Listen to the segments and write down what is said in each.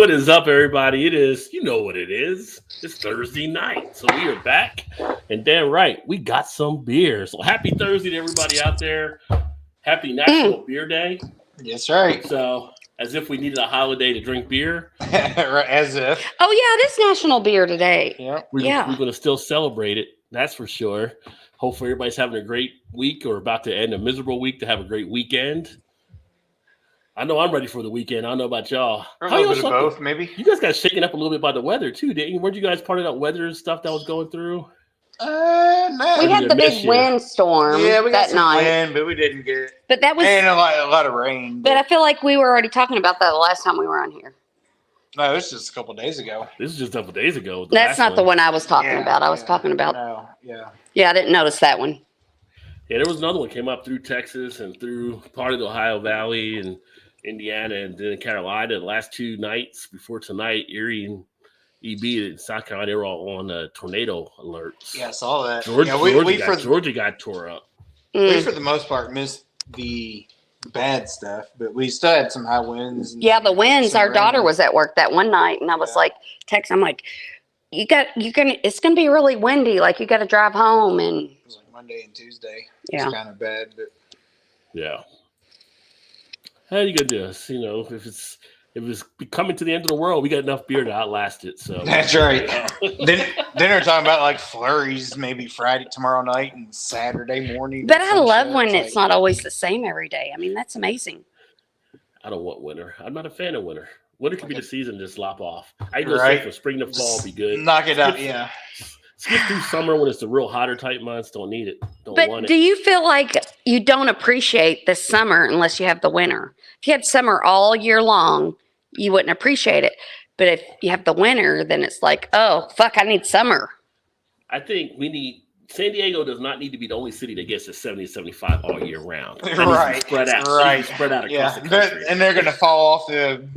What is up, everybody? It is, you know what it is. It's Thursday night. So we are back. And damn right, we got some beer. So happy Thursday to everybody out there. Happy National Beer Day. Yes, right. So as if we needed a holiday to drink beer. As if. Oh, yeah, it is National Beer Today. Yeah. We're going to still celebrate it. That's for sure. Hopefully everybody's having a great week or about to end a miserable week to have a great weekend. I know I'm ready for the weekend. I don't know about y'all. Or a little bit of both, maybe. You guys got shaken up a little bit by the weather, too, didn't you? Weren't you guys part of that weather and stuff that was going through? No. We had the big windstorm we got that some night. wind, but we didn't get it. But that was... And a lot of rain. But I feel like we were already talking about that the last time we were on here. No, this is just a couple days ago. This is just a couple days ago. That's not the one I was talking about. I was talking about... No, yeah. Yeah, I didn't notice that one. Yeah, there was another one came up through Texas and through part of the Ohio Valley and Indiana and then Carolina. The last two nights before tonight, Erie and EB in South Carolina, they were all on tornado alerts. Yeah, I saw that. Georgia got tore up. We, for the most part, missed the bad stuff, but we still had some high winds. Yeah, the winds. Our daughter was at work that one night, and I was like, I'm like, it's gonna be really windy. Like you got to drive home, and it was like Monday and Tuesday. Yeah, it's kind of bad, but yeah. How you gonna do this? You know, if it's coming to the end of the world, we got enough beer to outlast it. So that's right. then they're talking about like flurries, maybe tomorrow night, and Saturday morning. But I love when it's not always the same every day. I mean, that's amazing. I don't want winter. I'm not a fan of winter. Winter could be the season to slop off. I go say from spring to fall, be good. Knock it out, yeah. Skip through summer when it's the real hotter type months. Don't need it. Don't want it. Do you feel like you don't appreciate the summer unless you have the winter? If you had summer all year long, you wouldn't appreciate it. But if you have the winter, then it's like, oh, fuck, I need summer. I think San Diego does not need to be the only city that gets to 70 75 all year round. Right. Spread out. Right. Spread out across the country. And they're going to fall off the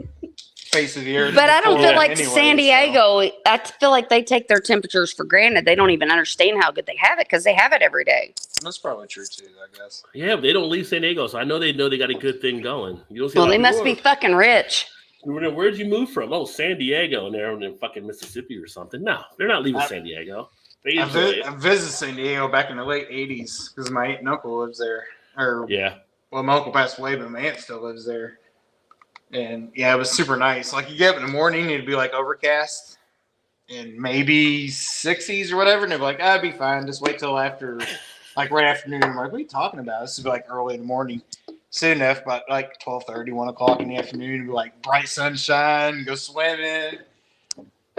face of the earth. But I don't feel like San Diego, I feel like they take their temperatures for granted. They don't even understand how good they have it because they have it every day. That's probably true too, I guess. Yeah, but they don't leave San Diego, so I know they got a good thing going. You don't see they must be fucking rich. Where'd you move from? Oh, San Diego, and they're in fucking Mississippi or something. No, they're not leaving San Diego. I visited San Diego back in the late 80s because my aunt and uncle lives there. Well, my uncle passed away, but my aunt still lives there. And yeah, it was super nice. Like you get up in the morning, it'd be like overcast and maybe 60s or whatever. And they'd be like, I'd be fine. Just wait till after, like right afternoon. I'm like, what are you talking about? This would be like early in the morning. Soon enough, about like 12:30, 1 o'clock in the afternoon, it'd be like bright sunshine, go swimming.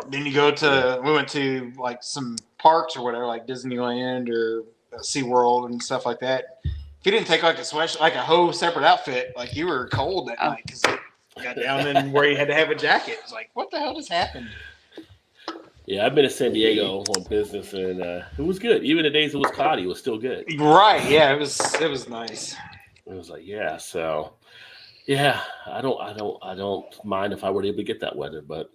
Then we went to like some parks or whatever, like Disneyland or SeaWorld and stuff like that. If you didn't take like a whole separate outfit, like you were cold that night because it got down in where you had to have a jacket. It's like, what the hell just happened? Yeah, I've been to San Diego on business, and it was good. Even the days it was cloudy, it was still good. Right? Yeah, it was nice. It was like, yeah. So, yeah, I don't mind if I were able to get that weather, but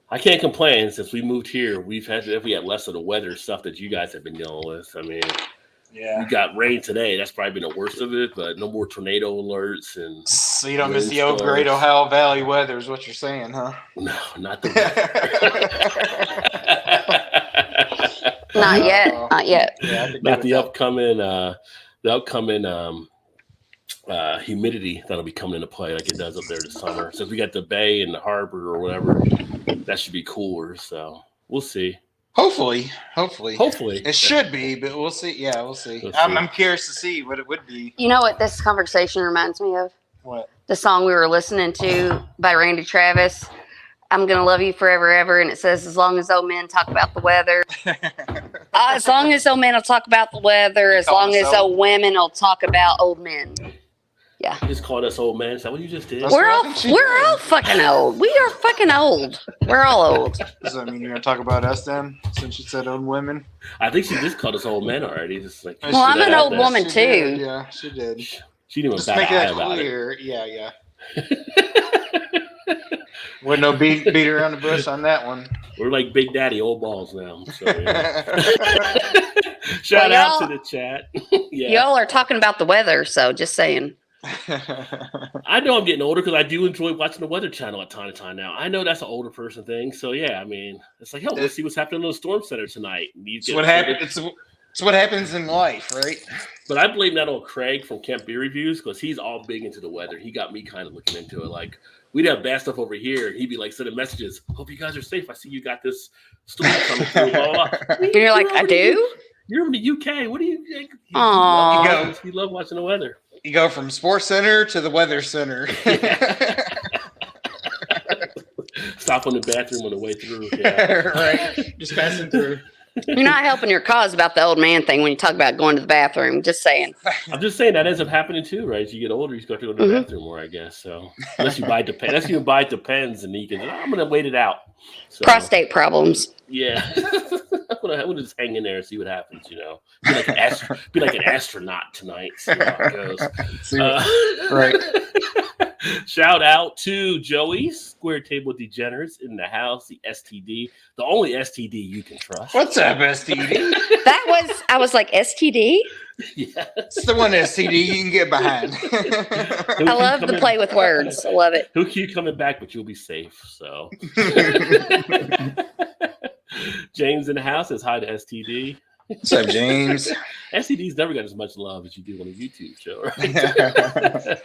I can't complain. Since we moved here, we had less of the weather stuff that you guys have been dealing with. I mean, we got rain today. That's probably been the worst of it, but no more tornado alerts and. So you don't miss the old great Ohio Valley weather, is what you're saying, huh? No, not the weather. Not yet. Not yet. Yeah, not the upcoming. The upcoming humidity that'll be coming into play like it does up there this summer. So if we got the bay and the harbor or whatever, that should be cooler. So we'll see. Hopefully. It should be, but we'll see. Yeah, we'll see. I'm curious to see what it would be. You know what this conversation reminds me of? What? The song we were listening to by Randy Travis. I'm going to love you forever, ever. And it says, as long as old men talk about the weather. As long as old men will talk about the weather. As long as old women will talk about old men. Yeah. You just called us old man. Is that what you just did? We're all fucking old. We are fucking old. We're all old. Does that mean you're going to talk about us then? Since you said old women? I think she just called us old men already. Just like, well, I'm an old woman too. Did. Yeah, she did. She didn't even just make that clear. Yeah. Wasn't no beat around the bush on that one. We're like Big Daddy old balls now. So, yeah. Shout out to the chat. Yeah. Y'all are talking about the weather, so just saying. I know I'm getting older because I do enjoy watching the Weather Channel at time to time now. I know that's an older person thing. So, yeah, I mean, it's like, let's see what's happening on the Storm Center tonight. It's what happens. It's what happens in life, right? But I blame that on Craig from Camp Beer Reviews because he's all big into the weather. He got me kind of looking into it. Like, we'd have bad stuff over here. He'd be like sending messages. Hope you guys are safe. I see you got this storm coming through. Blah, blah, blah. And you're like, I do? You're in the UK. What do you think? You love watching the weather. You go from Sports Center to the Weather Center. Stop on the bathroom on the way through. Yeah. Right. Just passing through. You're not helping your cause about the old man thing when you talk about going to the bathroom. Just saying. I'm just saying that ends up happening too, right? As you get older, you start to go to the bathroom more, I guess. So unless you buy Depends, and you can, I'm going to wait it out. So, prostate problems. Yeah. I'm gonna just hang in there and see what happens, you know. Be like an astronaut tonight, see how it goes. Right. Shout out to Joey, Square Table Degenerates in the house, the STD, the only STD you can trust. What's up, STD? I was like, STD? Yeah. It's the one STD you can get behind. I love to play with words. I love it. He'll keep coming back, but you'll be safe. So James in the house says hi to STD. What's up, James? STD's never got as much love as you do on a YouTube show, right?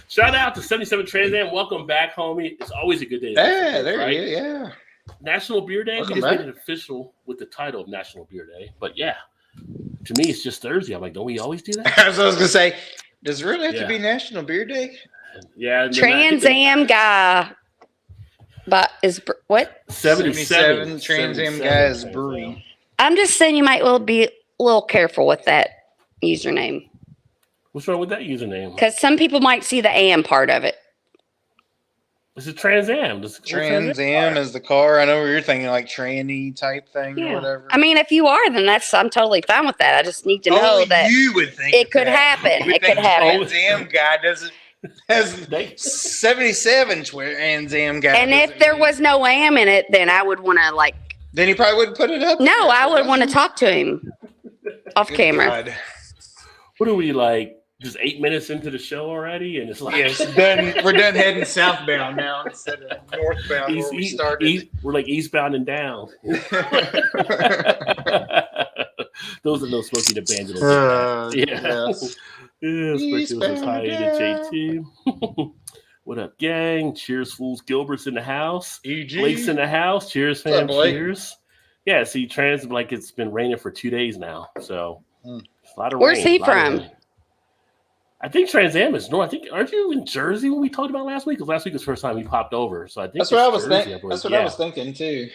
Shout out to 77 Trans Am. Welcome back, homie. It's always a good day. Yeah, there you go. Yeah. National Beer Day. We just made it official with the title of National Beer Day. But yeah, to me, it's just Thursday. I'm like, don't we always do that? That's what I was gonna say. Does it really have to be National Beer Day? Yeah. Trans Am guy. But is what? 77 Trans Am guys brewing. I'm just saying you might well be a little careful with that username. What's wrong with that username? Because some people might see the AM part of it. This is Trans Am. Trans Am is the car. I know you're thinking like tranny type thing or whatever. I mean, if you are, then I'm totally fine with that. I just need to know that you would think it could happen. It could happen. Trans Am guy doesn't. Has 77 Trans Am guy. And if there was no AM in it, then I would want to like. Then he probably wouldn't put it up. No, I would want to talk to him off camera. God. What are we like? Just 8 minutes into the show already, and it's like we're done heading southbound now instead of northbound where we started. We're like eastbound and down. Those are no Smokey the Bandit. JT. What up, gang? Cheers, fools. Gilbert's in the house. Blake's in the house. Cheers, fam. Cheers. Yeah, see, Trans, like it's been raining for 2 days now. So, a lot of rain. Where's he from? I think Trans Am is north. I think, aren't you in Jersey when we talked about last week? Because last week was the first time we popped over. So I think that's what I was thinking. That's what I was thinking too.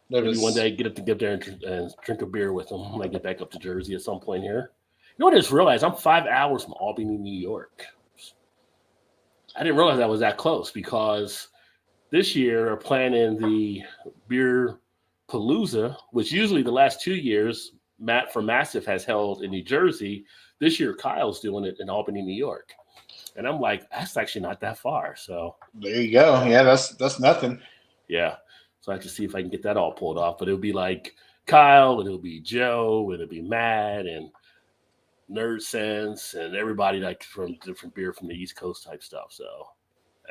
Maybe one day get up to get there and drink a beer with them when I get back up to Jersey at some point here. You know what I just realized? I'm 5 hours from Albany, New York. I didn't realize that was that close because this year we're planning the Beer Palooza, which usually the last 2 years Matt from Massive has held in New Jersey. This year Kyle's doing it in Albany, New York. And I'm like, that's actually not that far. So there you go. Yeah, that's nothing. Yeah. So I have to see if I can get that all pulled off. But it'll be like Kyle, and it'll be Joe, and it'll be Matt, and Nerd Sense, and everybody like from different beer from the East Coast type stuff. So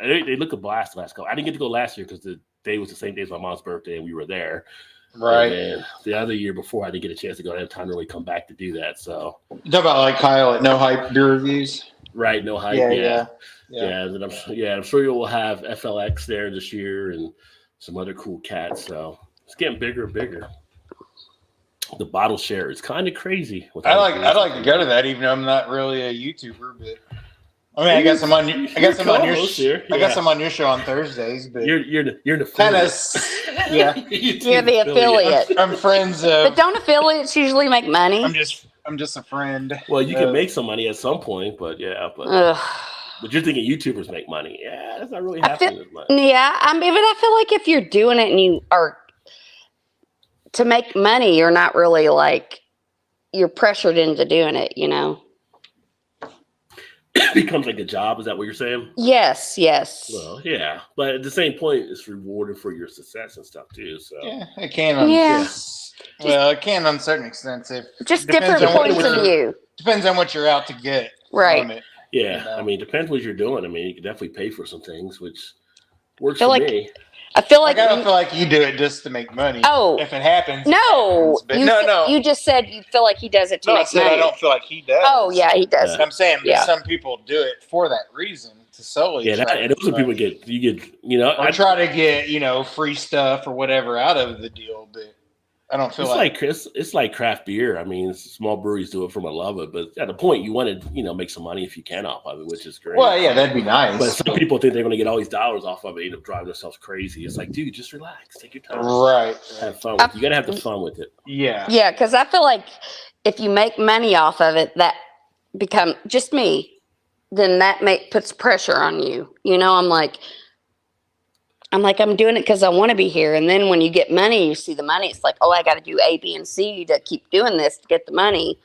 they look a blast the last couple. I didn't get to go last year because the day was the same day as my mom's birthday, and we were there. Right. And the other year before, I didn't get a chance to go. I didn't have time to really come back to do that. So you talk about like Kyle at No Hype Beer Reviews. Right, No Hype. Yeah. And I'm sure you will have FLX there this year and some other cool cats. So it's getting bigger and bigger. The bottle share is kind of crazy. I'd like to go to that, even though I'm not really a YouTuber. But I mean, I guess I'm on your show on Thursdays. But you're the kind of you're the affiliate. I'm friends. But don't affiliates usually make money? I'm just a friend. Well, you can make some money at some point, but but you're thinking YouTubers make money. Yeah, that's not really happening as much. Yeah, I mean, but I feel like if you're doing it and you are to make money, you're not really like you're pressured into doing it, you know. It becomes like a job. Is that what you're saying? Yes. Well, yeah, but at the same point, it's rewarded for your success and stuff too. So yeah, it can. Well, it can on certain extents. Just different points of view. Depends on what you're out to get. Right. Yeah, You know? I mean, it depends what you're doing. I mean, you can definitely pay for some things, which works feel for like me. I feel like I don't feel like you do it just to make money. Oh, if it happens, no, it happens. But you just said you feel like he does it to I make said money. I don't feel like he does. Oh yeah, he does. I'm saying Yeah. some people do it for that reason to solely. Yeah, and those are people or try to get free stuff or whatever out of the deal, but I don't feel it's like craft beer. I mean, small breweries do it from a love it, but at the point you want to make some money if you can off of it, which is great. Well, yeah, that'd be nice. But some people think they're going to get all these dollars off of it, end up driving themselves crazy. It's like, dude, just relax, take your time, right? Have fun. You got to have the fun with it. Yeah, yeah, because I feel like if you make money off of it, that become just me, then that puts pressure on you. I'm like, I'm doing it because I want to be here. And then when you get money, you see the money. It's like, oh, I got to do A, B, and C to keep doing this to get the money,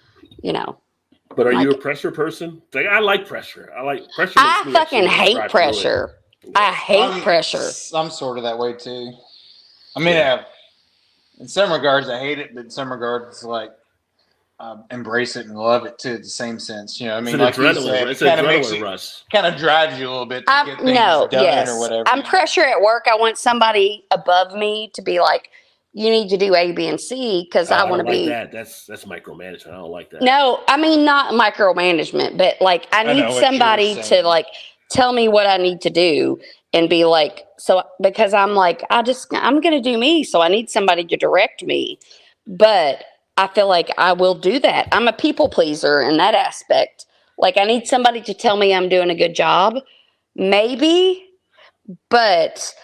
But are you a pressure person? Like, I like pressure. I like pressure. I fucking hate pressure. I hate pressure. I'm sort of that way too. I mean, in some regards, I hate it, but in some regards, like, embrace it and love it too. At the same sense, I mean, it's like you said, it's an adrenaline rush. Kind of drives you a little bit to get things done or whatever. I'm pressure at work. I want somebody above me to be like, you need to do A, B, and C because I want to be. That. That's micromanagement. I don't like that. No, I mean not micromanagement, but like I need somebody to like tell me what I need to do and be like, so because I'm like I'm gonna do me, so I need somebody to direct me, but I feel like I will do that. I'm a people pleaser in that aspect. Like I need somebody to tell me I'm doing a good job, maybe, but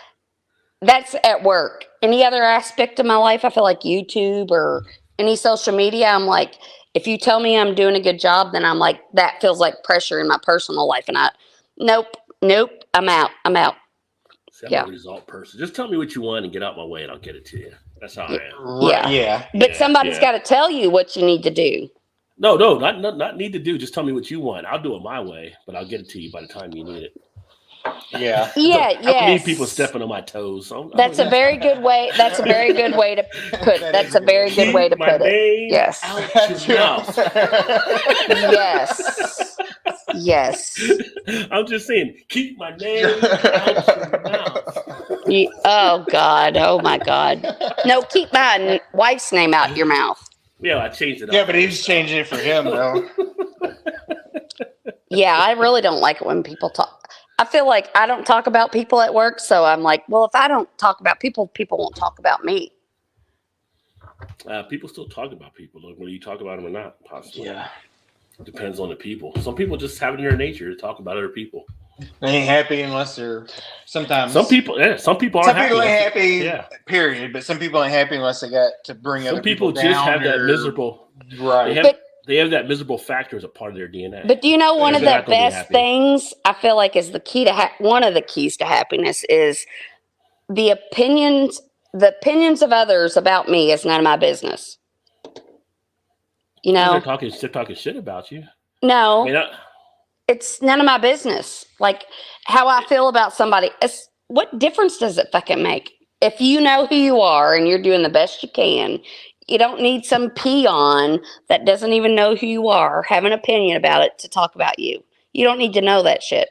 that's at work. Any other aspect of my life, I feel like YouTube or any social media, I'm like, if you tell me I'm doing a good job, then I'm like, that feels like pressure in my personal life. And nope, I'm out. See, I'm a result person. Just tell me what you want and get out my way and I'll get it to you. That's how I am. Yeah. But somebody's got to tell you what you need to do. No, not need to do. Just tell me what you want. I'll do it my way, but I'll get it to you by the time you need it. Yeah. Yeah. I don't need people stepping on my toes. That's a very good way. That's a very good way to put it. That's a very good way to put it. Yes. Out your mouth. Yes. I'm just saying, keep my name out your mouth. Oh God. Oh my God. No, keep my wife's name out your mouth. Yeah, I changed it up. Yeah, but he's changing it for him though. Yeah, I really don't like it when people talk. I feel like I don't talk about people at work, so I'm like, well, if I don't talk about people, people won't talk about me. People still talk about people, whether you talk about them or not, possibly. Yeah. It depends on the people. Some people just have it in their nature to talk about other people. They ain't happy unless they're sometimes. Some people aren't happy. Some people ain't happy, period. But some people ain't happy unless they got to bring other people down. Some people just have that miserable. Right. They have that miserable factor as a part of their DNA. But do you know one of the best things I feel like is the key to one of the keys to happiness is the opinions of others about me is none of my business. They're talking shit about you. No, it's none of my business. Like how I feel about somebody. What difference does it fucking make? If you know who you are and you're doing the best you can, you don't need some peon that doesn't even know who you are have an opinion about it to talk about you. You don't need to know that shit.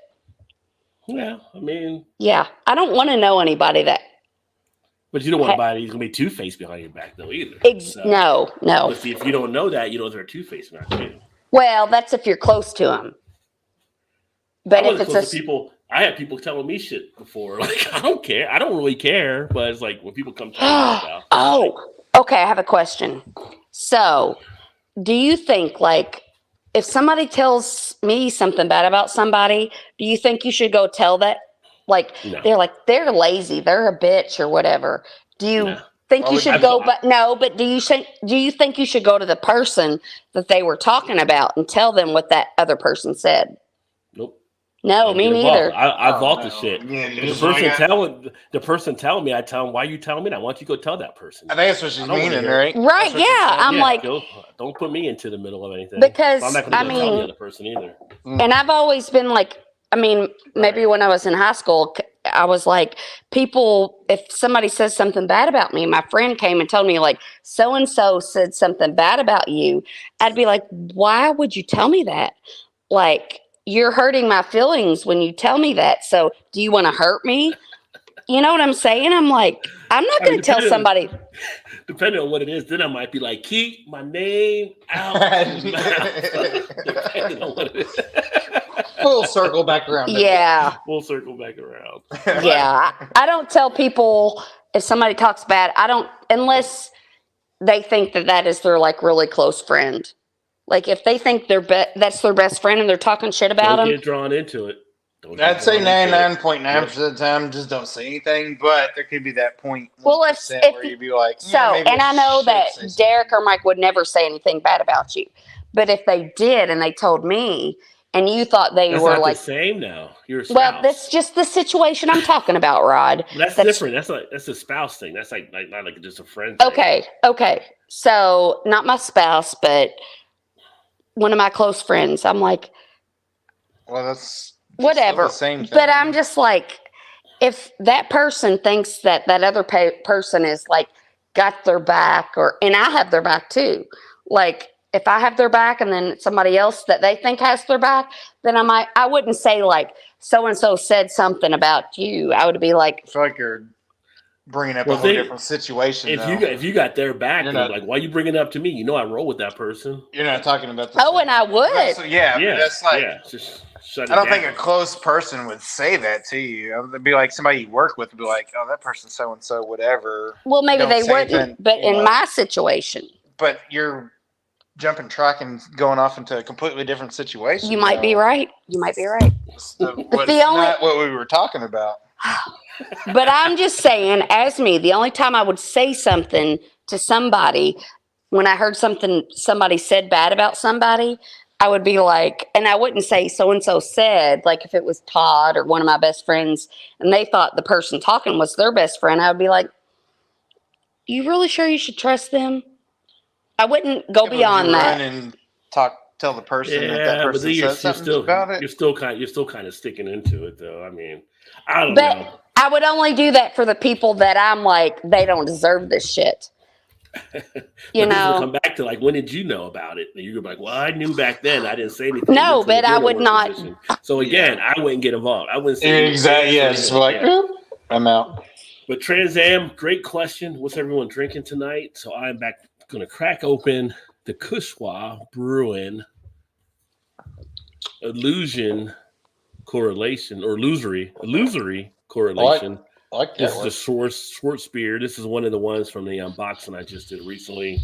Yeah, I mean. Yeah, I don't want to know anybody that. But you don't want anybody who's going to be two-faced behind your back, though, either. No. If you don't know that, you know they're two-faced behind you. Well, that's if you're close to them. But if it's people, I had people telling me shit before. Like, I don't care. I don't really care. But it's like when people come tell me about. Oh, okay. I have a question. So, do you think, like, if somebody tells me something bad about somebody, do you think you should go tell that? Like, no. they're lazy, they're a bitch or whatever. Do you think you should go? But do you think you should go to the person that they were talking about and tell them what that other person said? Nope. No, me neither. I vault the shit. Yeah, the person telling me, I tell them, why are you telling me that? Why don't you go tell that person? I think that's what she's meaning, right? Right, yeah. I'm like, don't put me into the middle of anything. Because I'm not going to tell the other person either. And I've always been like, maybe when I was in high school, I was like, if somebody says something bad about me, my friend came and told me, like, so-and-so said something bad about you, I'd be like, why would you tell me that? Like, you're hurting my feelings when you tell me that. So do you want to hurt me? You know what I'm saying? I'm like, I'm not going to tell somebody. Depending on what it is, then I might be like, keep my name out your mouth. Depending on what it is. Full circle back around. Yeah. Full circle back around. Yeah. I don't tell people if somebody talks bad. I don't, unless they think that is their like really close friend. Like if they think that's their best friend and they're talking shit about them. Don't get drawn into it. I'd say 99.9% of the time, just don't say anything. But there could be that point. Well, if where you'd be like, and I know that Derek or Mike would never say anything bad about you, but if they did and they told me, and you thought that's were not like the same now, you're a spouse. Well, that's just the situation I'm talking about, Rod. That's different. That's a spouse thing. That's like not like just a friend thing. Okay. So not my spouse, but one of my close friends. I'm like, well, that's. Whatever. The same thing. But I'm just like, if that person thinks that other person is like got their back, and I have their back too. Like if I have their back, and then somebody else that they think has their back, then I wouldn't say like so and so said something about you. I would be like, I feel like you're bringing up a whole different situation. If you got their back, you're like, why are you bringing it up to me? You know, I roll with that person. You're not talking about. And I would. That's like. Yeah, just. I don't think a close person would say that to you. It'd be like somebody you work with would be like, oh, that person's so-and-so, whatever. Well, maybe they wouldn't, but in my situation. But you're jumping track and going off into a completely different situation. You might be right. It's not what we were talking about. But I'm just saying, as me, the only time I would say something to somebody, when I heard somebody said bad about somebody, I would be like, and I wouldn't say so-and-so said, like if it was Todd or one of my best friends and they thought the person talking was their best friend, I would be like, you really sure you should trust them? I wouldn't go beyond that. And tell the person that person says something about it. You're still kind of sticking into it though. I mean, I don't know. I would only do that for the people that I'm like, they don't deserve this shit. You know, come back to like, when did you know about it? And you're like, well, I knew back then. I didn't say anything. No, but I would not. Position. So again, I wouldn't get involved. I wouldn't say exactly. Yeah, just like, I'm out. But Trans Am, great question. What's everyone drinking tonight? So I'm going to crack open the Kushwa Brewing Illusion Correlation or Illusory Correlation. I like that. This is the Schwartz beer. This is one of the ones from the unboxing I just did recently.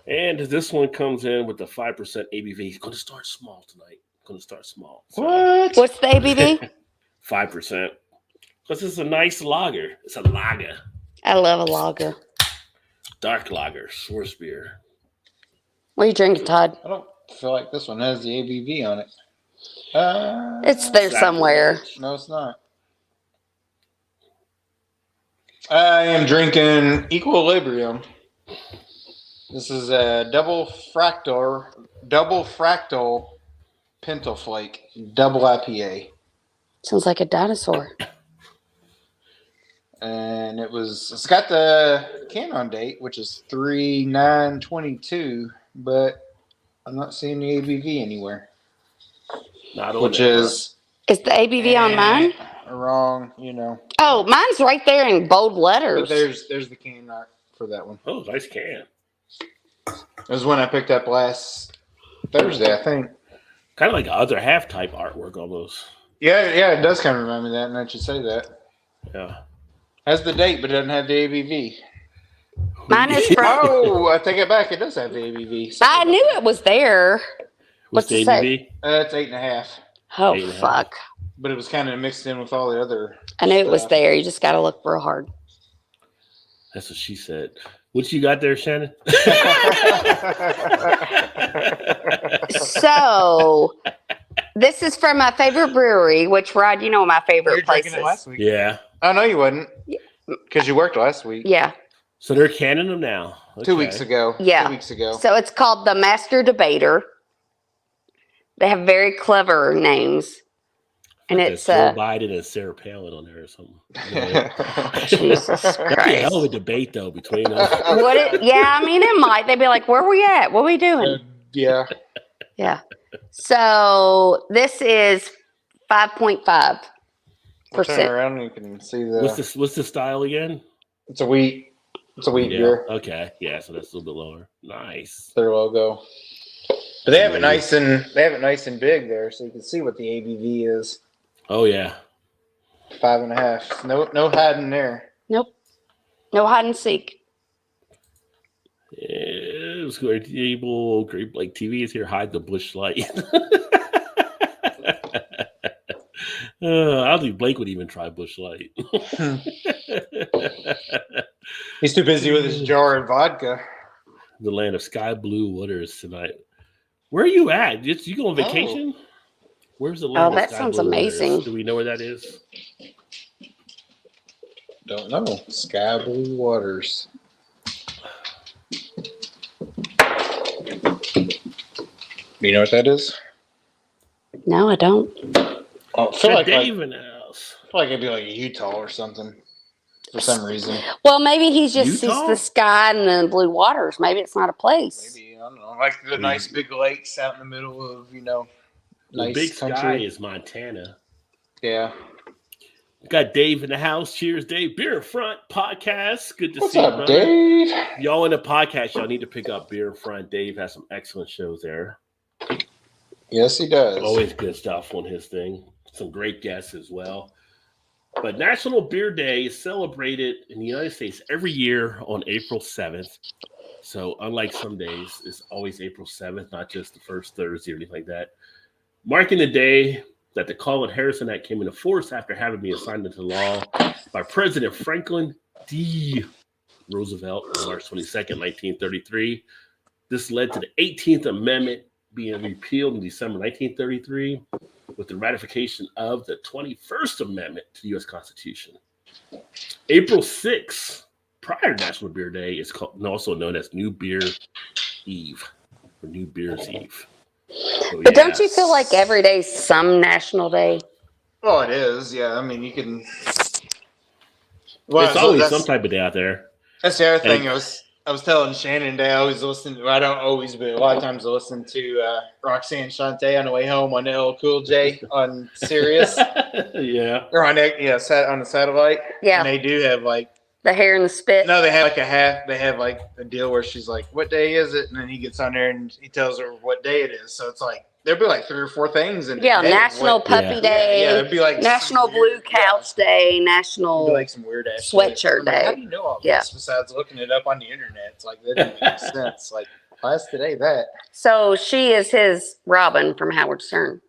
And this one comes in with the 5% ABV. It's going to start small tonight. So, what? What's the ABV? 5%. Because it's a nice lager. It's a lager. I love a lager. Dark lager, Schwartz beer. What are you drinking, Todd? I don't feel like this one has the ABV on it. It's there somewhere. No, it's not. I am drinking Equilibrium. This is a double fractal Pentaflake double IPA. Sounds like a dinosaur. And it's got the can-on date, which is 3/9/22, but I'm not seeing the ABV anywhere. Is the ABV on mine? Wrong, you know. Oh, mine's right there in bold letters. But there's the can art for that one. Oh, nice can. It was one I picked up last Thursday, I think. Kind of like other half type artwork almost. Yeah, it does kind of remind me of that, and I should say that. Yeah. Has the date, but doesn't have the ABV. Mine is from. Oh, I take it back. It does have the ABV. I knew it was there. What's the ABV? It's 8.5. Oh, 8.5. fuck. But it was kind of mixed in with all the other. I knew it was there. You just got to look real hard. That's what she said. What you got there, Shannon? So, this is from my favorite brewery, which, Rod, you know my favorite place is. Last week. Yeah. Oh, no, you wouldn't. Because you worked last week. Yeah. So they're canning them now. Okay. 2 weeks ago. Yeah. 2 weeks ago. So it's called the Master Debater. They have very clever names. And it's Joe Biden and Sarah Palin on there or something. Jesus Christ. That'd be a hell of a debate though between us. Yeah, I mean it might. They'd be like, "Where we at? What are we doing?" Yeah. Yeah. So this is 5.5%. We'll turn around and you can see the. What's the style again? It's a wheat. It's a wheat beer. Okay. Yeah. So that's a little bit lower. Nice. Their logo. But they have it nice and big there, so you can see what the ABV is. Oh yeah. 5.5. No hiding there. Nope. No hide and seek. It was great. Great Blake TV is here. Hide the bush light. I don't think Blake would even try bush light. He's too busy with his jar of vodka. The land of sky blue waters tonight. Where are you at? You go on vacation? Oh. Where's the land? Oh, that sounds amazing. Waters? Do we know where that is? Don't know. Sky blue waters. Do you know what that is? No, I don't. Oh, I feel like it'd be like Utah or something for some reason. Well, maybe he just sees the sky and the blue waters. Maybe it's not a place. Maybe, I don't know. Like the nice big lakes out in the middle of, nice big country. Sky is Montana. Yeah. We got Dave in the house. Cheers, Dave. Beer Front Podcast. Good to see you, brother. What's up, Dave? Y'all in the podcast, y'all need to pick up Beer Front. Dave has some excellent shows there. Yes, he does. Always good stuff on his thing. Some great guests as well. But National Beer Day is celebrated in the United States every year on April 7th. So unlike some days, it's always April 7th, not just the first Thursday or anything like that. Marking the day that the Colin Harrison Act came into force after having been signed into law by President Franklin D. Roosevelt on March 22nd, 1933. This led to the 18th Amendment being repealed in December 1933 with the ratification of the 21st Amendment to the U.S. Constitution. April 6th, prior to National Beer Day, is also known as New Beer Eve, or New Beer's Eve. So, but don't you feel like every day is some national day? Oh, it is. Yeah, I mean, you can. Well, it's always some type of day out there. That's the other thing. I was telling Shannon today. I always listen. I don't always, but a lot of times I listen to Roxanne Shante on the way home on LL Cool J on Sirius. Yeah. Or on on the satellite. Yeah. And they do have like the hair and the spit. No, they have like They have like a deal where she's like, "What day is it?" And then he gets on there and he tells her what day it is. So it's like there'll be like 3 or 4 things. And National Puppy Day. Yeah, it'd be like National Blue Couch Day. National like some weird ass sweatshirt day. Like, how do you know all this besides looking it up on the internet? It's like that doesn't make sense. Like, why's today that? So she is his Robin from Howard Stern.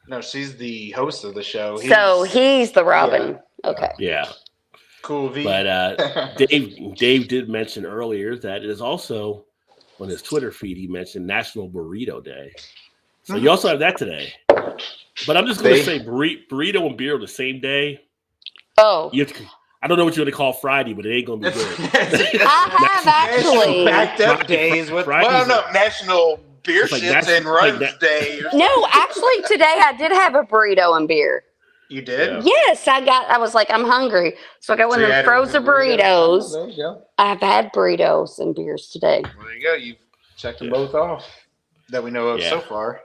No, she's the host of the show. He's the Robin. Yeah. Okay. Yeah. Cool V. But Dave did mention earlier that it is also on his Twitter feed. He mentioned National Burrito Day. So you also have that today. But I'm just going to say burrito and beer on the same day. Oh. I don't know what you're going to call Friday, but it ain't going to be good. I have actually. Backed up days. National Beer Shits and Runs Day. No, actually today I did have a burrito and beer. You did? Yeah. Yes, I was like, I'm hungry. So I got one of the frozen burritos. There you go. I've had burritos and beers today. Well, there you go. You've checked them both off that we know of so far.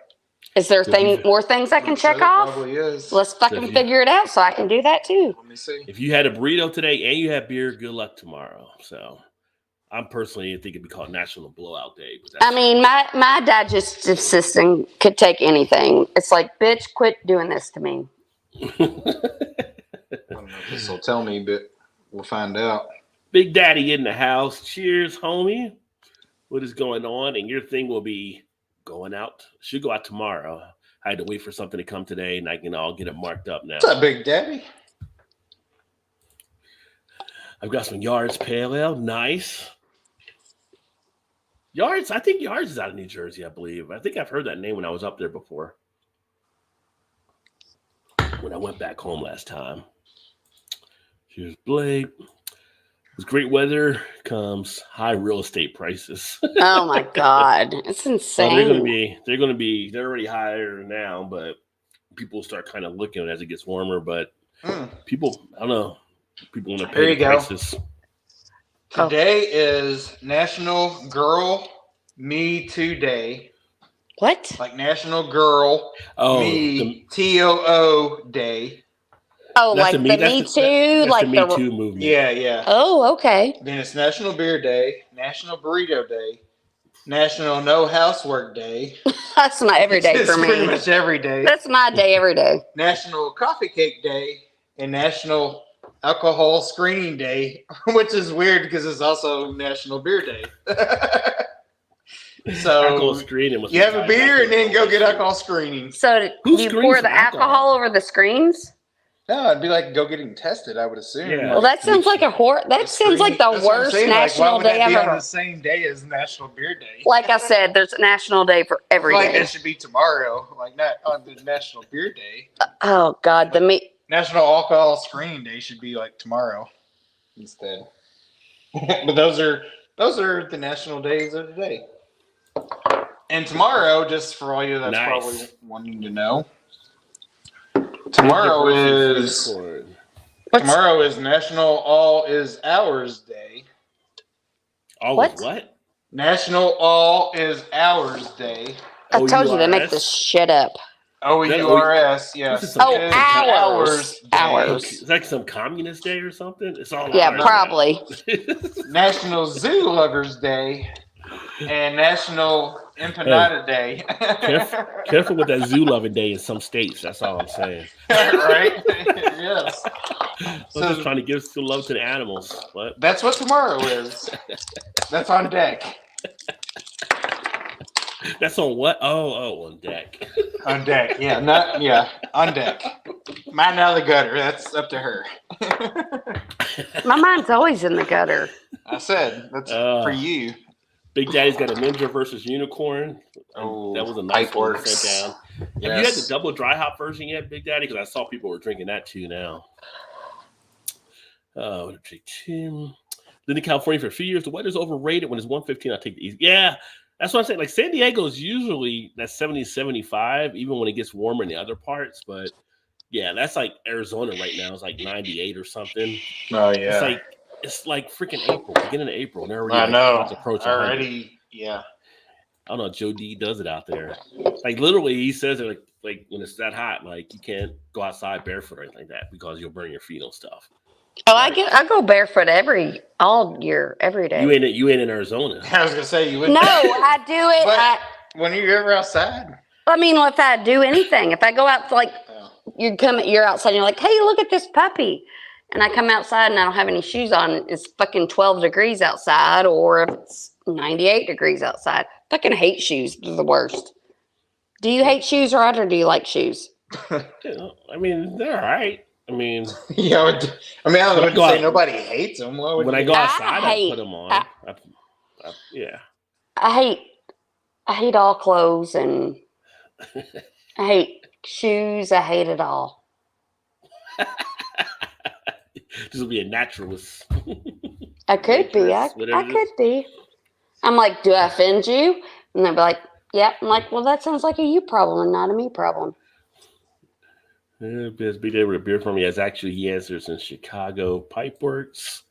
Is there more things I can check off? Probably is. Let's fucking figure it out so I can do that too. Let me see. If you had a burrito today and you had beer, good luck tomorrow. So I'm personally think it'd be called National Blowout Day. I mean, my digestive system could take anything. It's like, bitch, quit doing this to me. I don't know if this will tell me, but we'll find out. Big Daddy in the house. Cheers, homie. What is going on? And your thing will be going out. Should go out tomorrow. I had to wait for something to come today, and I can all get it marked up now. What's up, Big Daddy? I've got some Yards Pale Ale. Nice. Yards, I think Yards is out of New Jersey, I believe. I think I've heard that name when I was up there before. When I went back home last time. Here's Blake. With great weather comes high real estate prices. Oh my God. It's insane. They're already higher now, but people start kind of looking as it gets warmer. But people, I don't know, people want to pay the prices. Today is National Girl Me Too Day. What? Like National Girl Me TOO Day. Oh, like the Me Too, like the Me Too movement. Yeah. Oh, okay. Then it's National Beer Day, National Burrito Day, National No Housework Day. That's my every day for me. Pretty much every day. That's my day every day. National Coffee Cake Day and National Alcohol Screening Day, which is weird because it's also National Beer Day. So alcohol screening you have a beer and then go get alcohol screening. So do you pour the alcohol over the screens? No, it'd be like go getting tested, I would assume. Yeah. Well, that sounds like that sounds like the worst national day ever. On the same day as National Beer Day. Like I said, there's a national day for every day. That should be tomorrow, like not on the National Beer Day. Oh God, National Alcohol Screening Day should be like tomorrow instead. But those are the national days of the day. And tomorrow, just for all you that's probably wanting to know, tomorrow is National All Is Ours Day. What? National All Is Ours Day. I told you they make this shit up. OURS, yes. Hours. It's like some communist day or something. It's all probably. National Zoo Lovers Day and National Empanada Day. Careful with that zoo loving day in some states. That's all I'm saying. Right? Yes. I'm just trying to give some love to the animals. What? That's what tomorrow is. That's on deck. That's on what? Oh, on deck. On deck, yeah, on deck. Mine out of the gutter. That's up to her. My mind's always in the gutter. I said that's for you. Big Daddy's got a Ninja versus Unicorn. Oh, that was a nice one sent down. Yes. Have you had the double dry hop version yet, Big Daddy? Because I saw people were drinking that too now. Live in California for a few years. The weather's overrated. When it's 115, I'll take the easy. Yeah. That's what I'm saying. Like San Diego is usually that 70, 75, even when it gets warmer in the other parts. But yeah, that's like Arizona right now. It's like 98 or something. Oh yeah. It's like freaking April, beginning of April. I know. Already, yeah. I don't know. Joe D does it out there. Like literally, he says it like when it's that hot, like you can't go outside barefoot or anything like that because you'll burn your feet on stuff. Oh, I go barefoot all year, every day. You ain't in Arizona. I was gonna say you wouldn't. No, I do it. But when are you ever outside? I mean, if I do anything, if I go out, you're outside and you're like, hey, look at this puppy. And I come outside and I don't have any shoes on. It's fucking 12 degrees outside, or if it's 98 degrees outside. Fucking hate shoes. They're the worst. Do you hate shoes, Rod, or do you like shoes? I mean, they're all right. I mean, I wouldn't say nobody hates them. When I go outside, I put them on. Yeah. I hate all clothes, and I hate shoes. I hate it all. This will be a naturalist. I could be. I could be. I'm like, do I offend you? And they'll be like, yeah. I'm like, well, that sounds like a you problem and not a me problem. Best Big Day with a beer for me. He answers in Chicago Pipeworks.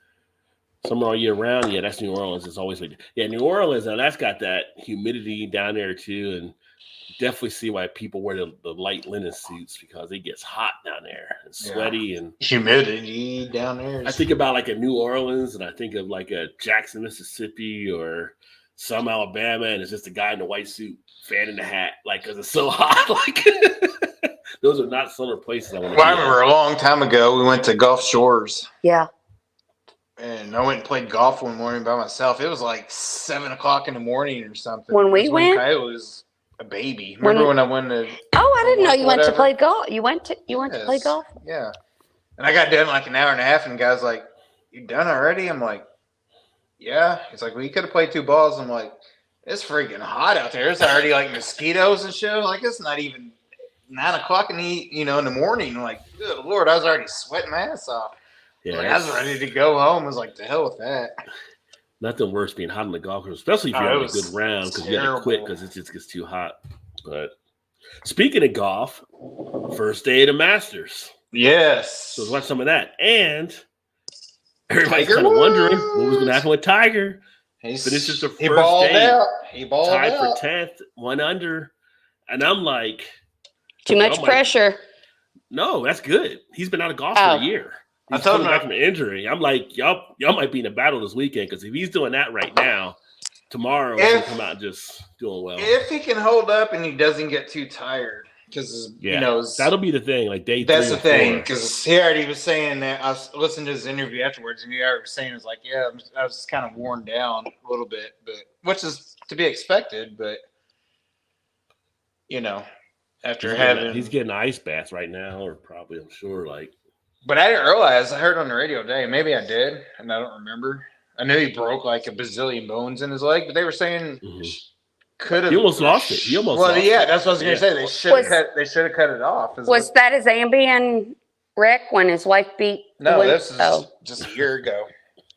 Summer all year round. Yeah, that's New Orleans. It's always like, New Orleans. Now that's got that humidity down there too, and definitely see why people wear the light linen suits because it gets hot down there and sweaty and humidity down there. I think about like a New Orleans and I think of like a Jackson, Mississippi or some Alabama, and it's just a guy in a white suit fanning the hat like because it's so hot. Like those are not summer places I want to I remember a long time ago we went to Gulf Shores. Yeah. And I went and played golf one morning by myself. It was like 7:00 in the morning or something. When we went, Kyle was a baby. Remember when I went to? Oh, I didn't know you went to play golf. You went to play golf? Yeah. And I got done like an hour and a half, and the guy's like, "You done already?" I'm like, "Yeah." He's like, "Well, you could have played 2 balls." I'm like, "It's freaking hot out there. It's already like mosquitoes and shit. Like it's not even 9:00 in the morning. Like, good Lord, I was already sweating my ass off. Yeah, I was ready to go home. I was like, to hell with that. Nothing worse being hot on the golf course, especially if you're having a good round because you got to quit because it just gets too hot. But speaking of golf, first day of the Masters. Yes. So let's watch some of that. And everybody's kind of wondering what was going to happen with Tiger. Finishes the he first balled day, out. He balled tied out. for 10th, 1 under. And I'm like, too much pressure. No, that's good. He's been out of golf for a year. He's coming back from an injury. I'm like, y'all might be in a battle this weekend because if he's doing that right now, tomorrow he'll come out just doing well. If he can hold up and he doesn't get too tired, because he knows that'll be the thing. Like day 3 that's the thing, 4. because he already was saying that. I listened to his interview afterwards, and he already was saying it's like, yeah, I was kind of worn down a little bit, but which is to be expected. But after he's getting ice baths right now, or probably I'm sure like. But I didn't realize. I heard on the radio today. Maybe I did, and I don't remember. I knew he broke like a bazillion bones in his leg, but they were saying could have. He almost lost it. He almost. Lost yeah, it. that's what I was gonna say. They should have cut. They should have cut it off. Was that his Ambien wreck when his wife beat? No, this is just a year ago.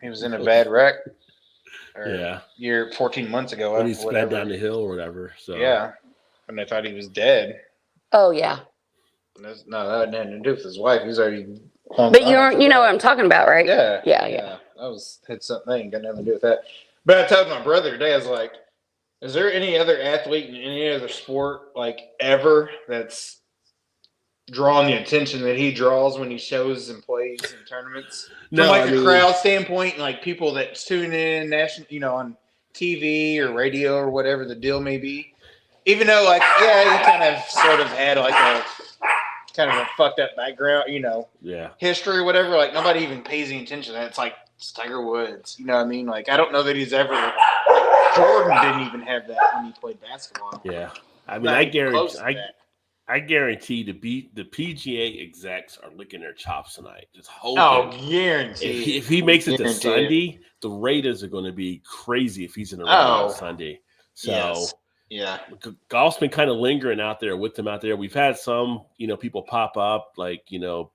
He was in a bad wreck. Year 14 months ago. When he sped down the hill or whatever. So yeah, and they thought he was dead. Oh yeah. No, that had nothing to do with his wife. He's already. But you know what I'm talking about, right? Yeah. Yeah. Had something. Ain't got nothing to do with that. But I told my brother today, I was like, is there any other athlete in any other sport like ever that's drawing the attention that he draws when he shows and plays in tournaments? No, From a crowd standpoint, and like people that tune in on TV or radio or whatever the deal may be. Even though he kind of sort of had like a kind of a fucked up background, history or whatever. Like nobody even pays any attention to that. It's like it's Tiger Woods. You know what I mean? Like I don't know that he's ever. Jordan didn't even have that when he played basketball. Yeah, I mean, I guarantee the PGA execs are licking their chops tonight. Just hoping. Oh, guarantee. If he makes it to Sunday, the Raiders are going to be crazy if he's in the round on Sunday. So. Yes. Yeah, golf's been kind of lingering out there with them out there. We've had some, people pop up like,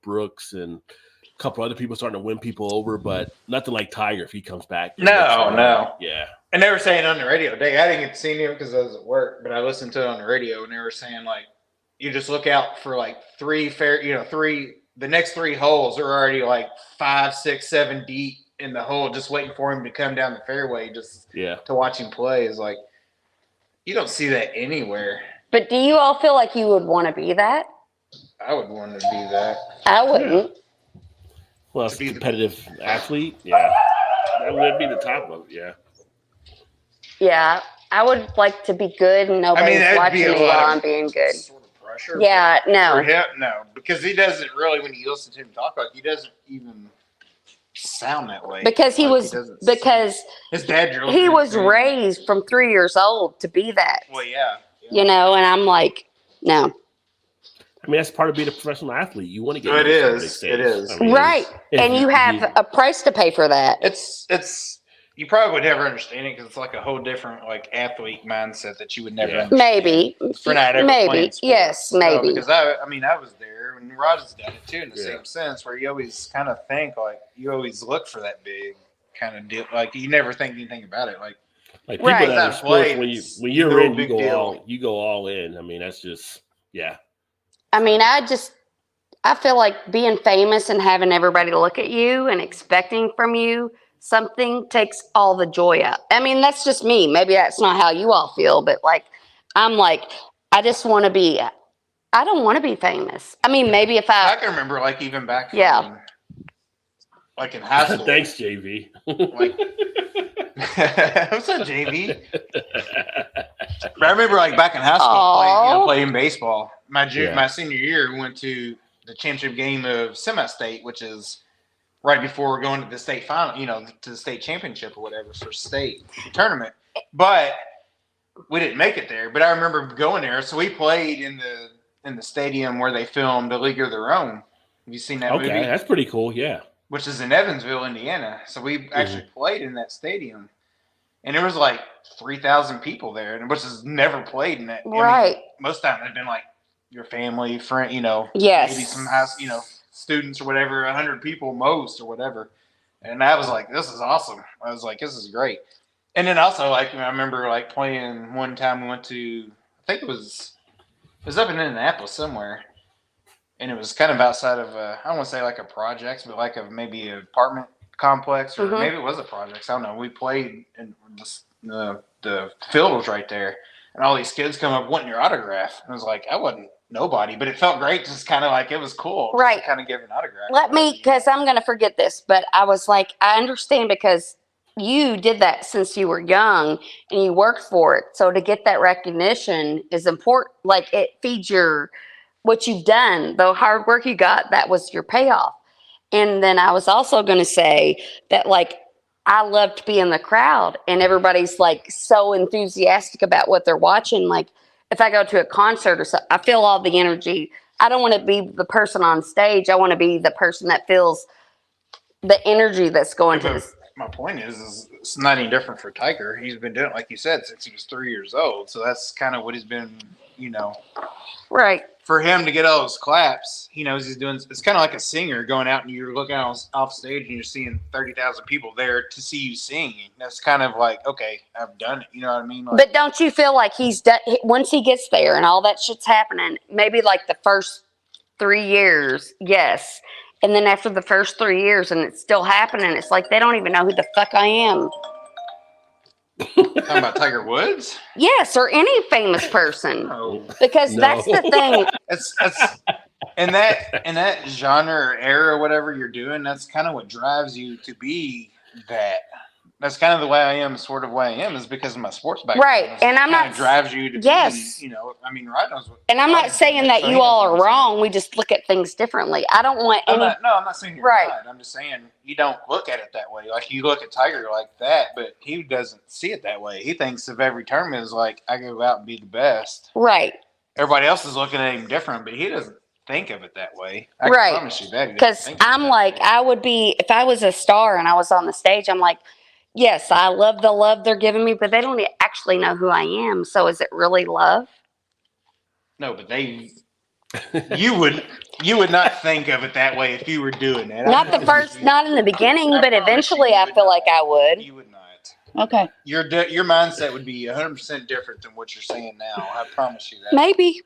Brooks and a couple other people starting to win people over, but nothing like Tiger if he comes back. No. Yeah. And they were saying on the radio today, I didn't get to see him because I was at work, but I listened to it on the radio and they were saying like, you just look out for like the next 3 holes are already like 5, 6, 7 deep in the hole, just waiting for him to come down the fairway to watch him play is like, you don't see that anywhere. But do you all feel like you would want to be that? I would want to be that. I wouldn't. Well, as a competitive athlete, that would be the top of it, yeah. Yeah, I would like to be good and nobody's watching me while I'm being good. Sort of pressure. Yeah, no. For him, no, because he doesn't really, when you listen to him talk about it, he doesn't even sound that way because his dad drilled he was raised from 3 years old to be that. Well, yeah. And I'm like, no. I mean, that's part of being a professional athlete. You want to get it is I mean, right, and you have a price to pay for that. It's you probably would never understand it because it's like a whole different like athlete mindset that you would never understand. Maybe for not ever playing sports. Yes, maybe. Because I was there and Rod has done it too in the same sense where you always kind of think like you always look for that big kind of deal. Like you never think anything about it. Like people that are sports when you're in, you go all in. I mean, that's just I mean, I feel like being famous and having everybody look at you and expecting from you something takes all the joy out. I mean, that's just me. Maybe that's not how you all feel, but like, I'm like, I just want to be, I don't want to be famous. I mean, maybe if I can remember like even back like in high school. Thanks, JV. Like, what's up, JV? But I remember like back in high school playing baseball. My senior year, we went to the championship game of semi-state, which is right before we're going to the state final, to the state championship or whatever for state tournament. But we didn't make it there. But I remember going there. So we played in the stadium where they filmed A League of Their Own. Have you seen that movie? Okay, that's pretty cool, yeah. Which is in Evansville, Indiana. So we actually played in that stadium. And there was like 3,000 people there, which has never played in that. Right. I mean, most of the time they've been like your family, friend, yes. maybe some house, students or whatever, 100 people most or whatever. And I was like, this is awesome. I was like, this is great. And then also like, I remember like playing one time we went to, I think it was up in Indianapolis somewhere. And it was kind of outside of, I don't want to say like a project, but like maybe an apartment complex, or maybe it was a project. I don't know. We played, and the field was right there, and all these kids come up wanting your autograph. And I was like, I wasn't nobody, but it felt great. Just kind of like it was cool, right? To kind of give an autograph. Because I'm gonna forget this, but I was like, I understand because you did that since you were young and you worked for it. So to get that recognition is important. Like it feeds what you've done, the hard work you got. That was your payoff. And then I was also going to say that, like, I love to be in the crowd and everybody's like so enthusiastic about what they're watching. Like, if I go to a concert or something, I feel all the energy. I don't want to be the person on stage. I want to be the person that feels the energy that's going to this. My point is it's not any different for Tiger. He's been doing it, like you said, since he was 3 years old. So that's kind of what he's been, Right. For him to get all those claps, he knows he's doing. It's kind of like a singer going out and you're looking off stage and you're seeing 30,000 people there to see you sing. That's kind of like, okay, I've done it. You know what I mean? Like, but don't you feel like he's done once he gets there and all that shit's happening? Maybe like the first 3 years, yes, and then after the first 3 years and it's still happening, it's like they don't even know who the fuck I am. Talking about Tiger Woods? Yes, or any famous person. No. Because that's the thing. It's in that genre or era or whatever you're doing, that's kind of what drives you to be that. That's kind of the way I am, sort of way I am, is because of my sports background. Right. And I'm not drives you to be, Rod knows what. And I'm not saying that you all are wrong. We just look at things differently. I don't want any. I'm not saying you're right. I'm just saying you don't look at it that way. Like you look at Tiger like that, but he doesn't see it that way. He thinks of every tournament as like I go out and be the best. Right. Everybody else is looking at him different, but he doesn't think of it that way. I can promise you that. Because I'm like, I would be if I was a star and I was on the stage. I'm like, yes, I love the love they're giving me, but they don't actually know who I am. So is it really love? No, but you would not think of it that way if you were doing that. Not in the beginning, but eventually I feel like I would. You would not. Okay. Your mindset would be 100% different than what you're saying now. I promise you that. Maybe.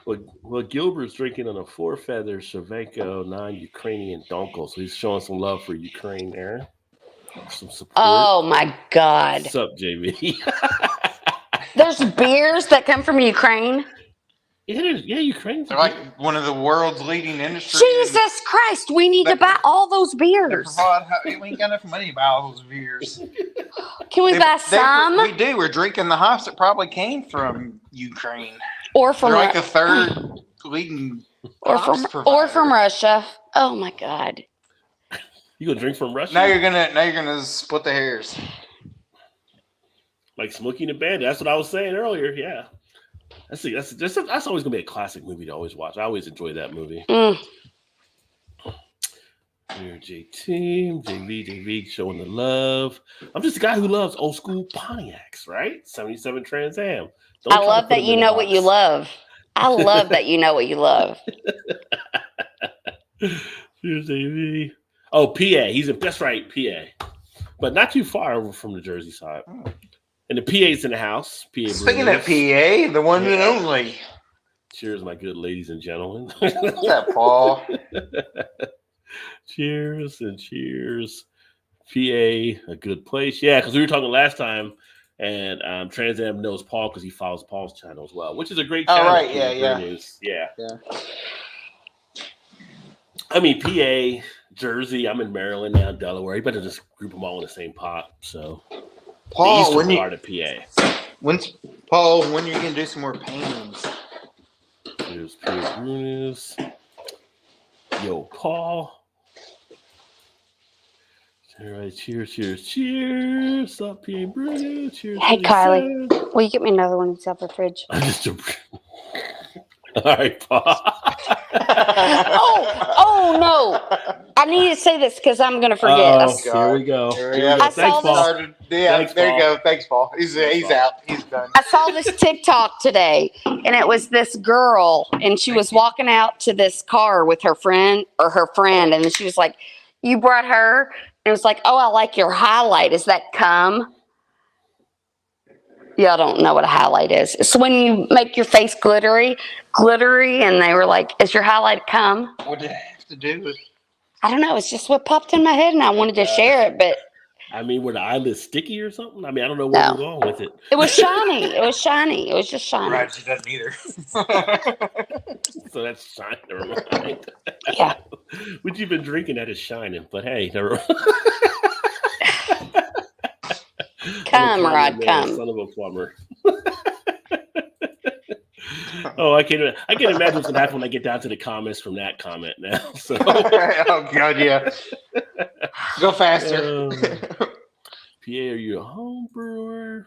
Well, Gilbert's drinking on a 4-feather Cervenko 9 Ukrainian Donkel, so he's showing some love for Ukraine there. Some support. Oh my God. What's up, JB? There's beers that come from Ukraine. Yeah, Ukraine. They're like one of the world's leading industries. Jesus Christ, we need to buy all those beers. We ain't got enough money to buy all those beers. Can we buy some? We do. We're drinking the hops that probably came from Ukraine. Or from They're like the third leading or from Russia. Oh my God. You gonna drink from Russia? Now you're gonna split the hairs. Like Smokey and the Bandit. That's what I was saying earlier. Yeah, that's always gonna be a classic movie to always watch. I always enjoy that movie. Here, JV showing the love. I'm just a guy who loves old school Pontiacs, right? 77 Trans Am. I love that you know what you love. I love that you know what you love. Here's JV. Oh, PA. That's right, PA. But not too far over from the Jersey side. Oh. And the PA's in the house. Speaking of PA, the one and only. Cheers, my good ladies and gentlemen. What's that, Paul? Cheers and cheers. PA, a good place. Yeah, because we were talking last time, and Trans Am knows Paul because he follows Paul's channel as well, which is a great channel. Oh, right, yeah. I mean, PA, Jersey, I'm in Maryland now, Delaware. You better just group them all in the same pot. So, Paul, the eastern part of PA. When are you going to do some more paintings? Here's Pierre Brunis. Yo, Paul. All right, cheers. What's up, Pierre Brunis? Cheers. Hey, Kylie, will you get me another one inside the fridge? I just all right, Paul. oh no! I need to say this because I'm going to forget. Here we go. Thanks, Paul. Yeah, there you go. Thanks, Paul. He's out. He's done. I saw this TikTok today, and it was this girl, and she was walking out to this car with her friend, and then she was like, "You brought her?" And it was like, "Oh, I like your highlight. Is that cum?" Y'all don't know what a highlight is. It's when you make your face glittery, and they were like, "Is your highlight cum?" What did it have to do with? I don't know. It's just what popped in my head, and I wanted to share it, but. I mean, were the eyelids sticky or something? I mean, I don't know where we're going with it. It was shiny. It was shiny. It was just shiny. Right, she doesn't either. So that's shine. Never mind. Yeah. What you've been drinking that is shining, but hey, never mind. Come, Rod, come. Son of a plumber. Oh, I can't imagine what's gonna happen when I get down to the comments from that comment now. So. Oh God, yeah. Go faster. PA, are you a home brewer?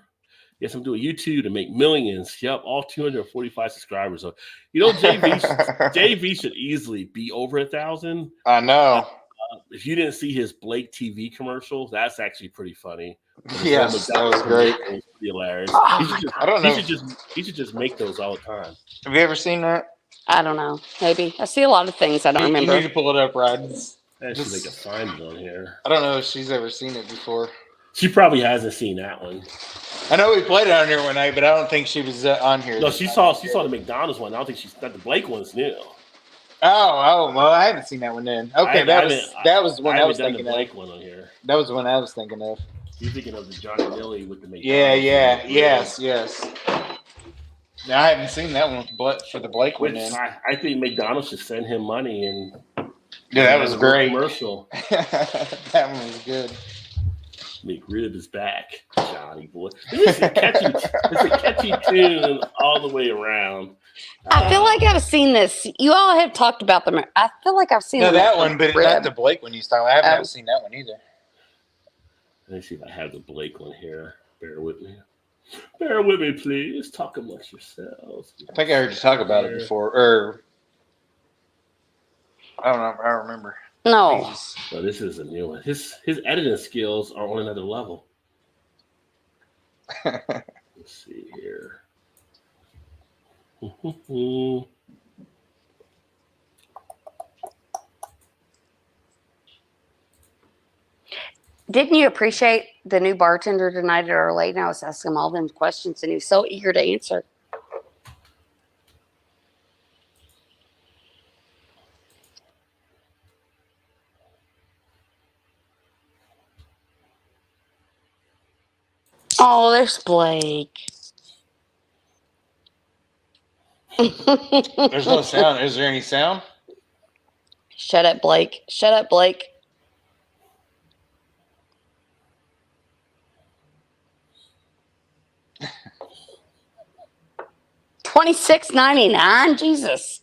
Yes, I'm doing YouTube to make millions. Yep, all 245 subscribers. So, JV should easily be over 1,000. I know. If you didn't see his Blake TV commercial, that's actually pretty funny. Yes, that was great. It was pretty hilarious. I don't know. He should just make those all the time. Have you ever seen that? I don't know. Maybe. I see a lot of things I don't remember. You need to pull it up, Rod. Actually, they can find it on here. I don't know if she's ever seen it before. She probably hasn't seen that one. I know we played it on here one night, but I don't think she was on here. No, she saw the McDonald's one. I don't think she's not the Blake one's new. Oh, well, I haven't seen that one then. Okay, that was the one I was thinking of. Blake one on here. That was the one I was thinking of. You're thinking of the Johnny Nilly with the McDonald's. Yeah, yes. Now, I haven't seen that one for the Blake one. I think McDonald's should send him money and. Yeah, that was great. Commercial. That one was good. McRib is back, Johnny boy. It's a catchy tune all the way around. I feel like I've seen this. You all have talked about them. I feel like I've seen that one, but not the Blake one you style. I haven't seen that one either. Let me see if I have the Blake one here. Bear with me. Bear with me, please. Talk amongst yourselves. I think I heard you talk about it before, or I don't know. I don't remember. No. So this is a new one. His editing skills are on another level. Let's see here. Didn't you appreciate the new bartender tonight at our late? And I was asking him all them questions, and he was so eager to answer. Oh, there's Blake. There's no sound. Is there any sound? Shut up, Blake. Shut up, Blake. $26.99. Jesus.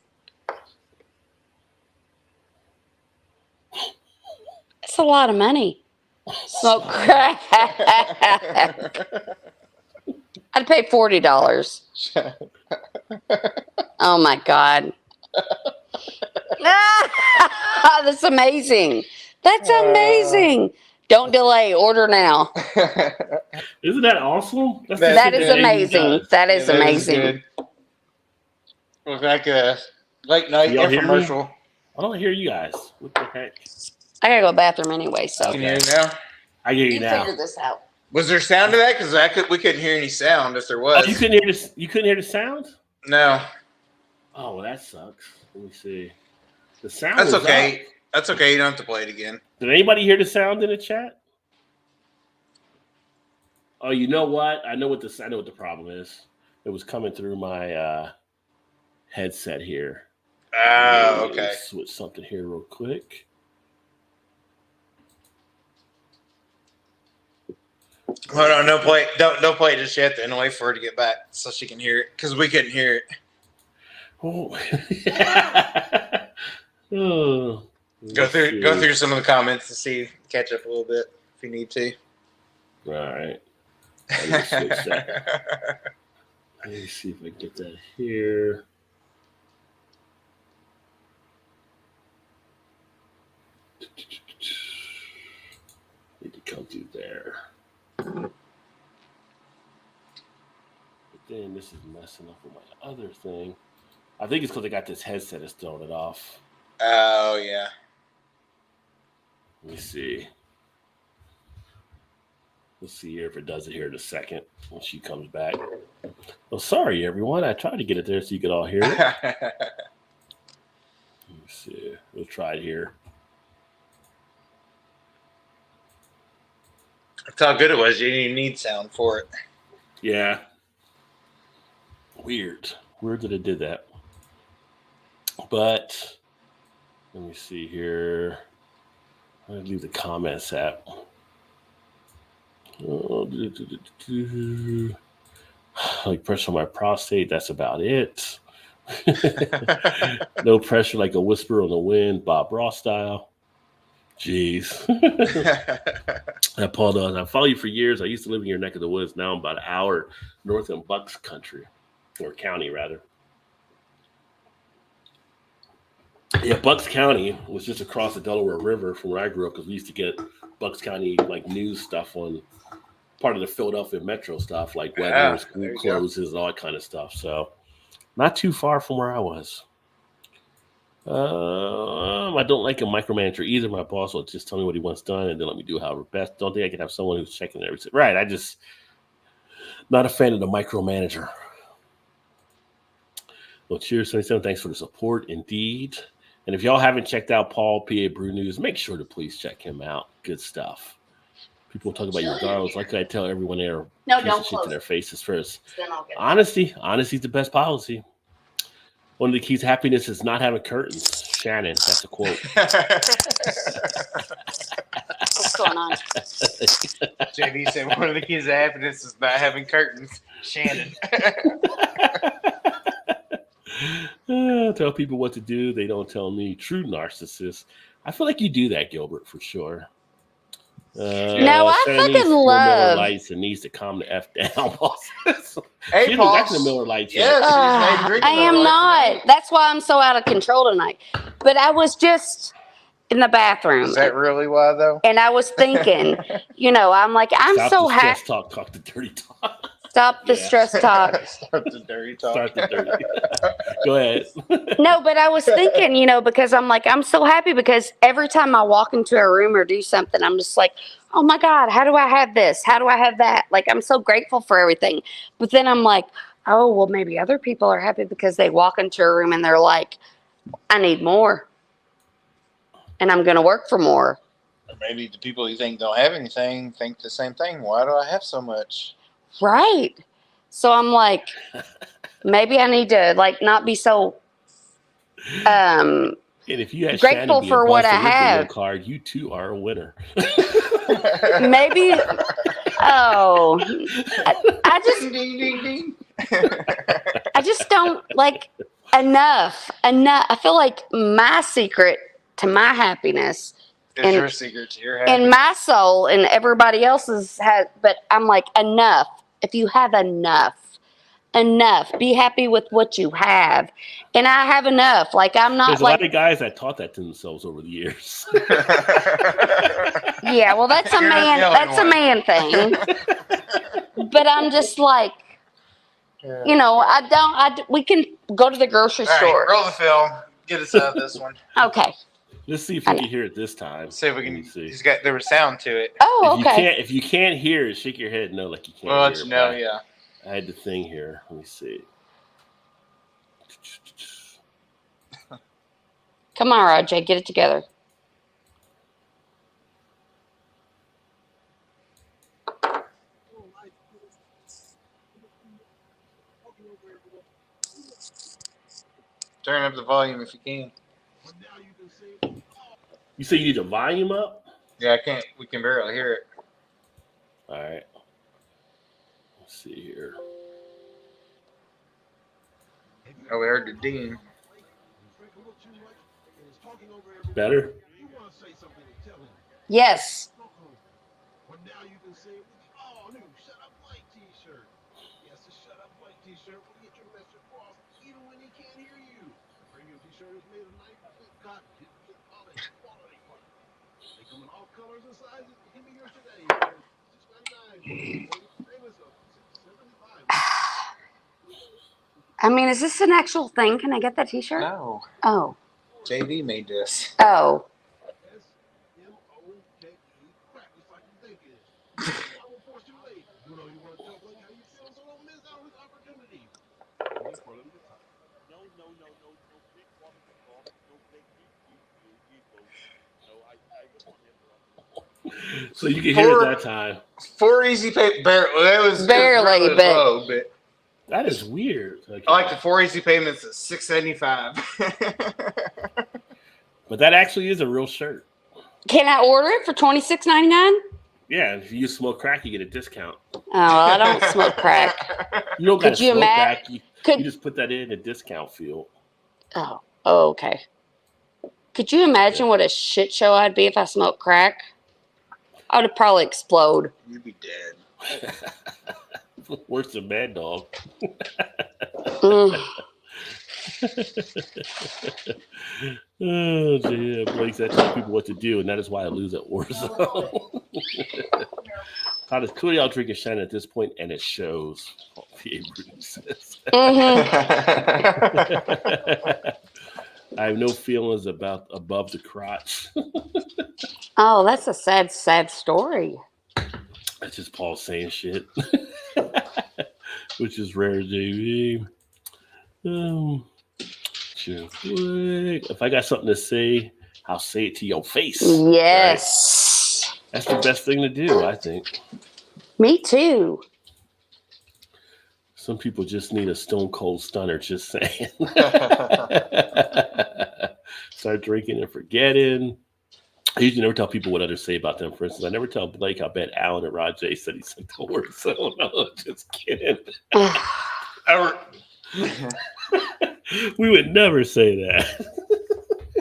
That's a lot of money. Smoke crack. I'd pay $40. Oh my God. That's amazing. That's amazing. Don't delay. Order now. Isn't that awesome? That is amazing. That is amazing. Looks like a late night infomercial. I don't hear you guys. What the heck? I gotta go to the bathroom anyway. So can you hear me now? I hear you now. Figure this out. Was there sound to that? Because we couldn't hear any sound if there was. Oh, you couldn't hear this? You couldn't hear the sound? No. Oh, well, that sucks. Let me see. The sound. That's okay. Up. That's okay. You don't have to play it again. Did anybody hear the sound in the chat? Oh, you know what? I know what the problem is. It was coming through my headset here. Oh, okay. Switch something here real quick. Hold on, don't play it just yet. Then wait for her to get back so she can hear it because we couldn't hear it. Oh, oh. Go through some of the comments to see, catch up a little bit if you need to. All right. Let me see if I can get that here. Need to come through there. But then this is messing up with my other thing. I think it's because I got this headset that's throwing it off. Oh, yeah. Let me see. We'll see here if it does it here in a second when she comes back. Oh, sorry, everyone. I tried to get it there so you could all hear it. Let me see. We'll try it here. That's how good it was. You didn't even need sound for it. Yeah. Weird that it did that. But let me see here. I'm going to leave the comments at. Like pressure on my prostate. That's about it. No pressure like a whisper on the wind, Bob Ross style. Jeez. Paul does. I follow you for years. I used to live in your neck of the woods. Now I'm about an hour north in Bucks country, or county rather. Yeah, Bucks County was just across the Delaware River from where I grew up because we used to get Bucks County like news stuff on part of the Philadelphia metro stuff like weather, school closes, and all that kind of stuff. So not too far from where I was. I don't like a micromanager either. My boss will just tell me what he wants done and then let me do however best. Don't think I can have someone who's checking everything. Right. I just not a fan of the micromanager. Well, cheers, 77. Thanks for the support. Indeed. And if y'all haven't checked out Paul, PA Brew News, make sure to please check him out. Good stuff. People talk about your garlics. Like I tell everyone there, no, don't shit to their faces first. Honesty is the best policy. One of the keys to happiness is not having curtains. Shannon, that's a quote. What's going on? JD said one of the keys to happiness is not having curtains. Shannon. Tell people what to do. They don't tell me. True narcissist. I feel like you do that, Gilbert, for sure. No, I fucking love Miller Lights and needs to calm the F down. Hey, she Paul. back in the Miller Lights. Yes, I am not. Tonight. That's why I'm so out of control tonight. But I was just in the bathroom. Is that really why, though? And I was thinking, I'm like, I'm Stop so happy. Talk the dirty talk. Stop the stress talk. Start the dirty talk. Start the dirty. Go ahead. No, but I was thinking, because I'm like, I'm so happy because every time I walk into a room or do something, I'm just like, oh my God, how do I have this? How do I have that? Like, I'm so grateful for everything. But then I'm like, oh, well, maybe other people are happy because they walk into a room and they're like, I need more. And I'm going to work for more. Or maybe the people you think don't have anything think the same thing. Why do I have so much? Right. So I'm like, maybe I need to not be so and if you had grateful for what I have. Card, you too are a winner. Maybe. Oh, I just, ding, ding, ding. I just don't like enough. I feel like my secret to my happiness is your secret to your happiness. And my soul and everybody else's has, but I'm like, enough. If you have enough, be happy with what you have. And I have enough. Like, I'm not There's a lot of guys that taught that to themselves over the years. Yeah, well, that's a man thing. But I'm just like, we can go to the grocery store. Right, roll the film. Get us out of this one. Okay. Let's see if we can hear it this time. See if we can. There was sound to it. Oh, okay. If you can't hear it, shake your head no, like you can't. Well, let you know, yeah. I had the thing here. Let me see. Come on, RJ, get it together. Turn up the volume if you can. You say you need the volume up? Yeah, I can't. We can barely hear it. All right. Let's see here. Oh, we heard the ding. Better? Yes. I mean, is this an actual thing? Can I get that t-shirt? No. Oh. JV made this. Oh. So you can hear it that time. 4 easy pay. That was barely, really but low, but that is weird. Okay. I like the 4 easy payments at $6.75. But that actually is a real shirt. Can I order it for $26.99? Yeah, if you smoke crack, you get a discount. Oh, well, I don't smoke crack. You don't got to smoke crack. You just put that in a discount field. Oh, okay. Could you imagine what a shit show I'd be if I smoked crack? I would probably explode. You'd be dead. Worse than Mad Dog. Oh, dear. Blake's that tells people what to do, and that is why I lose at Warzone. How does y'all drinking shine at this point, and it shows. I have no feelings above the crotch. Oh, that's a sad, sad story. That's just Paul saying shit, which is rare, JV. If I got something to say, I'll say it to your face. Yes. Right? That's the best thing to do, I think. Me too. Some people just need a stone cold stunner, just saying. Start drinking and forgetting. I usually never tell people what others say about them. For instance, I never tell Blake how bad Alan and Rajay said he said the word. So no, just kidding. We would never say that.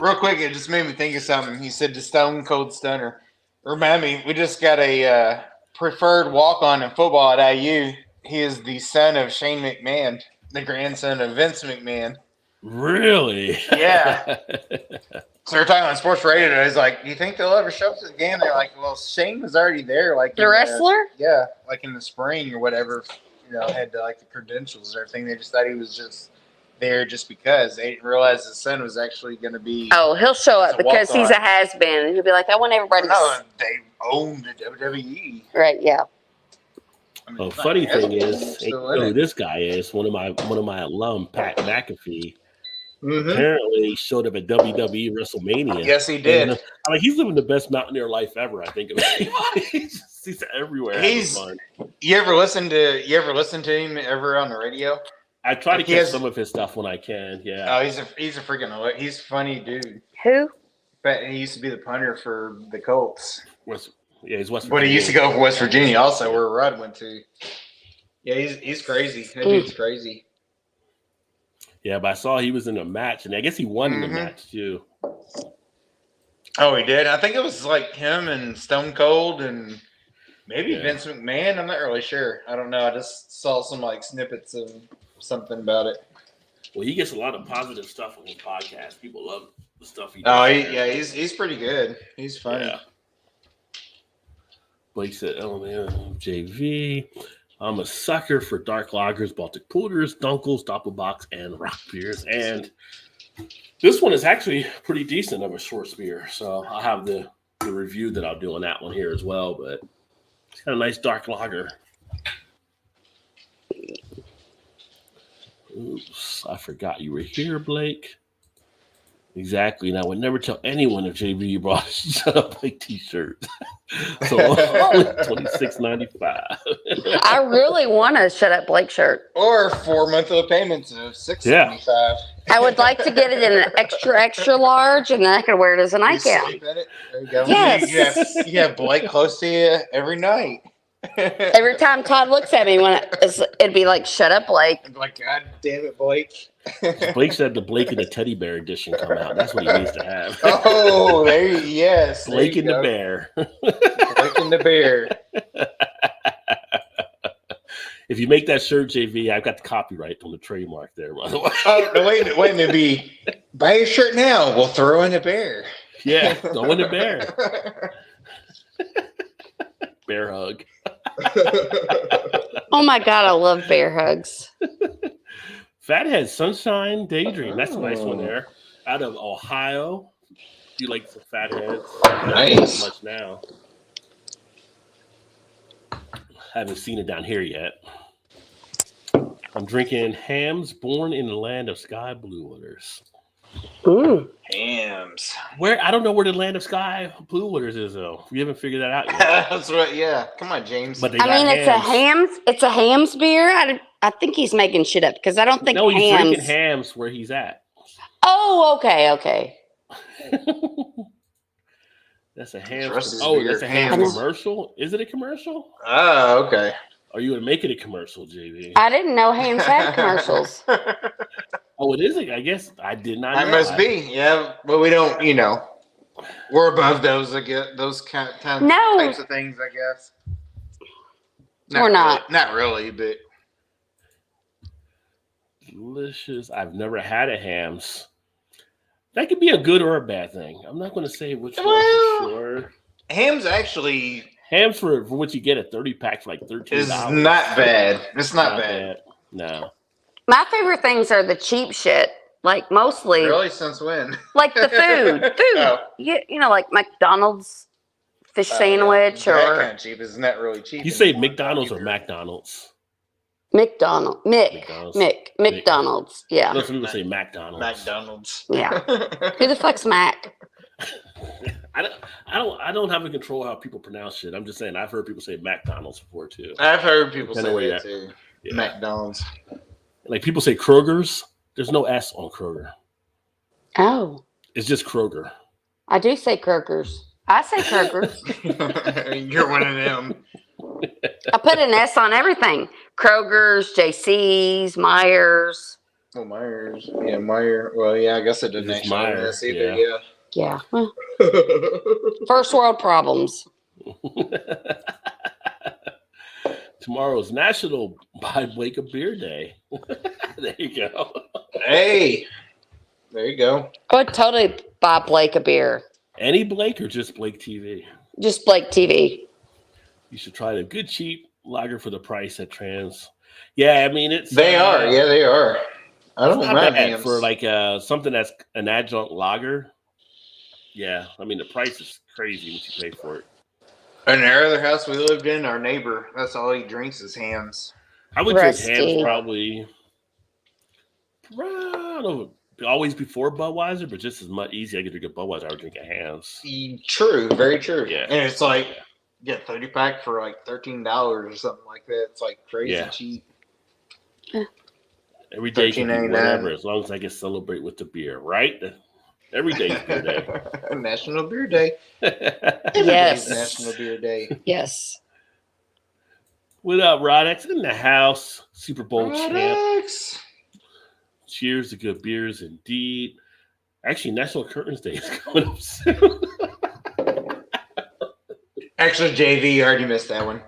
Real quick, it just made me think of something. He said the stone cold stunner. Remind me, we just got a preferred walk-on in football at IU. He is the son of Shane McMahon, the grandson of Vince McMahon. Really? Yeah. So they're talking on sports radio. He's like, "Do you think they'll ever show up to the game?" They're like, "Well, Shane was already there, like the wrestler." Like in the spring or whatever. Had like the credentials and everything. They just thought he was just there just because they didn't realize his son was actually going to be. Oh, he'll show up because he's a has-been, and he'll be like, "I want everybody." No, they own the WWE. Right? Yeah. Funny thing is, who this guy is? One of my alum, Pat McAfee. Mm-hmm. Apparently showed up at WWE WrestleMania. Yes, he did. He's living the best mountaineer life ever. I think he's everywhere. You ever listen to him ever on the radio? I try to catch some of his stuff when I can. Yeah. Oh, he's a freaking he's a funny dude. Who? But he used to be the punter for the Colts. He's West Virginia. But he used to go for West Virginia also, where Rudd went to. Yeah, he's crazy. That dude's crazy. Yeah, but I saw he was in a match, and I guess he won in the match too. Oh, he did? I think it was like him and Stone Cold and maybe Vince McMahon. I'm not really sure. I don't know. I just saw some snippets of something about it. Well, he gets a lot of positive stuff on his podcast. People love the stuff he does. Oh, he's pretty good. He's funny. Yeah. Blake said, "Oh man, JV. I'm a sucker for dark lagers, Baltic porters, dunkels, doppelbocks, and rock beers. And this one is actually pretty decent of a short beer. So I'll have the review that I'll do on that one here as well. But it's got a nice dark lager. Oops, I forgot you were here, Blake. Exactly. And I would never tell anyone if JB brought a Shut Up Blake t-shirt. So $26.95. I really want a Shut Up Blake shirt. Or 4 monthly payments of $6.75. Yeah. I would like to get it in an extra large, and then I can wear it as a nightgown. There you go. Yes. You have Blake close to you every night. Every time Todd looks at me, it'd be like, "Shut up, Blake." I'm like, God damn it, Blake. Blake said the Blake and the Teddy Bear edition come out. That's what he needs to have. Oh, yes. Blake and the Bear. Blake and the Bear. If you make that shirt, JV, I've got the copyright on the trademark there, by the way. Oh, no, wait a minute. Buy your shirt now. We'll throw in a bear. Yeah, throw in a bear. Bear hug. Oh my God, I love bear hugs. Fathead Sunshine Daydream. That's a nice one there. Out of Ohio. Do you like some fatheads? Nice. Not much now. Haven't seen it down here yet. I'm drinking Hams Born in the Land of Sky Blue Waters. Hams. Where I don't know where the land of sky blue waters is though. We haven't figured that out yet. That's right. Yeah. Come on, James. But they I got mean, hams. it's a hams beer. I think he's making shit up because I don't think he's hams. drinking hams where he's at. Oh, okay. That's a ham. That's a ham hams. commercial. Is it a commercial? Oh, okay. Are you gonna make it a commercial, JV? I didn't know hams had commercials. Oh, it is. I guess I did not know. That must be. Yeah, but we don't. We're above those. I get those types of things. I guess. We're not. Not really, but delicious. I've never had a hams. That could be a good or a bad thing. I'm not going to say which one for sure. Hams actually. Hams for what you get a 30-pack for like $13. Is not bad. It's not bad. No. My favorite things are the cheap shit. Like mostly. Really? Since when? Like the food. Oh. Like McDonald's fish sandwich that or kind of cheap. Isn't that really cheap? You say McDonald's or McDonald's? McDonald's. Yeah. Some people say McDonald's. McDonald's. Yeah. Who the fuck's Mac? I don't have a control how people pronounce shit. I'm just saying I've heard people say McDonald's before too. I've heard people say that too. Yeah. McDonald's. Like people say Kroger's. There's no S on Kroger. Oh. It's just Kroger. I do say Kroger's. I say Kroger's. You're one of them. I put an S on everything. Kroger's, JC's, Myers. Oh, Myers. Yeah, Meyer. Well, yeah, I guess it didn't actually have an S either. Yeah. Well, first world problems. Tomorrow's National Buy Blake a Beer Day. There you go. Hey, there you go. I would totally buy Blake a beer. Any Blake or just Blake TV? Just Blake TV. You should try the good cheap lager for the price at Trans. Yeah, I mean it's. They are. Yeah, they are. I don't mind hams. For like something that's an adjunct lager. Yeah, I mean the price is crazy what you pay for it. In our other house we lived in, our neighbor, that's all he drinks is hams. I would drink hams probably. I don't know, always before Budweiser, but just as much easier I could drink a Budweiser, I would drink a hams. True, very true. Yeah, and it's like get 30-pack for like $13 or something like that. It's like crazy cheap. Every day can be whatever, as long as I can celebrate with the beer, right? Every day is Beer Day. National Beer Day. Yes. National Beer Day. Yes. What up, Rodex? In the house. Super Bowl Rodex. champ. Cheers to good beers indeed. Actually, National Curtains Day is coming up soon. Actually, JV, you already missed that one.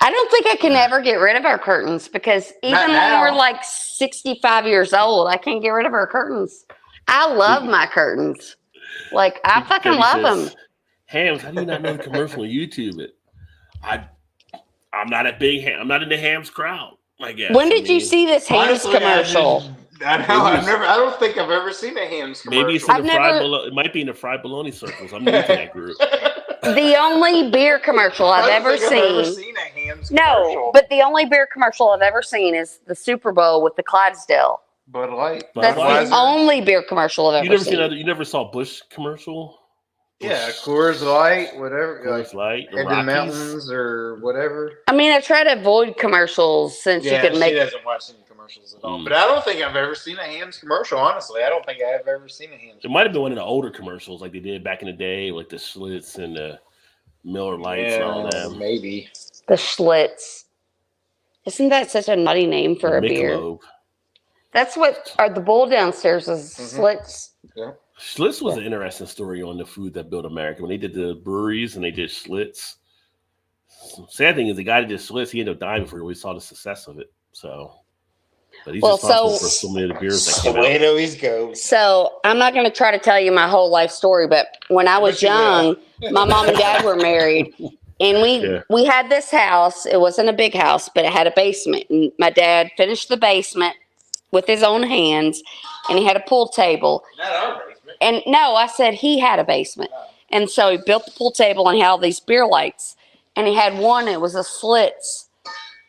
I don't think I can ever get rid of our curtains because even when we're like 65 years old, I can't get rid of our curtains. I love my curtains. Like, I fucking love them. Hams, how do you not know the commercial on YouTube? I'm not a big ham. I'm not in the hams crowd, I guess. When did you see this hams commercial? I don't think I've ever seen a hams commercial. Maybe it's in it might be in the fried bologna circles. I'm new to that group. The only beer commercial I've ever seen. A hams no, but the only beer commercial I've ever seen is the Super Bowl with the Clydesdale. Bud Light. That's the only beer commercial I've ever seen. You never saw Bush commercial? Yeah, Coors Light, whatever. Coors Light, the Mountains or whatever. I mean, I try to avoid commercials since you can make. She doesn't watch any commercials at all. But I don't think I've ever seen a hams commercial. Honestly, I don't think I have ever seen a hams. It might have been one of the older commercials, like they did back in the day, like the Schlitz and the Miller Lights and all that. Maybe the Schlitz. Isn't that such a nutty name for a beer? That's what the bowl downstairs is. Schlitz. Yeah. Schlitz was an interesting story on the food that built America. When they did the breweries and they did Schlitz. Sad thing is the guy that did Schlitz, he ended up dying before we saw the success of it. So, but he's responsible for so many of the beers that came out. The way it always goes. So I'm not going to try to tell you my whole life story, but when I was young, my mom and dad were married, and we had this house. It wasn't a big house, but it had a basement. And my dad finished the basement with his own hands, and he had a pool table. Not our basement. And no, I said he had a basement. And so he built the pool table and he had all these beer lights. And he had one, it was a Schlitz,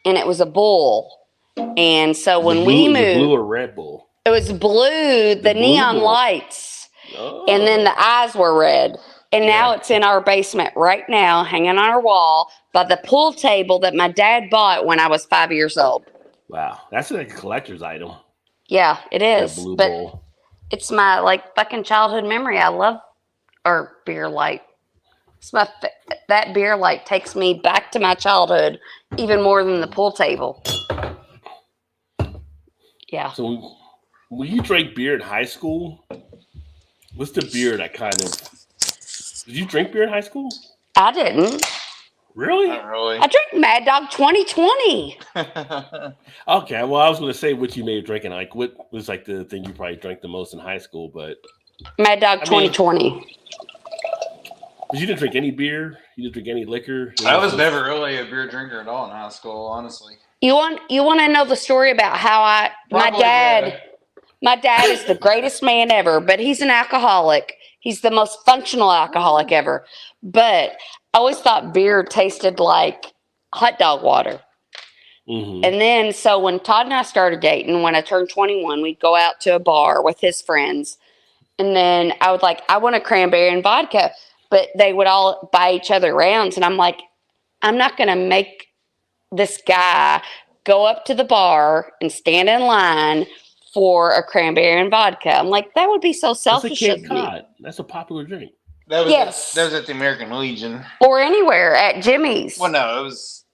and it was a bull. And so when we moved. Blue or Red Bull? It was blue, the neon lights, and then the eyes were red. And now it's in our basement right now, hanging on our wall by the pool table that my dad bought when I was 5 years old. Wow, that's like a collector's item. Yeah, it is. That blue but bowl. It's my like fucking childhood memory. I love our beer light. That beer light takes me back to my childhood even more than the pool table. Yeah. So when you drank beer in high school, what's the beer that kind of... Did you drink beer in high school? I didn't. Really? Not really. I drank Mad Dog 2020. Okay, well, I was going to say what you may have drinking. Like, what was like the thing you probably drank the most in high school? But Mad Dog 2020. But you didn't drink any beer. You didn't drink any liquor. I was never really a beer drinker at all in high school, honestly. You want to know the story about how my dad is the greatest man ever, but he's an alcoholic. He's the most functional alcoholic ever. But I always thought beer tasted like hot dog water. Mm-hmm. And then, so when Todd and I started dating, when I turned 21, we'd go out to a bar with his friends. And then I want a cranberry and vodka. But they would all buy each other rounds. And I'm like, I'm not going to make this guy go up to the bar and stand in line for a cranberry and vodka. I'm like, that would be so selfish of me. That's a popular drink. That was at the American Legion. Or anywhere at Jimmy's. Well, no, it was...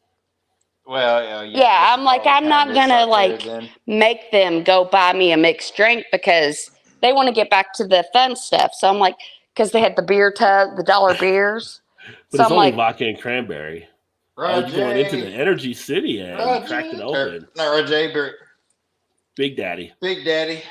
Well, yeah. I'm like, I'm not going to make them go buy me a mixed drink because they want to get back to the fun stuff. So I'm like, because they had the beer tub, the $1 beers. But so it's only vodka and cranberry. You're going into the Energy City and cracked it open. Not Roger, but Big Daddy. Big Daddy.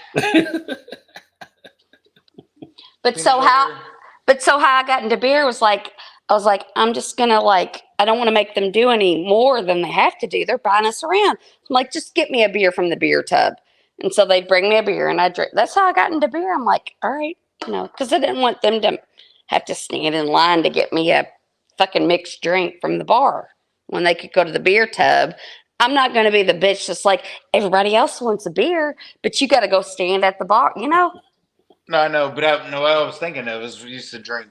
But so how I got into beer was like, I was like, I'm just going to I don't want to make them do any more than they have to do. They're buying us around. I'm like, just get me a beer from the beer tub. And so they'd bring me a beer and I drink. That's how I got into beer. I'm like, all right, because I didn't want them to have to stand in line to get me a fucking mixed drink from the bar when they could go to the beer tub. I'm not going to be the bitch that's like, everybody else wants a beer, but you got to go stand at the bar, No, I know, but what I was thinking of is we used to drink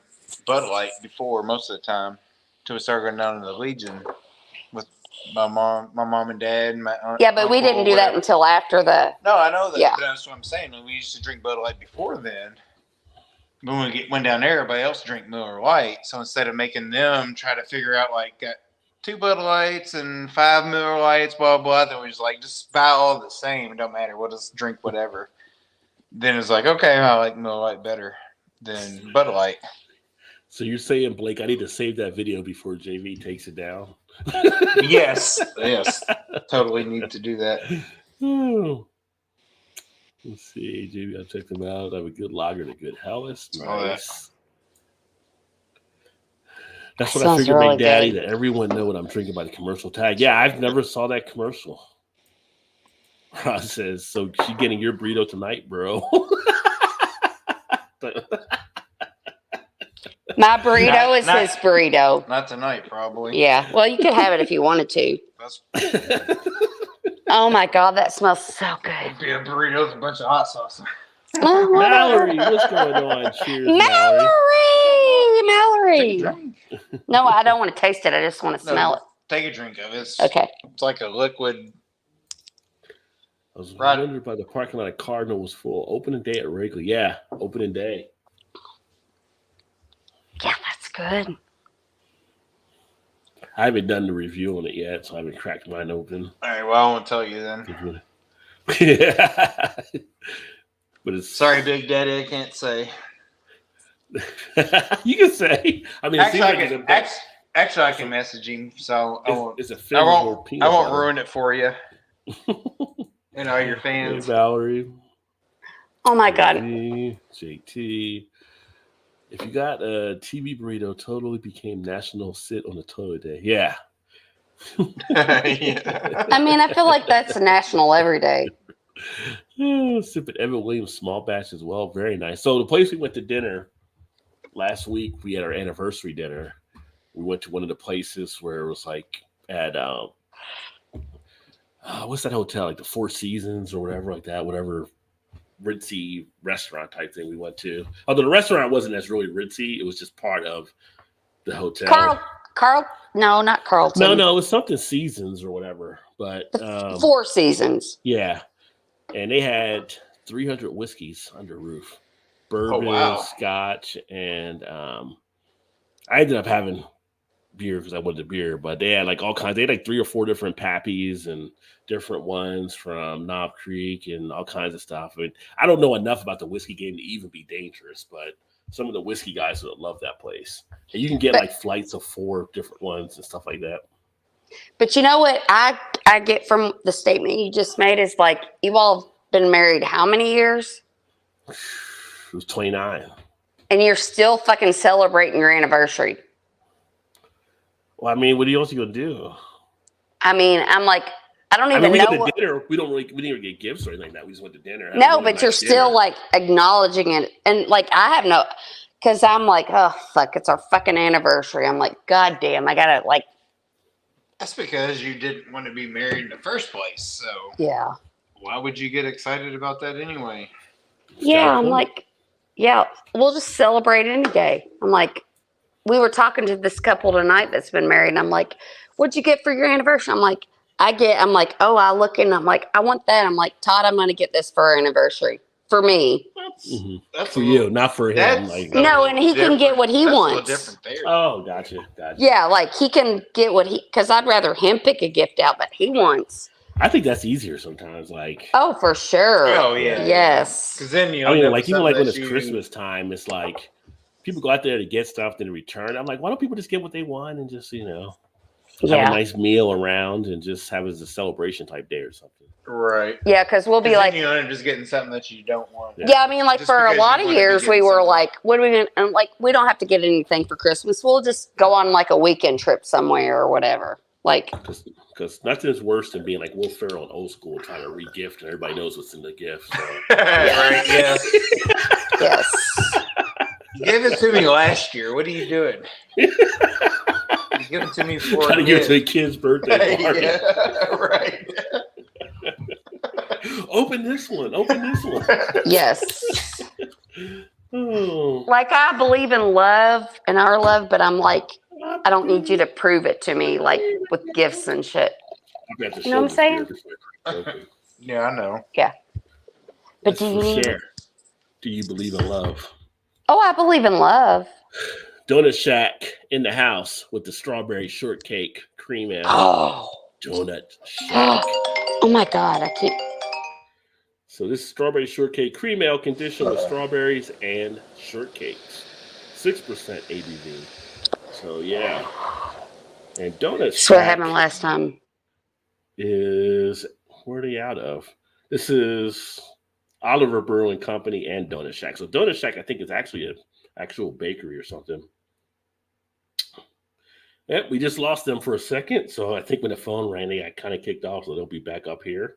Bud Light before most of the time until we started going down to the Legion with my mom and dad and my aunt. Yeah, but we didn't do that until after the... No, I know that, yeah. But that's what I'm saying. We used to drink Bud Light before then. But when we went down there, everybody else drank Miller Lite. So instead of making them try to figure out, 2 Bud Lights and 5 Miller Lights, blah, blah, then we just buy all the same. It don't matter. We'll just drink whatever. Then it's like, okay, I like Miller Lite better than Bud Light. So you're saying, Blake, I need to save that video before JV takes it down? Yes. Totally need to do that. Let's see, JV, I'll check them out. I have a good lager and a good Helles. Nice. That's what I figured, really Big Daddy, that everyone know what I'm drinking by the commercial tag. Yeah, I've never saw that commercial. Ross says, so she getting your burrito tonight, bro? My burrito is his burrito. Not tonight, probably. Yeah. Well, you could have it if you wanted to. Oh, my God. That smells so good. It'd be a burrito with a bunch of hot sauce. Mallory, what's going on? Cheers, Mallory. No, I don't want to taste it. I just want to smell it. Take a drink of it. Okay. It's like a liquid. I was wondering by the parking lot of Cardinal was full. Opening day at Wrigley. Yeah, opening day. Yeah, that's good. I haven't done the review on it yet, so I haven't cracked mine open. All right, well, I won't tell you then. Yeah. But it's sorry, Big Daddy, I can't say. You can say. I mean, actually, I can message him, so I won't ruin it for you. And all your fans. Hey, Valerie. Oh my God. JT. If you got a TV burrito, totally became national sit on the toilet day. Yeah. Yeah. I mean, I feel like that's national every day. Sipping Evan Williams small batch as well. Very nice. So the place we went to dinner last week, we had our anniversary dinner. We went to one of the places where it was at what's that hotel? Like the Four Seasons or whatever like that. Whatever ritzy restaurant type thing we went to. Although the restaurant wasn't as really ritzy, it was just part of the hotel. No, not Carlton. No, it was something Seasons or whatever. But Four Seasons. Yeah, and they had 300 whiskeys under roof, bourbon, scotch, and I ended up having beer because I wanted the beer. But they had like all kinds. They had like 3 or 4 different Pappies and different ones from Knob Creek and all kinds of stuff. I mean, I don't know enough about the whiskey game to even be dangerous, but some of the whiskey guys would love that place. And you can get like flights of 4 different ones and stuff like that. But you know what I get from the statement you just made is like, you've all been married how many years? It was 29. And you're still fucking celebrating your anniversary. Well, I mean, what else are you gonna do? I mean, I'm like, I don't even know. We dinner. We didn't even get gifts or anything like that. We just went to dinner. No, but you're still like acknowledging it, and like I have no, because I'm like, oh fuck, it's our fucking anniversary. I'm like, god damn, I gotta like. That's because you didn't want to be married in the first place. So yeah, why would you get excited about that anyway? Yeah, I'm like, yeah, we'll just celebrate any day. I'm like, we were talking to this couple tonight that's been married, and I'm like, what'd you get for your anniversary? I'm like, I'm like, oh, I look and I'm like, I want that. I'm like, Todd, I'm going to get this for our anniversary. For me. That's for you, not for him. Like, no, and he can get what he wants. Different there. Oh, gotcha. Yeah, like he can get what because I'd rather him pick a gift out that he wants. I think that's easier sometimes. Like, oh, for sure. Oh, yeah. Yes. Because then I mean, like even like when it's Christmas time, it's like people go out there to get stuff then return. I'm like, why don't people just get what they want and just have a nice meal around and just have it as a celebration type day or something. Right. Yeah, because we'll be like, just getting something that you don't want. Yeah, I mean, like for a lot of years, we were like, what are we going to, and like, we don't have to get anything for Christmas. We'll just go on like a weekend trip somewhere or whatever. Like, because nothing's worse than being like Will Ferrell and Old School trying to re-gift and everybody knows what's in the gift. So. Right, yes. Yes. You gave it to me last year. What are you doing? You give it to me for trying to give it to a kid's birthday party. Yeah, right. Open this one. Yes. Oh. Like, I believe in love and our love, but I'm like, I don't need you to prove it to me, like with gifts and shit. You know what I'm saying? Yeah, I know. Yeah. But do you believe in love? Oh, I believe in love. Donut Shack in the house with the strawberry shortcake cream ale. Oh. Donut Shack. Oh my God, I can't. So this strawberry shortcake cream ale conditioned with strawberries and shortcakes. 6% ABV. So yeah. And Donut Shack. That's what happened last time. Where are they out of? This is Oliver Brewing Company and Donut Shack. So Donut Shack, I think, is actually an actual bakery or something. Yeah, we just lost them for a second. So I think when the phone rang, they got kind of kicked off. So they'll be back up here.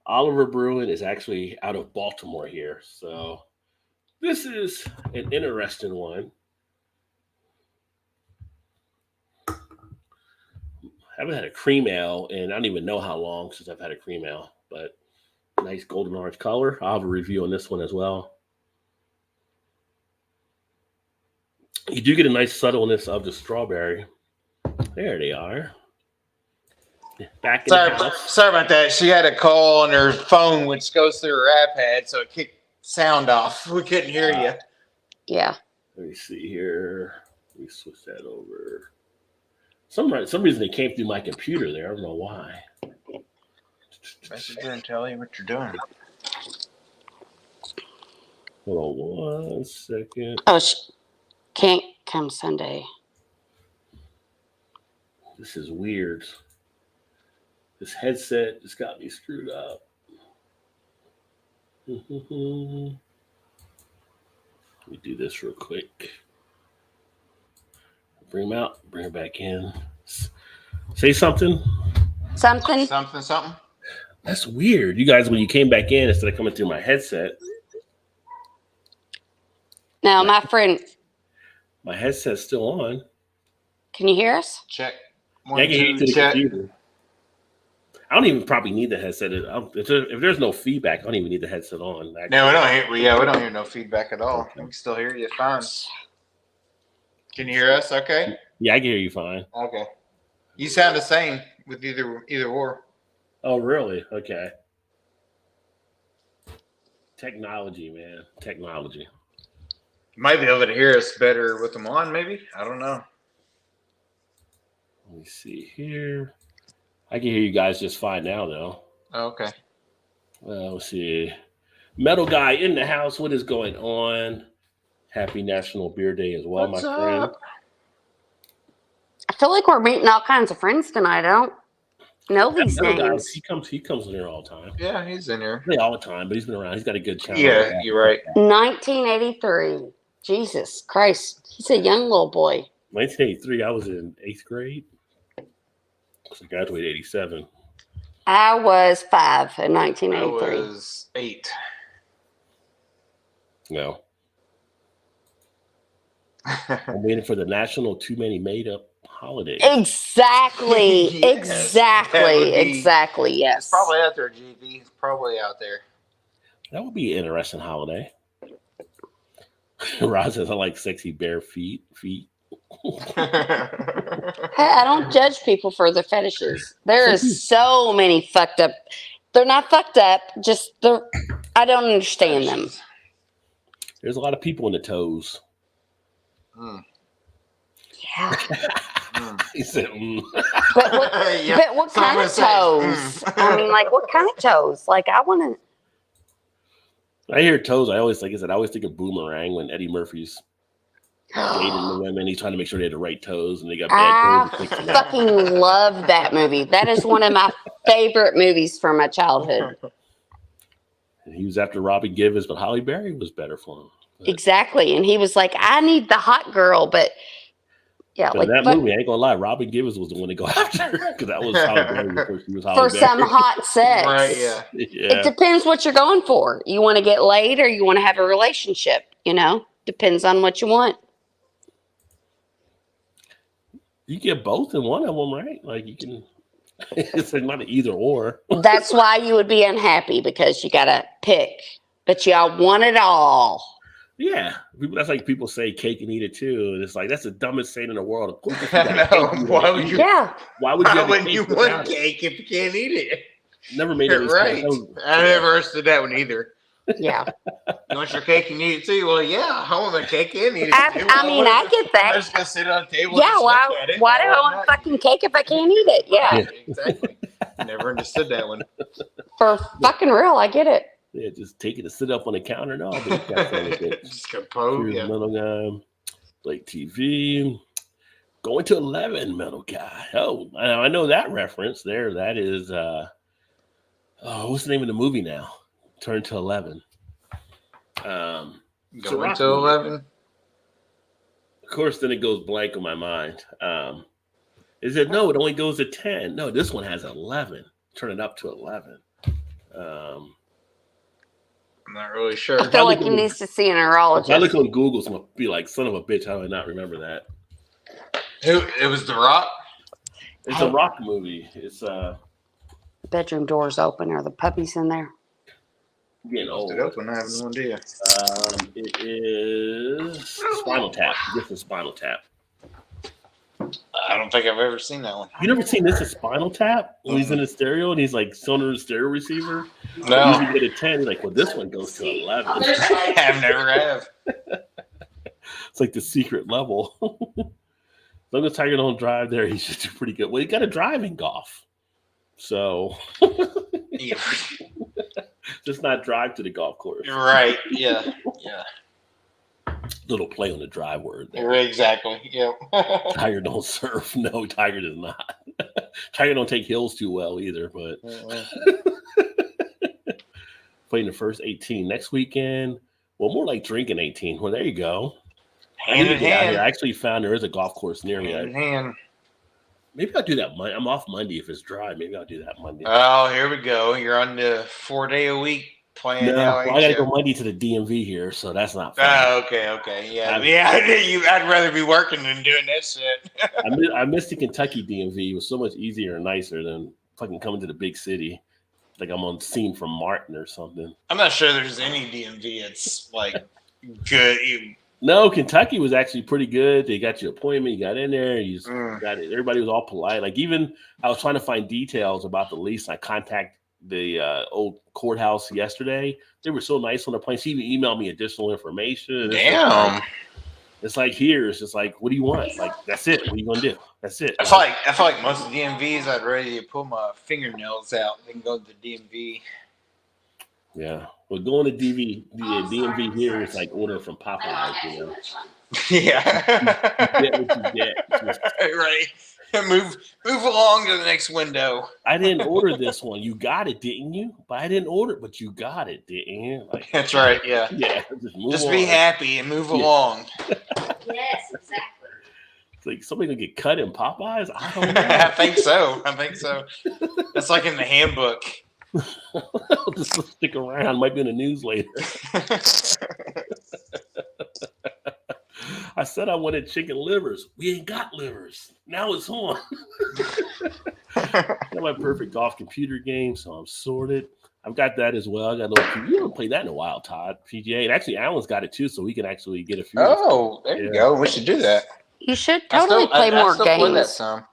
Oliver Brewing is actually out of Baltimore here. So this is an interesting one. I haven't had a cream ale, and I don't even know how long since I've had a cream ale, but nice golden orange color. I'll have a review on this one as well. You do get a nice subtleness of the strawberry. There they are. Back in the house. Sorry about that. She had a call on her phone, which goes through her iPad, so it kicked sound off. We couldn't hear you. Yeah. Let me see here. Let me switch that over. Some reason they came through my computer there. I don't know why. Message her and tell you what you're doing. Hold on 1 second. Oh, can't come Sunday. This is weird. This headset just got me screwed up. Let me do this real quick. Bring him out. Bring him back in. Say something. Something. That's weird. You guys, when you came back in, instead of coming through my headset. No, my friend. My headset's still on. Can you hear us? Check. I can hear you through the computer. I don't even probably need the headset. If there's no feedback, I don't even need the headset on. Actually. No, we don't hear. Yeah, we don't hear no feedback at all. We can still hear you fine. Can you hear us? Okay. Yeah, I can hear you fine. Okay. You sound the same with either or. Oh, really? Okay. Technology, man. Technology. You might be able to hear us better with them on, maybe. I don't know. Let me see here. I can hear you guys just fine now, though. Oh, okay. Let's see. Metal Guy in the house. What is going on? Happy National Beer Day as well, What's my friend. up? I feel like we're meeting all kinds of friends tonight. I don't know these Metal Guy, names. he comes in here all the time. Yeah, he's in here. Not all the time, but he's been around. He's got a good channel. Yeah, you're right. 1983. Jesus Christ. He's a young little boy. 1983, I was in 8th grade. So I graduated 87. I was 5 in I 1983. was 8. No. I'm waiting for the National Too Many Made Up holiday. Exactly. Yes, that would be- Exactly. Yes. It's probably out there, GV. It's probably out there. That would be an interesting holiday. Roz says, I like sexy bare feet. Hey, I don't judge people for their fetishes. There is so many fucked up. They're not fucked up. Just I don't understand them. There's a lot of people in the toes. Mm. Yeah. He said, But what So kind I'm gonna of say, toes? I mean, like, what kind of toes? Like, I want to. I hear toes. I always think of Boomerang when Eddie Murphy's dating the women. He's trying to make sure they had the right toes and they got bad toes. I fucking love that movie. That is one of my favorite movies from my childhood. And he was after Robin Givens, but Halle Berry was better for him. Exactly. And he was like, I need the hot girl, but yeah, But like in that movie, I ain't gonna lie, Robin Givens was the one to go after her because that was Halle Berry before she was Halle for Berry. some hot sex. Right, yeah. It depends what you're going for. You want to get laid or you want to have a relationship, Depends on what you want. You get both in one of them, right? Like you can. It's like not an either or. That's why you would be unhappy because you got to pick, but y'all want it all. Yeah, that's like people say cake and eat it too. And it's like that's the dumbest saying in the world. Why would you? Yeah. Why would you? Why you want cake if you can't eat it? Never made it right. I never understood that one either. Yeah. You want your cake and eat it too? Well, yeah, I want my cake and eat it. I get that. I'm just gonna sit on the table. Yeah. And Why look at it. do I want fucking cake if I can't eat it? Yeah. Right, exactly. Never understood that one. For fucking real, I get it. Yeah, just take it to sit up on the counter. No, but Just compose. Yeah. Metal Guy, Blake TV, going to 11. Metal Guy. Oh, I know that reference there. That is, what's the name of the movie now? Turn to 11. Going to 11. Of course, then it goes blank on my mind. Is it no? It only goes to 10. No, this one has 11. Turn it up to 11. I'm not really sure. I feel like he needs to see a neurologist. If I look on Google, someone will be like, "Son of a bitch, how do I not remember that?" Who? It was The Rock. It's a rock movie. It's bedroom doors open. Are the puppies in there? Getting old. It open. I have no idea. It is Spinal Tap. This is Spinal Tap. I don't think I've ever seen that one. You never seen this? Is Spinal Tap when he's in the stereo and he's like still in the stereo receiver. No. Usually get a 10. He's like, well, this one goes to 11. I've never have. It's like the secret level. As long as Tiger don't drive there, he should do pretty good. Well, he got to drive in golf, so Yeah. just not drive to the golf course. Right. Yeah. Yeah. Little play on the drive word there. Exactly. Yep. Tiger don't surf. No, Tiger does not. Tiger don't take hills too well either. But playing the first 18 next weekend. Well, more like drinking 18. Well, there you go. Hand in hand. I actually found there is a golf course near me. Hand in hand. Maybe I'll do that. I'm off Monday if it's dry. Maybe I'll do that Monday. Oh, here we go. You're on the 4-day-a-week plan No, now. well, I got to go Monday to the DMV here, so that's not fun. Oh, okay. Yeah. I'd rather be working than doing that shit. I missed the Kentucky DMV. It was so much easier and nicer than fucking coming to the big city. Like I'm on scene from Martin or something. I'm not sure there's any DMV. It's like good. No, Kentucky was actually pretty good. They got your appointment. You got in there. You got it. Everybody was all polite. Like even I was trying to find details about the lease. I contacted the old courthouse yesterday. They were so nice on the plane. She even emailed me additional information. Damn. It's like here. It's just like, what do you want? Like that's it. What are you gonna do? That's it. I feel like most of the DMVs, I'd ready to pull my fingernails out and go to the DMV. Yeah, well, going to DMV here is like ordering from Popeyes, you know. Yeah, you get what you get. Right. Move along to the next window. I didn't order this one. You got it, didn't you? But I didn't order it, but you got it, didn't you? Like, that's right. Yeah. Yeah. Just be happy and move along. Yes, exactly. It's like somebody gonna get cut in Popeyes. I don't know. I think so. That's like in the handbook. Just stick around. Might be in the news later. I said I wanted chicken livers. We ain't got livers. Now it's on. Got my perfect golf computer game, so I'm sorted. I've got that as well. I got a little. You haven't played that in a while, Todd. PGA, and actually, Alan's got it too, so we can actually get a few. Oh, there you go. We should do that. You should totally play more games. Play that some.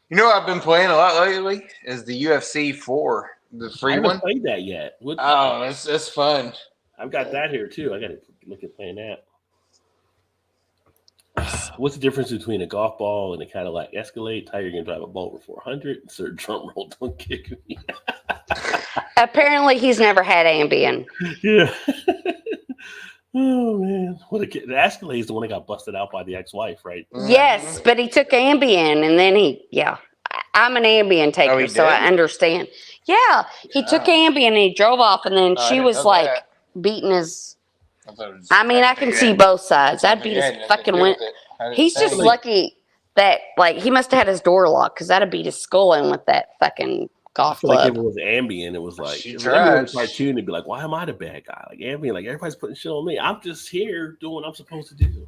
You know what I've been playing a lot lately is the UFC 4, the free one. I haven't played that yet. It's fun. I've got that here too. I got to look at playing that. What's the difference between a golf ball and a Cadillac Escalade? Tiger can drive a ball over 400. Insert drum roll. Don't kick me. Apparently, he's never had Ambien. Yeah. Oh man, what a kid! The Escalade is the one that got busted out by the ex-wife, right? Yes, but he took Ambien, and then I'm an Ambien taker, so I understand. Yeah, he took Ambien and he drove off, and then she was like beating his. I mean, I can see both sides. I'd beat his fucking win. He's just lucky that like he must have had his door locked because I'd have beat his skull in with that fucking golf club. Like if it was Ambien, it was like in a cartoon. It'd be like, why am I the bad guy? Like Ambien, like everybody's putting shit on me. I'm just here doing what I'm supposed to do.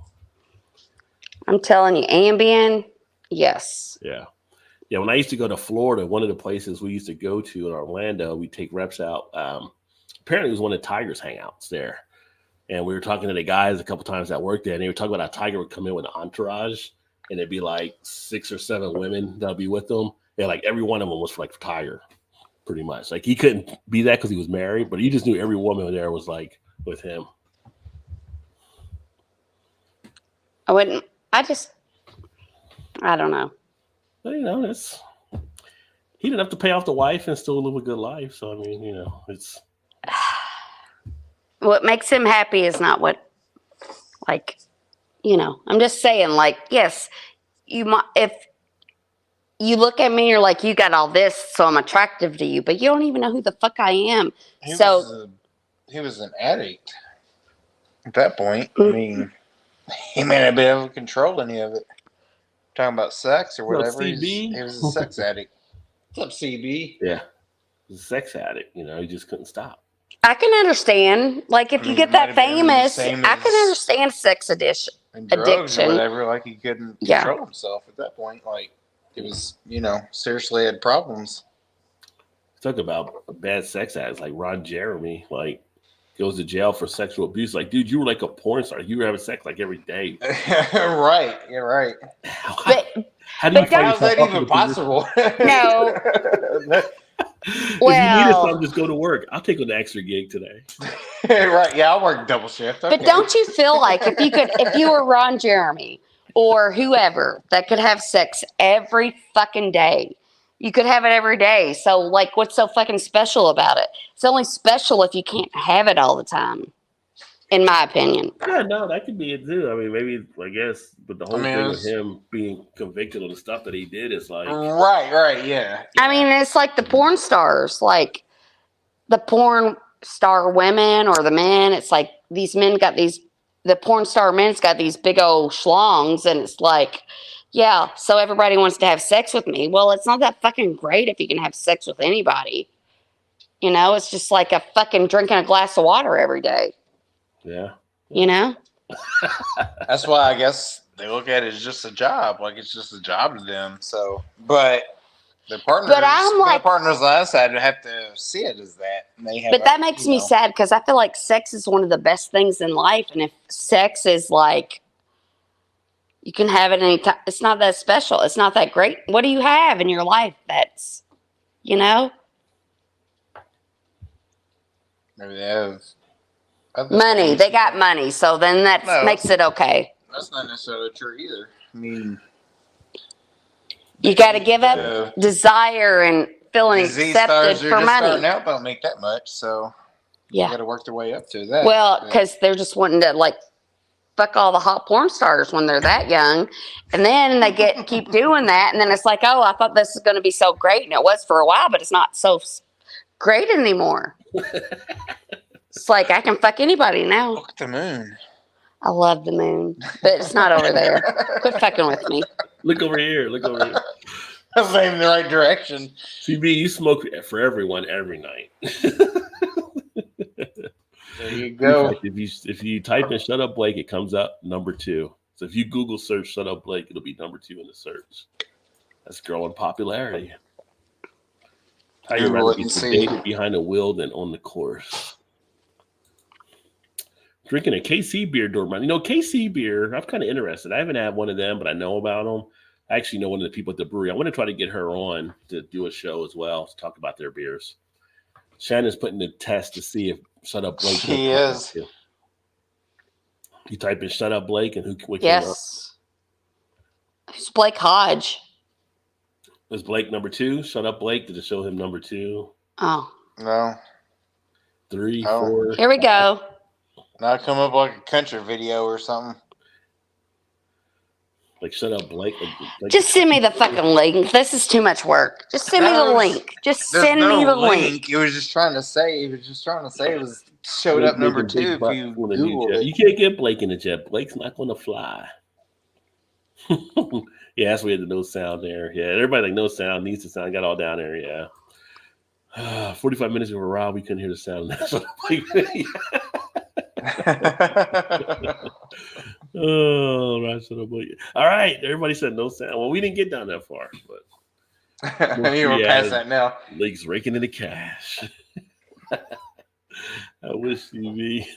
I'm telling you, Ambien, yes. Yeah. Yeah, when I used to go to Florida, one of the places we used to go to in Orlando, we'd take reps out. Apparently, it was one of the Tigers' hangouts there. And we were talking to the guys a couple times that worked there, and they were talking about how Tiger would come in with an entourage, and it'd be like 6 or 7 women that'll be with them. And like every one of them was for like Tiger, pretty much. Like he couldn't be that because he was married, but you just knew every woman there was like with him. I don't know. But, you know, he didn't have to pay off the wife and still live a good life. So I mean, you know, it's what makes him happy is not what, like, you know. I'm just saying, like, yes, if you look at me, you're like, you got all this, so I'm attractive to you, but you don't even know who the fuck I am. He was an addict at that point. I mean, he may not be able to control any of it. Talking about sex or whatever. He was a sex addict. What's up, CB? Yeah. He was a sex addict. You know, he just couldn't stop. I can understand. Like, if you get that famous, I can understand sex addiction. And drugs or whatever. Like, he couldn't control himself at that point. Like, it was, you know, seriously had problems. Talk about bad sex addicts like Ron Jeremy, like, goes to jail for sexual abuse. Like, dude, you were like a porn star. You were having sex like every day. Right. You're right. How do you how's that even possible? No. If you needed something, just go to work. I'll take an extra gig today. Right. Yeah, I'll work double shift. Okay. But don't you feel like if you were Ron Jeremy or whoever that could have sex every fucking day, you could have it every day. So, like, what's so fucking special about it? It's only special if you can't have it all the time, in my opinion. Yeah, no, that could be it too. I mean, maybe, I guess, but the whole thing with him being convicted of the stuff that he did is like... Right, yeah. I mean, it's like the porn stars, like the porn star women or the men. It's like these men got the porn star men's got these big old schlongs, and it's like, yeah, so everybody wants to have sex with me. Well, it's not that fucking great if you can have sex with anybody. You know, it's just like a fucking drinking a glass of water every day. Yeah. You know? That's why I guess they look at it as just a job. Like, it's just a job to them. So, but The partners, But I'm like, partners on the other side have to see it as that. But that makes me sad because I feel like sex is one of the best things in life, and if sex is like you can have it anytime, it's not that special. It's not that great. What do you have in your life that's, Maybe they have money. They got money, so then that makes it okay. That's not necessarily true either. I mean, you got to give up desire and feeling accepted for money. Starting out don't make that much, so you got to work their way up to that. Well, because they're just wanting to like fuck all the hot porn stars when they're that young, and then they keep doing that, and then it's like, oh, I thought this was going to be so great, and it was for a while, but it's not so great anymore. It's like I can fuck anybody now. Look at the moon. I love the moon, but it's not over there. Quit fucking with me. Look over here. Look over here. That's not even the right direction. CB, you smoke for everyone every night. There you go. If you type in "Shut Up Blake," it comes up number 2. So if you Google search "Shut Up Blake," it'll be number 2 in the search. That's growing popularity. How you rather be sedated behind the wheel than on the course? Drinking a KC beer door. KC beer, I'm kind of interested. I haven't had one of them, but I know about them. I actually know one of the people at the brewery. I want to try to get her on to do a show as well to talk about their beers. Shannon's putting the test to see if Shut Up Blake. She is. You type in "Shut Up Blake" and who? Yes. Who's Blake Hodge? Was Blake number 2? Shut Up Blake. Did it show him number 2? Oh. No. 3, 4. Here we go. Now come up like a country video or something. Like "Shut Up Blake." Just send me the fucking link. This is too much work. Just send me the link. Just send me the link. It was just trying to say. It was showed up number 2 if you Google it. You can't get Blake in the jet. Blake's not going to fly. Yeah, that's where the no sound there. Yeah, everybody like no sound needs to sound. Got all down there. Yeah. 45 minutes of a ride, we couldn't hear the sound. Oh, right. All right. Everybody said no sound. Well, we didn't get down that far, but you were past that now. League's raking in the cash. I wish you be.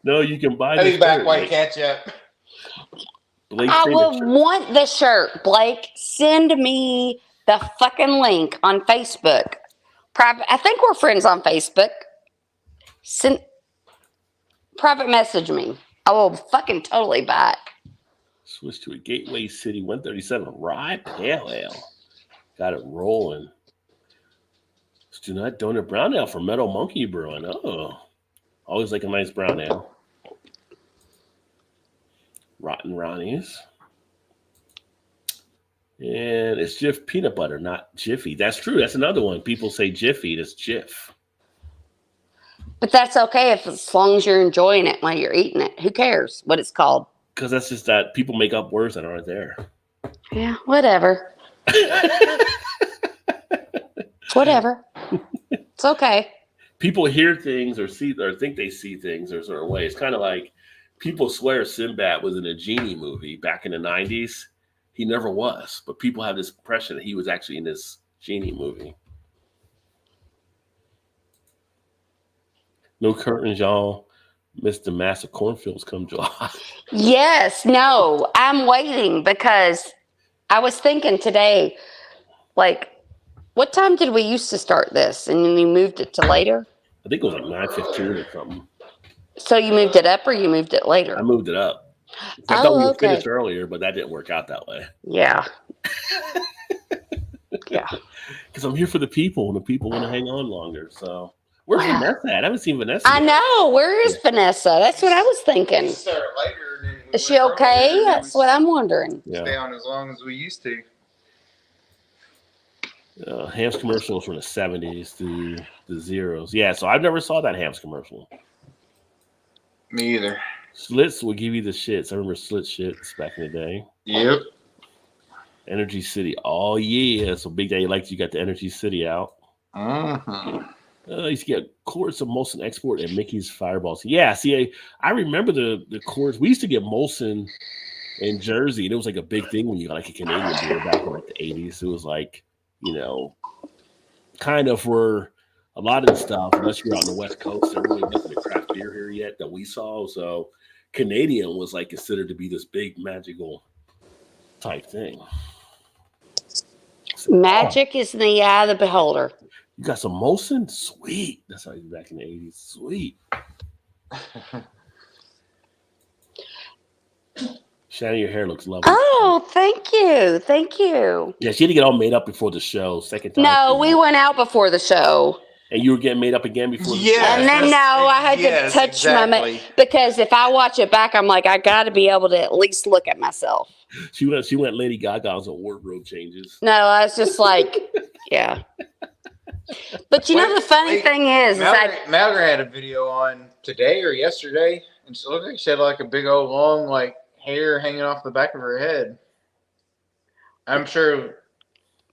No, you can buy. I'll be back while you catch up. I will want the shirt, Blake. Send me the fucking link on Facebook. I think we're friends on Facebook. Private message me. I will fucking totally buy it. Switch to a Gateway City 137 rye pale ale. Got it rolling. Do not donut brown ale for Meadow Monkey Brewing. Oh, always like a nice brown ale. Rotten Ronnies. And it's Jif peanut butter, not Jiffy. That's true. That's another one. People say Jiffy. It's Jif. But that's okay as long as you're enjoying it while you're eating it. Who cares what it's called? Because that's just that people make up words that aren't there. Yeah, whatever. Whatever. It's okay. People hear things or see or think they see things a certain way. It's kind of like people swear Sinbad was in a genie movie back in the 90s. He never was, but people have this impression that he was actually in this genie movie. No curtains, y'all. Missed the massive cornfields come July. Yes, no, I'm waiting because I was thinking today, like, what time did we used to start this? And then you moved it to later? I think it was like 9:15 or something. So you moved it up or you moved it later? I moved it up. I thought we were finished earlier, but that didn't work out that way. Yeah. Yeah. Because I'm here for the people, and the people want to hang on longer. So where's Vanessa at? I haven't seen Vanessa. I know. Where is Vanessa? That's what I was thinking. Is she okay? That's what I'm wondering. Yeah. Stay on as long as we used to. Hams commercials from the 70s to the zeros. Yeah, so I never saw that Hams commercial. Me either. Slits will give you the shits. I remember Slits shits back in the day. Yep. Energy City. Oh, yeah. So Big Daddy likes you got the Energy City out. Uh-huh. You used to get quarts of Molson Export and Mickey's Fireballs. Yeah, see, I remember the quarts. We used to get Molson in Jersey, and it was like a big thing when you got like a Canadian beer back in like the 80s. It was like kind of were a lot of the stuff, unless you're out on the West Coast, there really wasn't a craft beer here yet that we saw. So Canadian was like considered to be this big magical type thing. So, Magic is in the eye of the beholder. You got some Molson? Sweet. That's how you back in the 80s. Sweet. Shannon, your hair looks lovely. Oh, thank you. Thank you. Yeah, she had to get all made up before the show. Second time. No, we went out before the show. And you were getting made up again before the show? Yes, And then I had to touch my because if I watch it back, I'm like, I got to be able to at least look at myself. She went Lady Gaga's on wardrobe changes. No, I was just like, yeah. But the funny thing is Mallory had a video on today or yesterday, and she looked like she had like a big old long like hair hanging off the back of her head. I'm sure.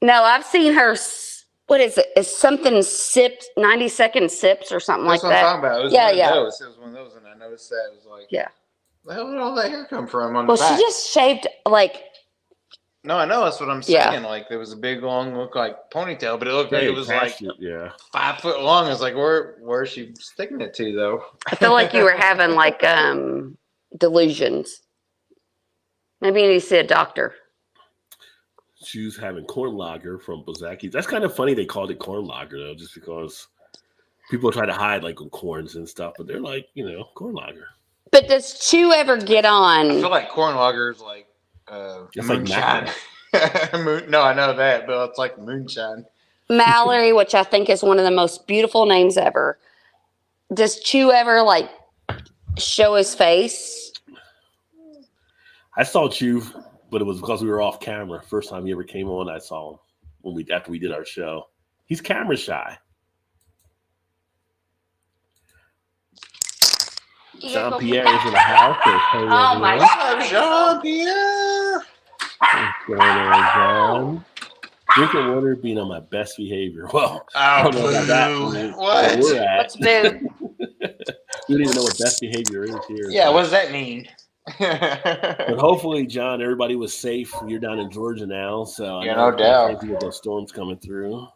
No, I've seen her. What is it? It's something sips, 90-second sips or something like that. That's what I'm talking about. It was one of those. It was one of those, and I noticed that. It was like, where the hell did all that hair come from on the back? She just shaved like. No, I know that's what I'm saying. Yeah. Like there was a big long look like ponytail, but it looked like it was like 5 foot long. I was like, where is she sticking it to though? I feel like you were having like delusions. Maybe you need to see a doctor. She was having corn lager from Bozaki's. That's kind of funny they called it corn lager though, just because people try to hide like corns and stuff, but they're like, corn lager. But does Chew ever get on? I feel like corn lager is like it's moonshine. No, I know that, but it's like moonshine. Mallory, which I think is one of the most beautiful names ever. Does Chew ever like show his face? I saw Chew, but it was because we were off camera. First time he ever came on, I saw him after we did our show. He's camera shy. Jean Pierre is in the house. Oh my God, Jean Pierre! What's going on, John? Drinking water, being on my best behavior. Well, I don't know about that. What? What's boo? We don't even know what best behavior is here. Yeah, what does that mean? But hopefully, John, everybody was safe. You're down in Georgia now, so no doubt. With those storms coming through.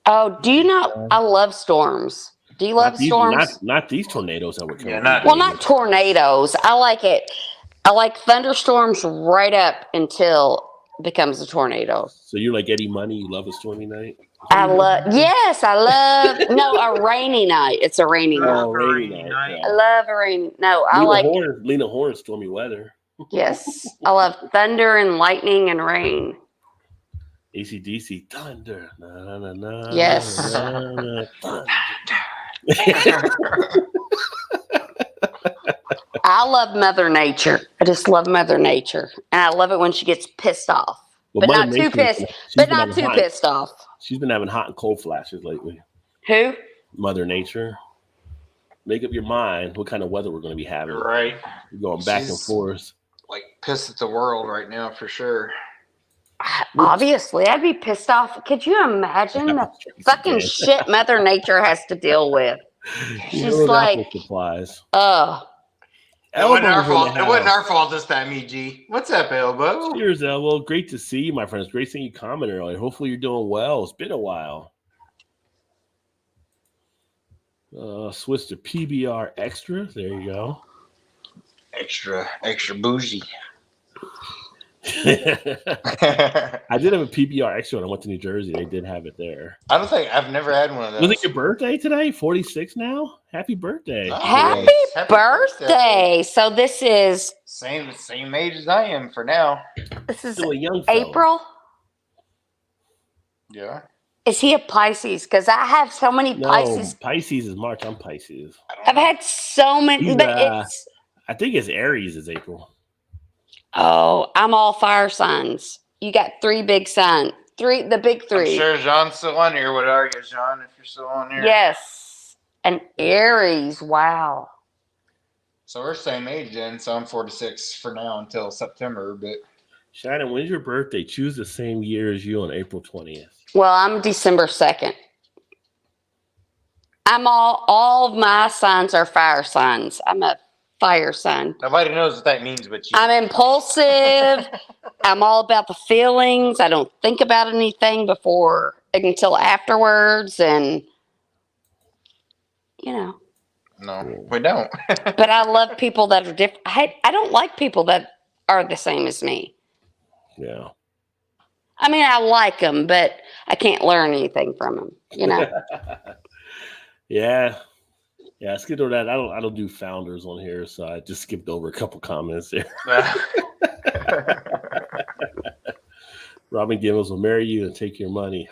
Oh, do you know? I love storms. Do you love storms? Not these tornadoes that were coming. Not tornadoes. I like it. I like thunderstorms right up until it becomes a tornado. So you're like Eddie Money. You love a stormy night. I love a rainy night. It's a rainy night. Oh, rainy night. I love a rainy. No, Lena Horne, stormy weather. Yes, I love thunder and lightning and rain. AC/DC, thunder. Na, na, na, yes. Na, na, thunder. I love Mother Nature. I just love Mother Nature, and I love it when she gets pissed off, but not too pissed. But not too pissed off. She's been having hot and cold flashes lately. Who? Mother Nature. Make up your mind what kind of weather we're going to be having. Right. We're going back and forth. Like pissed at the world right now for sure. Obviously, I'd be pissed off. Could you imagine the fucking shit Mother Nature has to deal with? She's like, supplies. It wasn't our fault. It wasn't our fault this time, EG. What's up, Elbow? Cheers, Elbow. Great to see you, my friends. Great seeing you comment earlier. Hopefully you're doing well. It's been a while. Switch to PBR Extra. There you go. Extra bougie. I did have a PBR Extra when I went to New Jersey. They did have it there. I've never had one of those. Was it your birthday today? 46 now? Happy birthday. Oh, happy birthday. So this is same age as I am for now. This is still a young April. Yeah. Is he a Pisces? Because I have so many Pisces. Pisces is March. I'm Pisces. I've had so many, but it's. I think it's Aries is April. Oh, I'm all fire signs. You got 3 big signs. The big 3. I'm sure John's still on here. What are you, John, if you're still on here? Yes. And Aries. Wow. So we're same age then. So I'm 46 for now until September. But Shannon, when's your birthday? Choose the same year as you on April 20th. Well, I'm December 2nd. I'm all of my signs are fire signs. I'm a fire sign. Nobody knows what that means but you. I'm impulsive. I'm all about the feelings. I don't think about anything until afterwards. And, No, we don't. but I love people that are different. I don't like people that are the same as me. Yeah. I mean, I like them, but I can't learn anything from them, Yeah. Yeah, I skipped over that. I don't do founders on here, so I just skipped over a couple comments there. Robin Gibbons will marry you and take your money.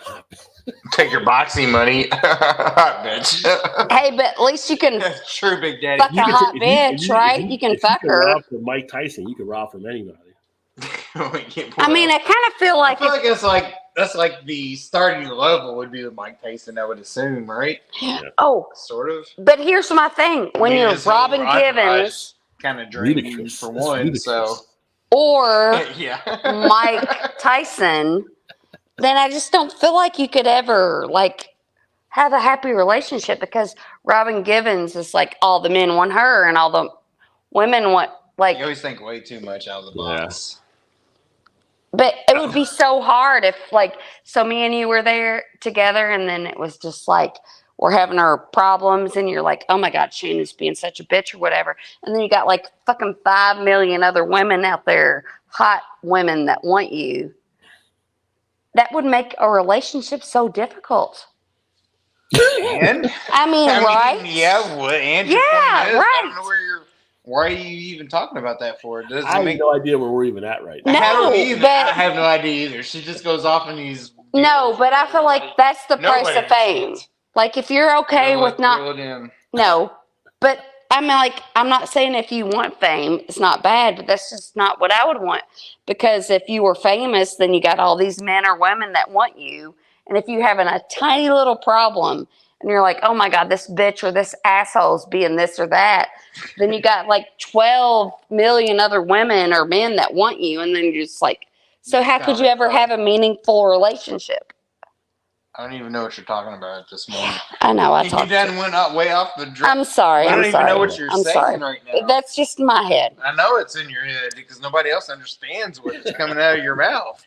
Take your boxing money, bitch. Hey, but at least you can True, Big Daddy. fuck a hot bitch, right? You can fuck her. Rob from Mike Tyson, you can rob from anybody. I mean, I kind of feel like that's like the starting level would be with Mike Tyson, I would assume, right? Yeah. Oh, sort of. But here's my thing: when you're Robin Givens, kind of dreaming for one, so or yeah, Mike Tyson, then I just don't feel like you could ever have a happy relationship because Robin Givens is like all the men want her and all the women want you always think way too much out of the box. But it would be so hard if so me and you were there together and then it was just we're having our problems and you're like, oh my God, Shannon's being such a bitch or whatever. And then you got fucking 5 million other women out there, hot women that want you. That would make a relationship so difficult. And right? Yeah, what? And yeah, right. I don't know why are you even talking about that for? I have no idea where we're even at right now. I have no idea either. She just goes off and he's. No, but I feel like that's the price of fame. If you're okay with not. No, but I'm not saying if you want fame, it's not bad, but that's just not what I would want. Because if you were famous, then you got all these men or women that want you. And if you're having a tiny little problem and you're like, oh my God, this bitch or this asshole's being this or that, then you got 12 million other women or men that want you. And then you're just so how could you ever have a meaningful relationship? I don't even know what you're talking about at this moment. I know. You done went way off the drip. I'm sorry. I don't even know what you're saying right now. That's just in my head. I know it's in your head because nobody else understands what's coming out of your mouth.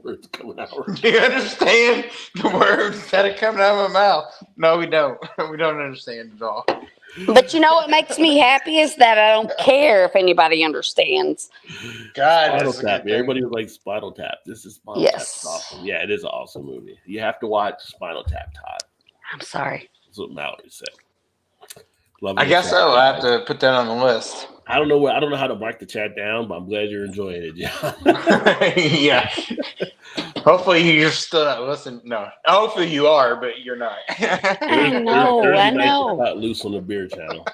Words coming out. Do you understand the words that are coming out of my mouth? No, we don't. We don't understand at all. But you know what makes me happy is that I don't care if anybody understands. God, Spinal Tap. Everybody was like Spinal Tap. This is Spinal Tap. It's awesome. Yeah, it is an awesome movie. You have to watch Spinal Tap, Todd. I'm sorry. That's what Mallory said. I guess so. I have to put that on the list. I don't know how to mark the chat down, but I'm glad you're enjoying it, John. Yeah. Hopefully you're still listening. No, hopefully you are, but you're not. I know. Got loose on the beer channel.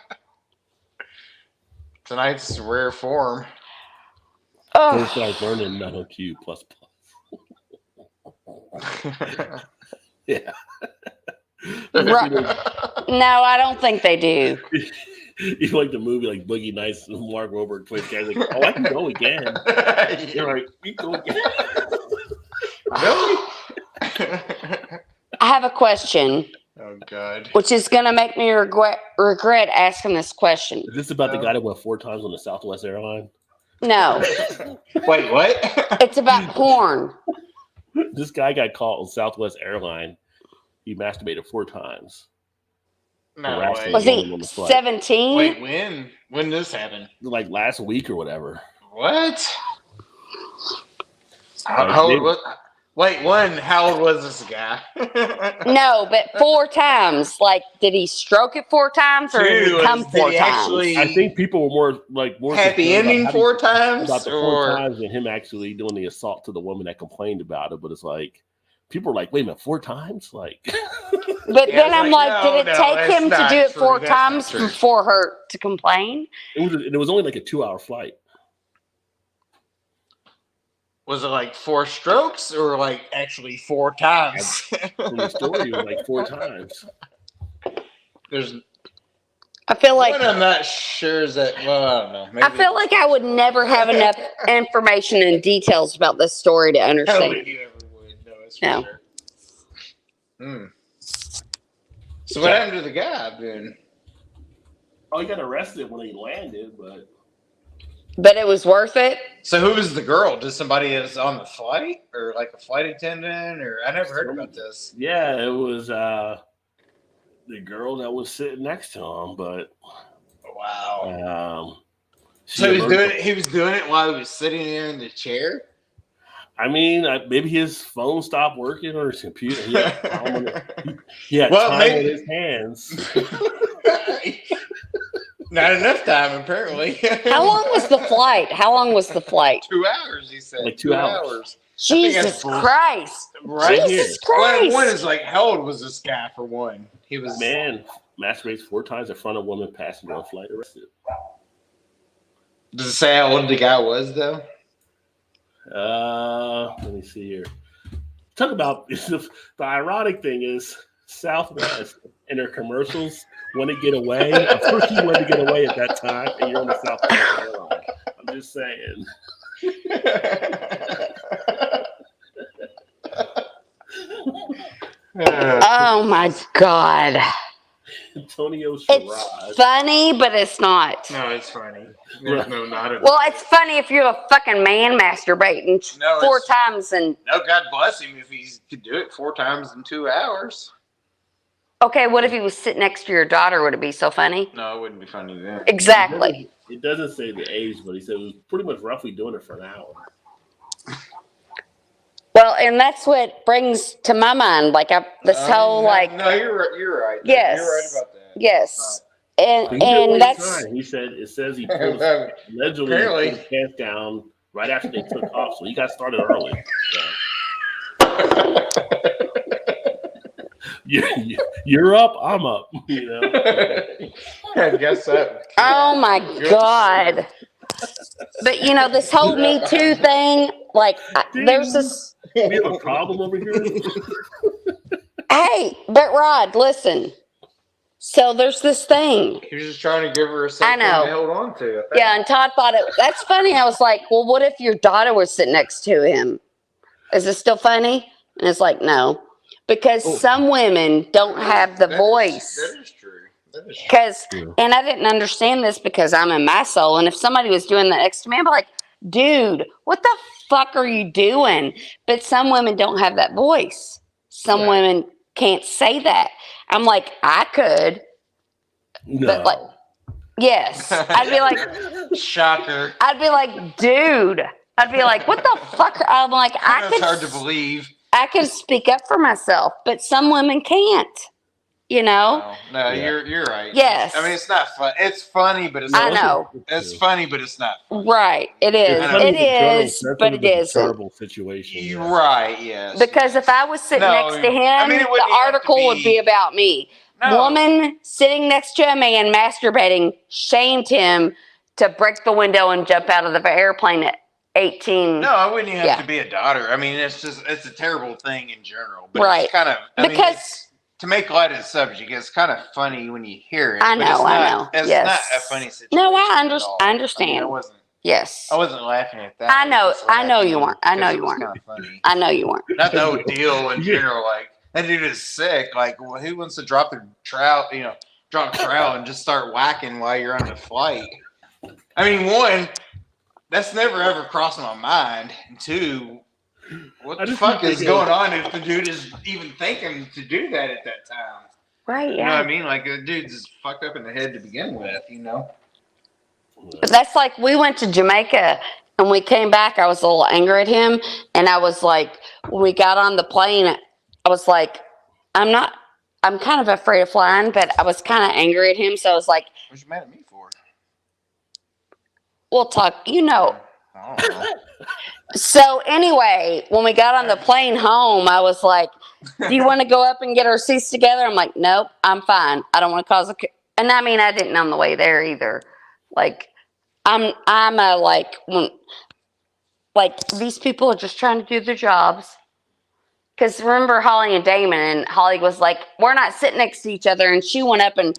Tonight's rare form. First I learning Metal Q plus. Yeah. No, I don't think they do. You like the movie like Boogie Nights and Mark Wahlberg twins guys like, oh, I can go again. You're like, you go again. Really? I have a question. Oh God. Which is gonna make me regret asking this question. Is this about the guy that went 4 times on the Southwest airline? No. Wait, what? It's about porn. This guy got caught on Southwest airline. He masturbated 4 times. No way. Was he 17? Wait, when? When did this happen? Like last week or whatever. What? How old was this guy? No, but 4 times. Did he stroke it 4 times or did he come 4 times? I think people were more happy ending 4 times about the 4 times than him actually doing the assault to the woman that complained about it. But it's people are wait a minute, 4 times? But then I'm did it take him to do it 4 times for her to complain? It was only a 2-hour flight. Was it 4 strokes or actually 4 times? In the story, it was 4 times. I feel like I'm not sure is that. Well, I don't know. Maybe I feel like I would never have enough information and details about this story to understand. Nobody ever would. No, it's for sure. So what happened to the guy then? Oh, he got arrested when he landed, but it was worth it. So who was the girl? Just somebody that was on the flight, or like a flight attendant, or I never heard about this. Yeah, it was the girl that was sitting next to him, but wow. So he was doing it while he was sitting there in the chair. I mean, maybe his phone stopped working or his computer. He had time on his hands. Not enough time, apparently. How long was the flight? 2 hours, he said. Like 2 hours. Jesus Christ. Right Jesus Christ. One is like, how old was this guy for one? He was. Man, masturbates 4 times in front of woman passenger on flight arrested. Does it say how old the guy was, though? Let me see here. Talk about the ironic thing is Southwest and their commercials want to get away. Of course, you wanted to get away at that time, and you're on the Southwest airline. I'm just saying. Oh my God. Antonio Sherrod. It's funny, but it's not. No, it's funny. No, not at all. Well, it's funny if you're a fucking man masturbating 4 times and. No, God bless him if he could do it 4 times in 2 hours. Okay, what if he was sitting next to your daughter? Would it be so funny? No, it wouldn't be funny then. Exactly. It doesn't say the age, but he said it was pretty much roughly doing it for an hour. Well, and that's what brings to my mind, like whole like. No, you're right. Yes. You're right about that. Yes. And that's. He said it says he pulled allegedly his pants down right after they took off, so he got started early. So. You're up, I'm up. You know. I guess so. Oh my God. But you know, this whole Me Too thing, like there's this. We have a problem over here. Hey, but Rod, listen. So there's this thing. He was just trying to give her a second to hold on to. Yeah, and Todd thought it. That's funny. I was like, well, what if your daughter was sitting next to him? Is it still funny? And it's like, no. Because some women don't have the voice. That is true. Because, and I didn't understand this because I'm in my soul. And if somebody was doing that next to me, I'd be like, dude, what the fuck are you doing? But some women don't have that voice. Some women can't say that. I'm like, I could. No. But like, yes. I'd be like, shocker. I'd be like, dude. I'd be like, what the fuck? I'm like, That's hard to believe. I could speak up for myself, but some women can't. You know? No, you're right. Yes. I mean, it's not fun. It's funny, but it's I know. It's funny, but it's not funny. Right. It is. It is, but it is. Terrible situation. You're right. Yes. Because if I was sitting next to him, the article would be about me. No. Woman sitting next to a man masturbating shamed him to break the window and jump out of the airplane at 18. No, I wouldn't even have to be a daughter. I mean, it's a terrible thing in general. But right. It's kind of to make light of the subject, it's kind of funny when you hear it. I know. It's not a funny situation. No, I understand. I mean, I wasn't laughing at that. I know you weren't. I know you weren't. Kind of funny. I know you weren't. Not the whole deal in general. Like, that dude is sick. Like, who wants to drop their trout, and just start whacking while you're on the flight? I mean, one, that's never ever crossed my mind. And two, what the fuck is going on if the dude is even thinking to do that at that time? Right, You know what I mean? Like, the dude's just fucked up in the head to begin with, But that's like, we went to Jamaica and we came back. I was a little angry at him. And I was like, when we got on the plane, I was like, I'm kind of afraid of flying, but I was kind of angry at him. So I was like, what you mad at me for? We'll talk, I don't know. So anyway, when we got on the plane home, I was like, do you want to go up and get our seats together? I'm like, nope, I'm fine. I don't want to cause and I mean, I didn't on the way there either. Like, these people are just trying to do their jobs. Because remember Holly and Damon, and Holly was like, we're not sitting next to each other. And she went up and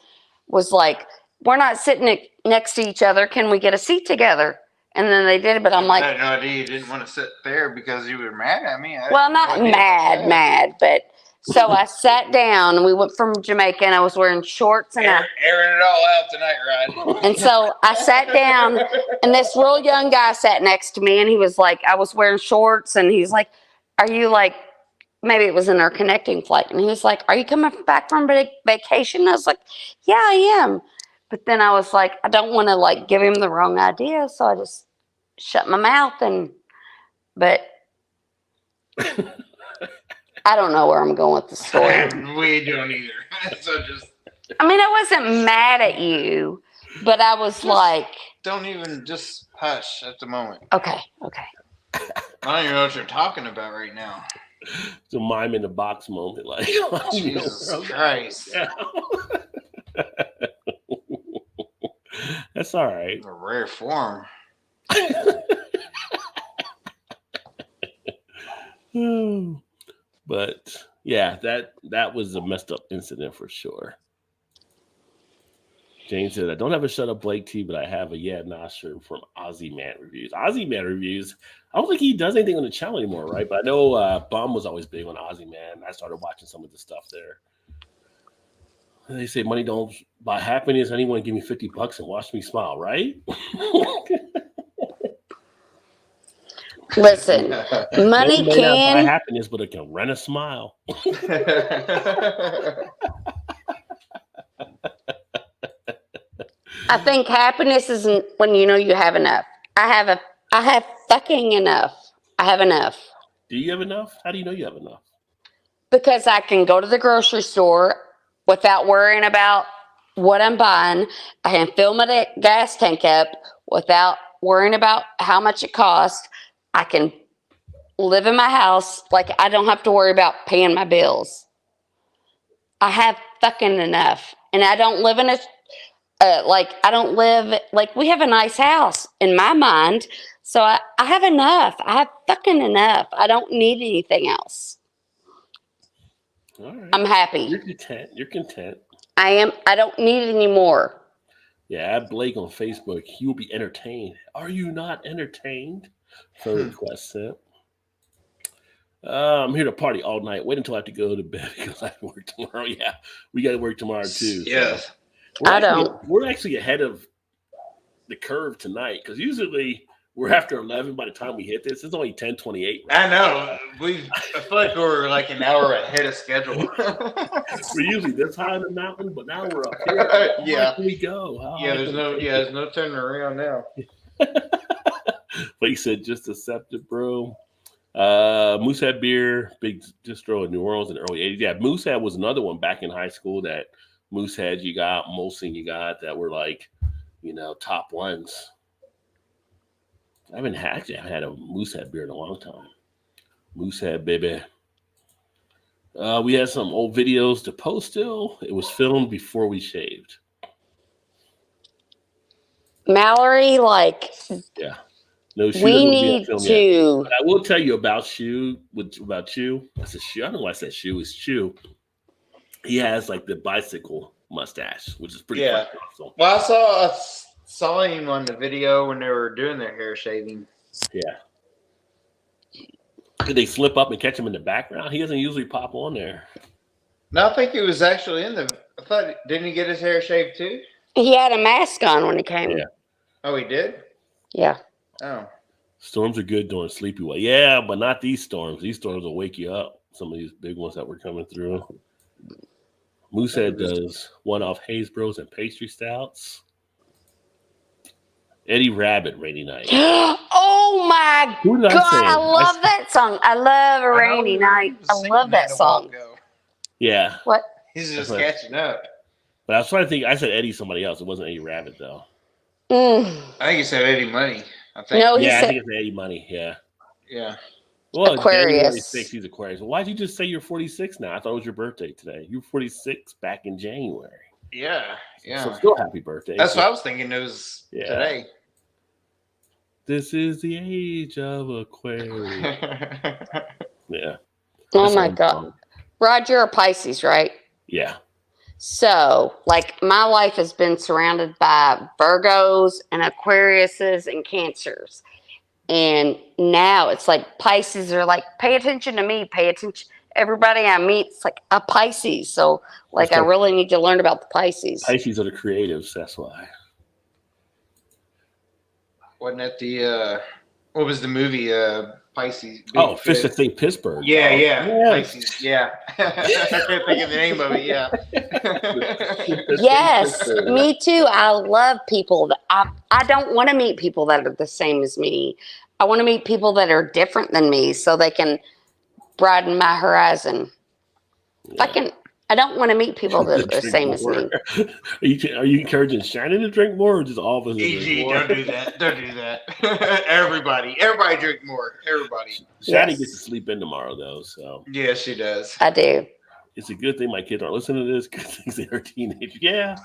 was like, we're not sitting next to each other. Can we get a seat together? And then they did it, but I'm like, I had no idea you didn't want to sit there because you were mad at me. Well, not mad, but So I sat down, and we went from Jamaica, and I was wearing shorts and airing it all out tonight, Rod. And so I sat down, and this real young guy sat next to me, and he was like, I was wearing shorts, and he's like, are you like, maybe it was in our connecting flight, and he was like, are you coming back from vacation? I was like, yeah, I am. But then I was like, I don't want to like give him the wrong idea, so I just shut my mouth, but I don't know where I'm going with the story. We don't either. So just. I mean, I wasn't mad at you, but I was just like. Don't even just hush at the moment. Okay. I don't even know what you're talking about right now. It's a mime in the box moment. Like, Jesus Christ. Yeah. That's all right. A rare form. But yeah, that was a messed up incident for sure. James said, I don't have a Shut Up Blake tee, but I have a Yeah Nah shirt from Ozzy Man Reviews. Ozzy Man Reviews, I don't think he does anything on the channel anymore, right? But I know Bum was always big on Ozzy Man. I started watching some of the stuff there. They say money don't buy happiness. Anyone give me $50 and watch me smile, right? Listen, money may not buy can happiness, but it can rent a smile. I think happiness isn't when you know you have enough. I have fucking enough. I have enough. Do you have enough? How do you know you have enough? Because I can go to the grocery store without worrying about what I'm buying. I can fill my gas tank up without worrying about how much it costs. I can live in my house. Like, I don't have to worry about paying my bills. I have fucking enough. And I don't live in we have a nice house in my mind. So I have enough. I have fucking enough. I don't need anything else. All right. I'm happy. You're content. I am. I don't need any more. Yeah, add Blake on Facebook. He will be entertained. Are you not entertained? For request sent. I'm here to party all night. Wait until I have to go to bed because I have to work tomorrow. Yeah, we got to work tomorrow too. Yeah. So don't. We're actually ahead of the curve tonight because usually we're after 11 by the time we hit this. It's only 10:28. I know. I feel like we're like an hour ahead of schedule. We're usually this high in the mountain, but now we're up here. Yeah. How can we go? There's no turning around now. But he said, just accept it, bro. Moosehead Beer, big distro in New Orleans in the early 80s. Yeah, Moosehead was another one back in high school that Moosehead you got, Molson you got that were like, top ones. I haven't had a Moosehead beer in a long time. Moosehead, baby. We had some old videos to post still. It was filmed before we shaved. Mallory, yeah. No, we need to. But I will tell you about Shu. I said Shu. I don't know why I said Shu. It's Shu. He has like the bicycle mustache, which is pretty funny. Awesome. Well, I saw him on the video when they were doing their hair shaving. Yeah. Did they slip up and catch him in the background? He doesn't usually pop on there. No, I think he was actually in the. I thought, didn't he get his hair shaved too? He had a mask on when he came. Yeah. Oh, he did? Yeah. Oh. Storms are good during sleepy weather. Yeah, but not these storms. These storms will wake you up. Some of these big ones that were coming through. Moosehead does one-off Haze Bros and pastry stouts. Eddie Rabbit, Rainy Night. Oh my God, I love that song. I love A Rainy Night. I love that song. Yeah. What? He's just catching up. But I was trying to think. I said Eddie somebody else. It wasn't Eddie Rabbit, though. I think he said Eddie Money. I think. No, I think it's Eddie Money. Yeah. Yeah. Well, Aquarius. January 6th, he's Aquarius. Well, why'd you just say you're 46 now? I thought it was your birthday today. You're 46 back in January. Yeah. Yeah. So still happy birthday. That's what I was thinking. It was today. This is the age of Aquarius. Yeah. Oh my God. Rod, you're a Pisces, right? Yeah. So, my life has been surrounded by Virgos and Aquariuses and Cancers. And now it's like Pisces are like, pay attention to me, pay attention. everybody I meet's like a Pisces. So like I really need to learn about the Pisces. Pisces are the creatives, that's why. Wasn't that the what was the movie Pisces? Fish that St. Pittsburgh. Yeah. Pisces. Yeah. I can't think of the name of it. Yeah. Yes, me too. I love people that I don't want to meet people that are the same as me. I want to meet people that are different than me so they can broaden my horizon. Yeah. I don't want to meet people that are the same as me. Are you encouraging Shannon to drink more, or just all of us? EG, don't do that. Don't do that. Everybody drink more. Everybody. Shannon gets to sleep in tomorrow, though. So yeah, she does. I do. It's a good thing my kids aren't listening to this. Good things they are teenagers. Yeah.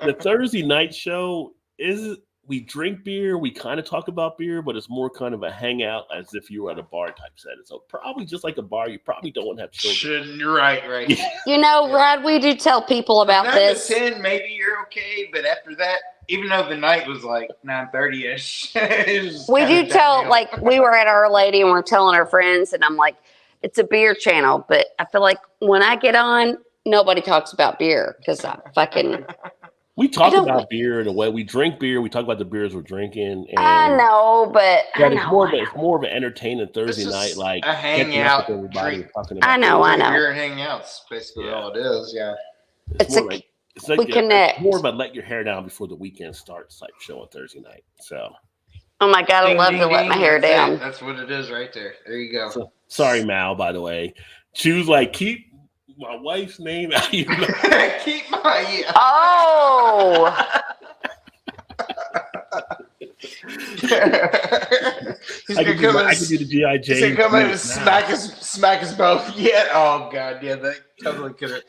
The Thursday night show is. We drink beer, we kind of talk about beer, but it's more kind of a hangout as if you were at a bar type setting. So probably just like a bar, you probably don't want to have children. You're right. You know, Rod, we do tell people about this. 9 to 10, maybe you're okay, but after that, even though the night was like 9:30ish, we do tell, like, we were at Our Lady and we're telling our friends, and I'm like, it's a beer channel, but I feel like when I get on, nobody talks about beer because I fucking... We talk about beer in a way. We drink beer. We talk about the beers we're drinking. And I know, but it's more of an entertaining Thursday night, like a hangout. Everybody talking about. I know. Beer and hangouts, basically all it is. Yeah, we connect. More of a let your hair down before the weekend starts type show on Thursday night. So, oh my God, I love to let my hair down. That's what it is right there. There you go. So, sorry, Mal. By the way, choose keep my wife's name out of your mouth. Keep my He's gonna come in. I can do the G.I. Jane. He's gonna come in and smack us both. Yeah. Oh God. Yeah. That totally could have.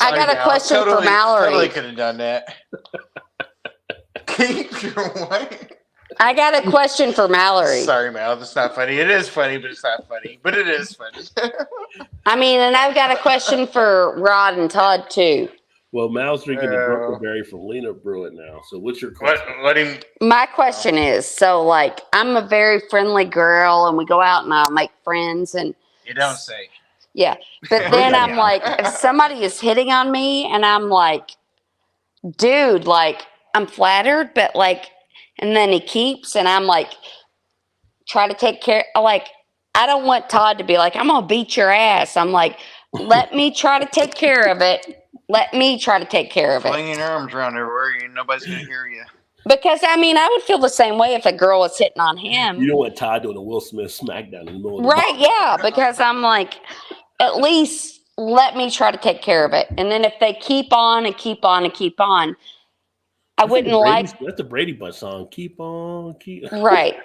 I got a question for Mallory. Totally could have done that. Keep your wife. I got a question for Mallory. Sorry, Mal. That's not funny. It is funny, but it's not funny. But it is funny. I mean, and I've got a question for Rod and Todd, too. Well, Mal's drinking the Brooklyn from Lena Brewett now. So what's your question? My question is, so, I'm a very friendly girl, and we go out and I'll make friends. And you don't say. Yeah. But then I'm like, if somebody is hitting on me, and I'm like, dude, I'm flattered, but, and then he keeps, and I'm like, try to take care. I don't want Todd to be like, I'm going to beat your ass. I'm like, let me try to take care of it. Let me try to take care of it. Flinging your arms around everywhere, nobody's going to hear you. Because, I would feel the same way if a girl was hitting on him. You don't want Todd doing a Will Smith smackdown in the middle of the right, yeah, because I'm like, at least let me try to take care of it. And then if they keep on and keep on and keep on, I wouldn't that's the Brady Bunch song. Keep on, keep. Right.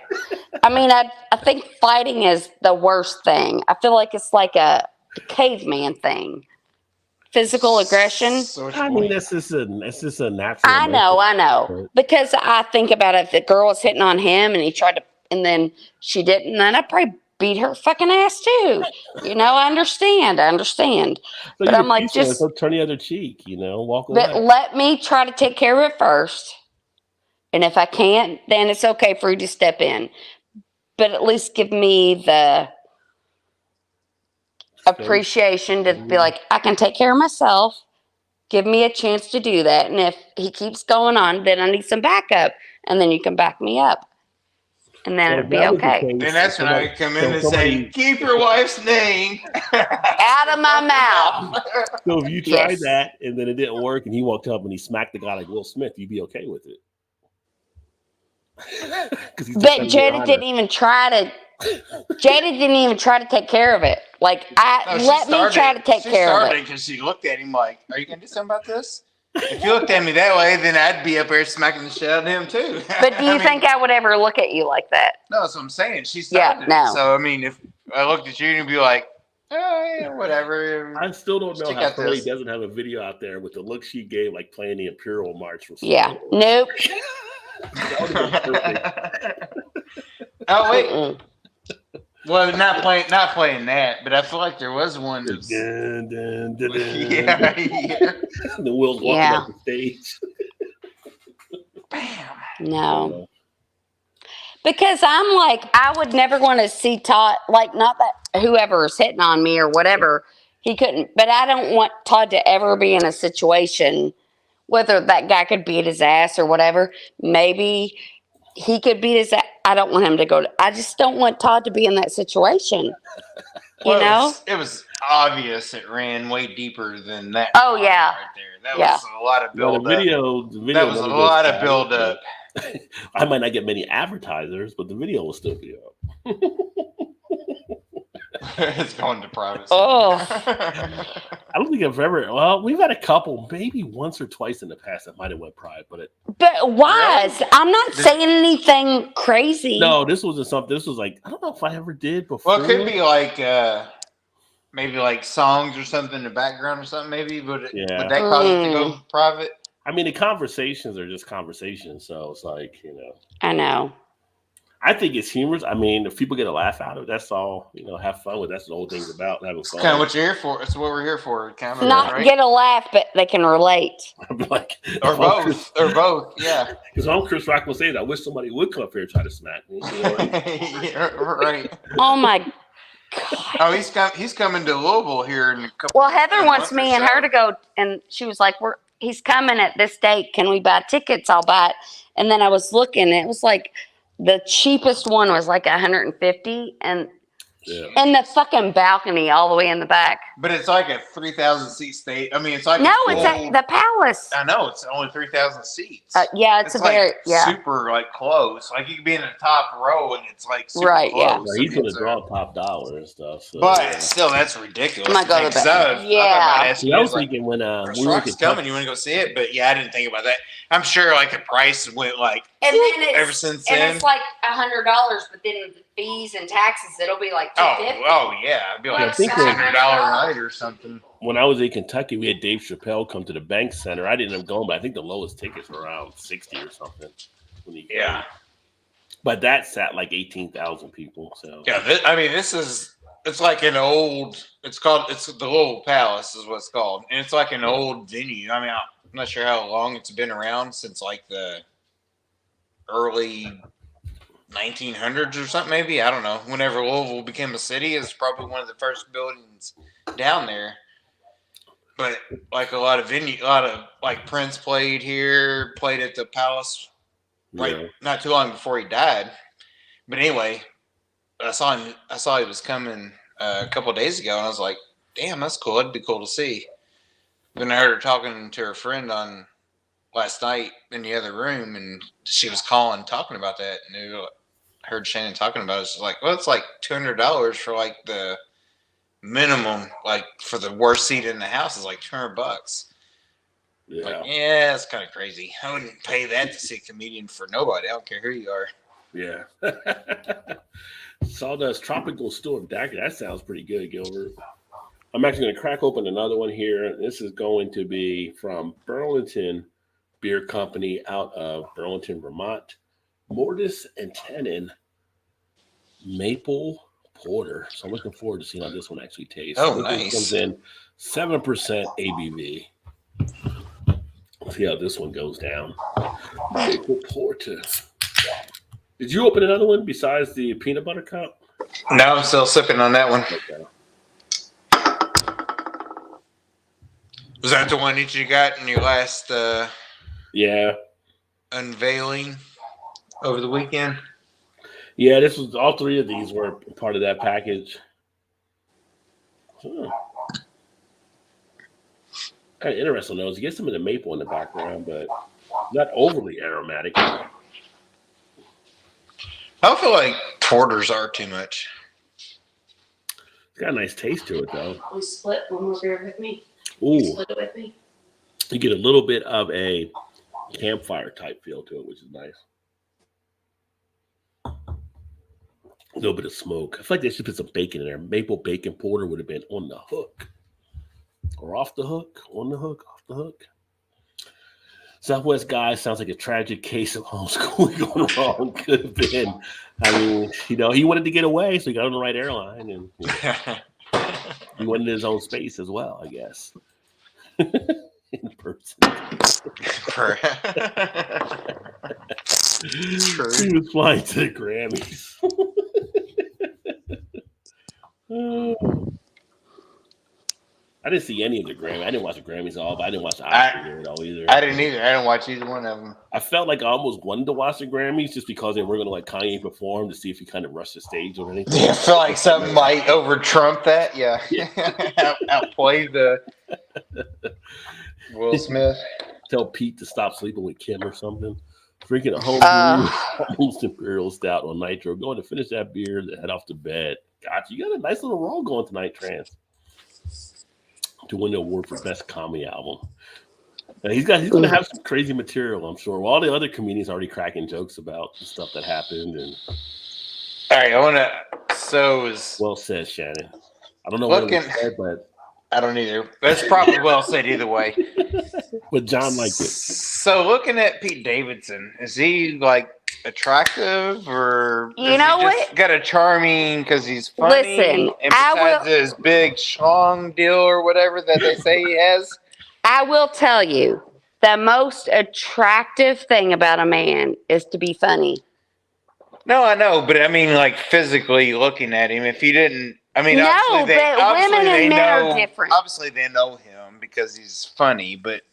I think fighting is the worst thing. I feel like it's like a caveman thing. Physical aggression. That's just a natural. I know. Because I think about it. If the girl was hitting on him and he tried to, and then she didn't, then I'd probably beat her fucking ass too. I understand. So but I'm like, just turn the other cheek, walk away. But let me try to take care of it first. And if I can't, then it's okay for you to step in. But at least give me the appreciation to be like, I can take care of myself. Give me a chance to do that. And if he keeps going on, then I need some backup. And then you can back me up. And then it'd be okay. And that's when I come in and say, keep your wife's name out of my mouth. So if you tried that and then it didn't work and he walked up and he smacked the guy like Will Smith, you'd be okay with it. But Jada didn't even try to take care of it. Let me try to take care of it. Because she looked at him like, are you going to do something about this? If you looked at me that way, then I'd be up there smacking the shit out of him too. But do you think I would ever look at you like that? No, that's what I'm saying. She started it. So, if I looked at you and be like, oh, yeah, whatever. I still don't know how Curly doesn't have a video out there with the look she gave, playing the Imperial March. Nope. Oh, wait. Mm-mm. Well, not playing that, but I feel like there was one that's... Yeah. The wheels walking up the stage. Bam. No. Because I'm like, I would never want to see Todd, like, not that whoever is hitting on me or whatever, he couldn't, but I don't want Todd to ever be in a situation, whether that guy could beat his ass or whatever. Maybe he could beat his ass. I don't want him to go I just don't want Todd to be in that situation. You know? It was obvious it ran way deeper than that. Oh, yeah. Right there. That was a lot of build up. The video that was a lot of build up. I might not get many advertisers, but the video will still be up. It's going to privacy. Oh. I don't think I've ever. Well, we've had a couple, maybe once or twice in the past that might have went private, but why? Really? I'm not saying anything crazy. No, this wasn't something. This was like, I don't know if I ever did before. Well, it could be like maybe like songs or something in the background or something. Maybe, would that cause it to go private? I mean, the conversations are just conversations, so it's like, I know. I think it's humorous. I mean, if people get a laugh out of it, that's all. Have fun with. That's the whole thing's about, having fun. Kind of what you're here for. It's what we're here for. Kind of not right? Get a laugh, but they can relate. Like, or both. Or both. Yeah. Because I'm Chris Rock will say that. I wish somebody would come up here and try to smack me. Yeah, right. Oh my God. Oh, he's coming to Louisville here in a couple. Well, Heather wants me and her to go, and she was like, he's coming at this date. Can we buy tickets? I'll buy it. And then I was looking, and it was like the cheapest one was like $150, and in the fucking balcony all the way in the back. But it's like a 3,000 seat state. I mean, it's like it's at the Palace. I know it's only 3,000 seats. Yeah, it's a very super like close. Like you could be in the top row, and it's like super close. Yeah, he's gonna draw top dollar and stuff. So, but still, that's ridiculous. I was thinking when Chris Rock's coming, you want to go see it? But I didn't think about that. I'm sure like the price went like ever since then. And it's like $100, but then the fees and taxes, it'll be like $250. Oh yeah, it'd be like $600 night or something. When I was in Kentucky, we had Dave Chappelle come to the Bank Center. I didn't end up going, but I think the lowest tickets were around 60 or something. Yeah, but that sat like 18,000 people. So it's like an old. It's the Little Palace is what it's called, and it's like an old venue. I mean, I'm not sure how long it's been around, since like the early 1900s or something, maybe. I don't know. Whenever Louisville became a city, it's probably one of the first buildings down there. But like a lot of like Prince played here, played at the Palace, not too long before he died. But anyway, I saw he was coming a couple of days ago, and I was like, damn, that's cool. That'd be cool to see. Then I heard her talking to her friend on last night in the other room, and she was talking about that, and I heard Shannon talking about it. She's like, well, it's like $200 for like the minimum, like for the worst seat in the house is like $200. Yeah. Like, yeah, that's kind of crazy. I wouldn't pay that to see a comedian for nobody. I don't care who you are. Yeah. Sawdust Tropical Storm Dagger. That sounds pretty good, Gilbert. I'm actually going to crack open another one here. This is going to be from Burlington Beer Company out of Burlington, Vermont. Mortis and Tenon Maple Porter. So I'm looking forward to seeing how this one actually tastes. Oh, nice. Comes in 7% ABV. Let's see how this one goes down. Maple Porter. Did you open another one besides the peanut butter cup? No, I'm still sipping on that one. Okay. Was that the one that you got in your last unveiling over the weekend? Yeah, this was all three of these were part of that package. Kind of interesting though. You get some of the maple in the background, but not overly aromatic. I don't feel like porters are too much. It's got a nice taste to it though. We split one more beer with me. Ooh. Split it with me. You get a little bit of a campfire type feel to it, which is nice. A little bit of smoke. I feel like they should put some bacon in there. Maple bacon porter would have been on the hook. Or off the hook. On the hook. Off the hook. Southwest guy sounds like a tragic case of homeschooling going wrong. Could have been. I mean, he wanted to get away, so he got on the right airline, and he went in his own space as well, I guess. In person. He was flying to the Grand Grammys. I didn't see any of the Grammys. I didn't watch the Grammys all, but I didn't watch the Oscars at all either. I didn't either. I didn't watch either one of them. I felt like I almost wanted to watch the Grammys just because they were going to let Kanye perform to see if he kind of rushed the stage or anything. Yeah, I feel like something might over Trump that. Yeah, outplay the Will Smith. Tell Pete to stop sleeping with Kim or something. Drinking a home Imperial Stout on Nitro. Going to finish that beer and head off to bed. Gotcha. You got a nice little roll going tonight, Trans. To win the award for best comedy album. Now he's going to have some crazy material, I'm sure. Well, all the other comedians are already cracking jokes about the stuff that happened. And all right, I want to. Well said, Shannon. I don't know what it said, but I don't either. That's probably well said either way. But John liked it. So looking at Pete Davidson, is he like attractive or you know what? Got a charming because he's funny? Listen, and besides this big schlong deal or whatever that they say he has. I will tell you, the most attractive thing about a man is to be funny. No, I know, but I mean, like physically looking at him, if you didn't, I mean, no, but women and men are different. Obviously, they know him because he's funny, but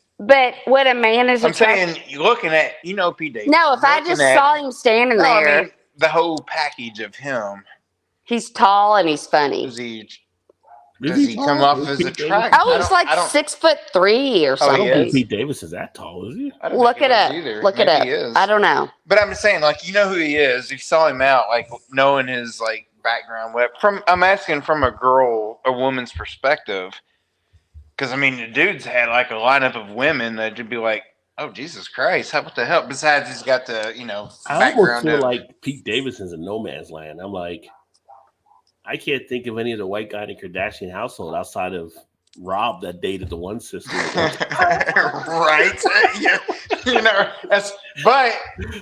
what a man is attractive. I'm saying, you're looking at, Pete Davidson. No, if I just saw him standing there. I mean, the whole package of him. He's tall and he's funny. Does he come off as attractive? Oh, he's like 6'3" or something. I don't think Pete Davis is that tall, is he? Look it up. Look it up. I don't know. But I'm just saying, like, you know who he is. You saw him out, like, knowing his, like, background. I'm asking from a woman's perspective. Because, I mean, the dude's had, like, a lineup of women that would be like, oh, Jesus Christ, what the hell? Besides, he's got the, I almost feel like Pete Davidson's in no man's land. I'm like, I can't think of any of the white guy in the Kardashian household outside of Rob that dated the one sister. Right. But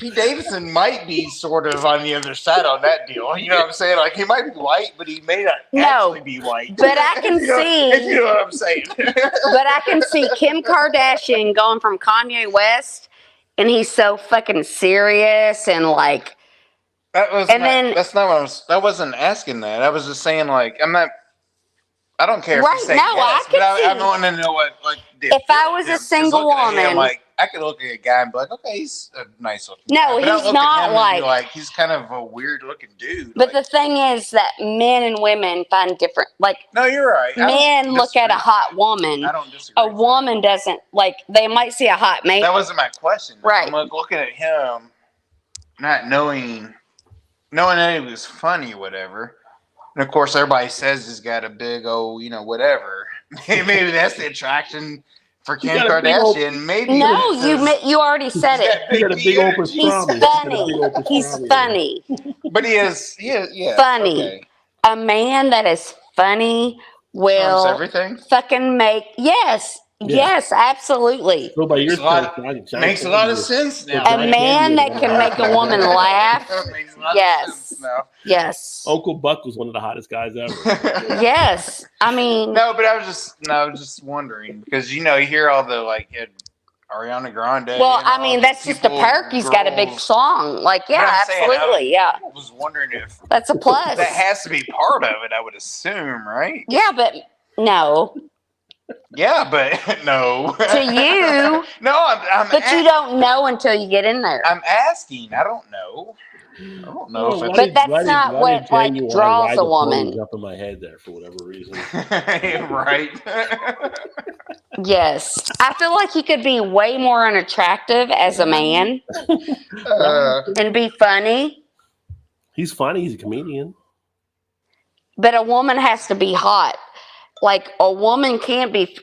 Pete Davidson might be sort of on the other side on that deal. You know what I'm saying? Like, he might be white, but he may not actually be white. But I can see. If you know what I'm saying. But I can see Kim Kardashian going from Kanye West, and he's so fucking serious and like. That's not what I wasn't asking that. I was just saying, like, I don't care if you say yes, but I want to know what, like, if I was a single woman, like, I could look at a guy and be like, okay, he's a nice looking guy. No, he's not like he's kind of a weird looking dude. But the thing is that men and women find different, like. No, you're right. Men look at a hot woman. I don't disagree. A woman doesn't, like, they might see a hot man. That wasn't my question. Right. I'm like looking at him, not knowing that he was funny, whatever. And of course, everybody says he's got a big old, whatever. Maybe that's the attraction for Kim Kardashian. Maybe. No, you already said it. He got a big old pastrami. He's funny. But he is funny. Okay. A man that is funny will everything fucking make Yes, absolutely. So by your makes a lot of sense now. A man that can make a woman laugh. Yes. Yes. Uncle Buck was one of the hottest guys ever. Yes. I mean. No, but I was just wondering because you hear all the like Ariana Grande. Well, I mean that's just a perk. He's got a big song. Like, yeah, absolutely. I was wondering if that's a plus. That has to be part of it, I would assume, right? Yeah, but no. Yeah, but no. To you. No, I'm but you don't know until you get in there. I'm asking. I don't know. But that's not what like draws a woman. Up in my head there for whatever reason. Right. Yes, I feel like he could be way more unattractive as a man and be funny. He's funny. He's a comedian. But a woman has to be hot. Like a woman can't be.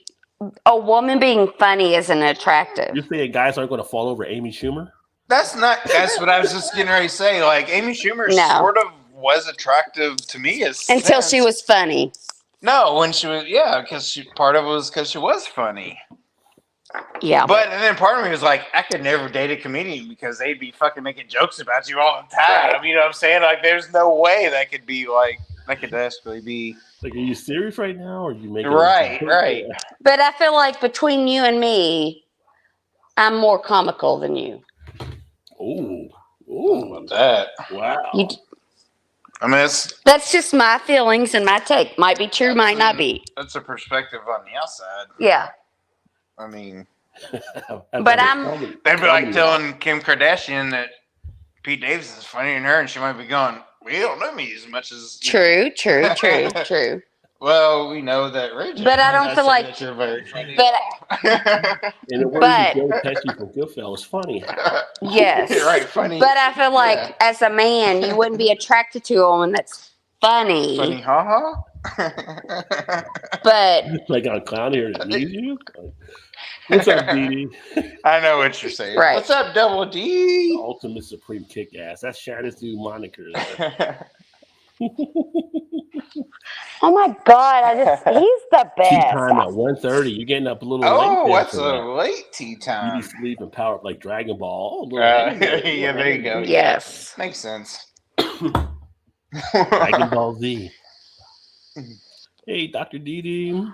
A woman being funny isn't attractive. You're saying guys aren't going to fall over Amy Schumer? That's what I was just getting ready to say. Like Amy Schumer sort of was attractive to me until she was funny. No, when she was because part of it was because she was funny. Yeah, and then part of me was like, I could never date a comedian because they'd be fucking making jokes about you all the time. Right. You know what I'm saying? Like, there's no way that could be like that could actually be. Like, are you serious right now, or are you making right? But I feel like between you and me, I'm more comical than you. Oh, Ooh, about that. Wow. I mean, That's just my feelings and my take. Might be true, might not be. That's a perspective on the outside. Yeah. I mean, but they'd be like telling Kim Kardashian that Pete Davidson is funnier than her, and she might be going, "We don't know me as much as." True. Well, we know that Rachel. But I don't feel like you're very funny. But in the words of Joe Pesci from Goodfellas, funny. Yes. You're right, funny. But I feel like as a man, you wouldn't be attracted to a woman that's funny. Funny, ha. But like on clown here to meet you. What's up, Dee? I know what you're saying. Right. What's up, Double D? The ultimate supreme kick ass. That's Shannon's new moniker. oh my God, he's the best. Tea time at 1:30. You're getting up a little late. Oh, what's a late tea time? You sleep and power up like Dragon Ball. Yeah, there you go. Yes. Makes sense. Dragon Ball Z. Hey, Dr. Dee.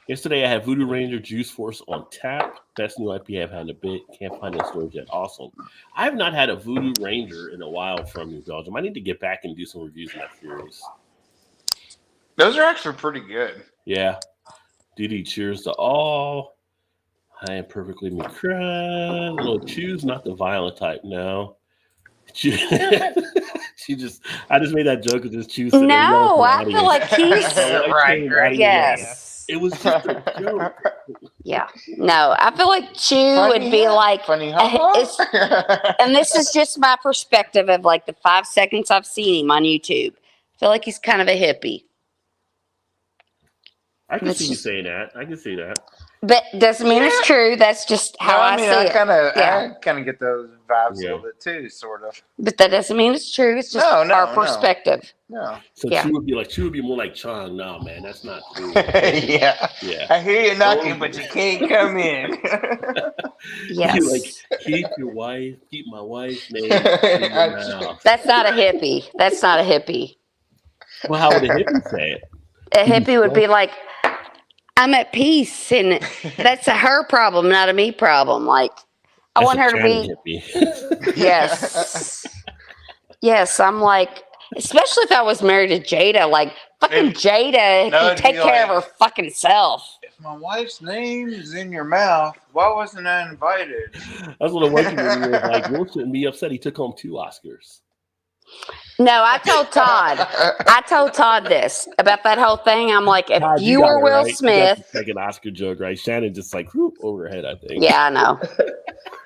Yesterday I had Voodoo Ranger Juice Force on tap. Best new IPA I've had in a bit. Can't find it in stores yet. Awesome. I have not had a Voodoo Ranger in a while from New Belgium. I need to get back and do some reviews in that series. Those are actually pretty good. Yeah. Dee, cheers to all. I am perfectly me cry. Little choose, not the violent type. No. I just made that joke of just choosing. No, I feel like he's right. Yes. It was just a joke. Yeah. No, I feel like Chew would be like funny, and this is just my perspective of like the 5 seconds I've seen him on YouTube. I feel like he's kind of a hippie. I can see you saying that. I can see that. But doesn't mean it's true. That's just how I see it. I kind of get those vibes a little bit too, sort of. But that doesn't mean it's true. It's just our perspective. No. So Chew would be more like Chong. No, man, that's not true. Yeah. I hear you knocking, but you can't come in. Yes. Like, keep your wife, keep my wife's name. That's not a hippie. That's not a hippie. Well, how would a hippie say it? A hippie would be like, I'm at peace, and that's a her problem, not a me problem. Like, I want her to be. Hippie. Yes. Yes, I'm like, especially if I was married to Jada, like, fucking Jada can take care of her fucking self. If my wife's name is in your mouth, why wasn't I invited? That's what I want you to do. Like, Will shouldn't be upset. He took home 2 Oscars. No, I told Todd this about that whole thing. I'm like, if Todd, you were Will Smith. Like an Oscar joke, right? Shannon just like whoop, over her head, I think. Yeah, I know.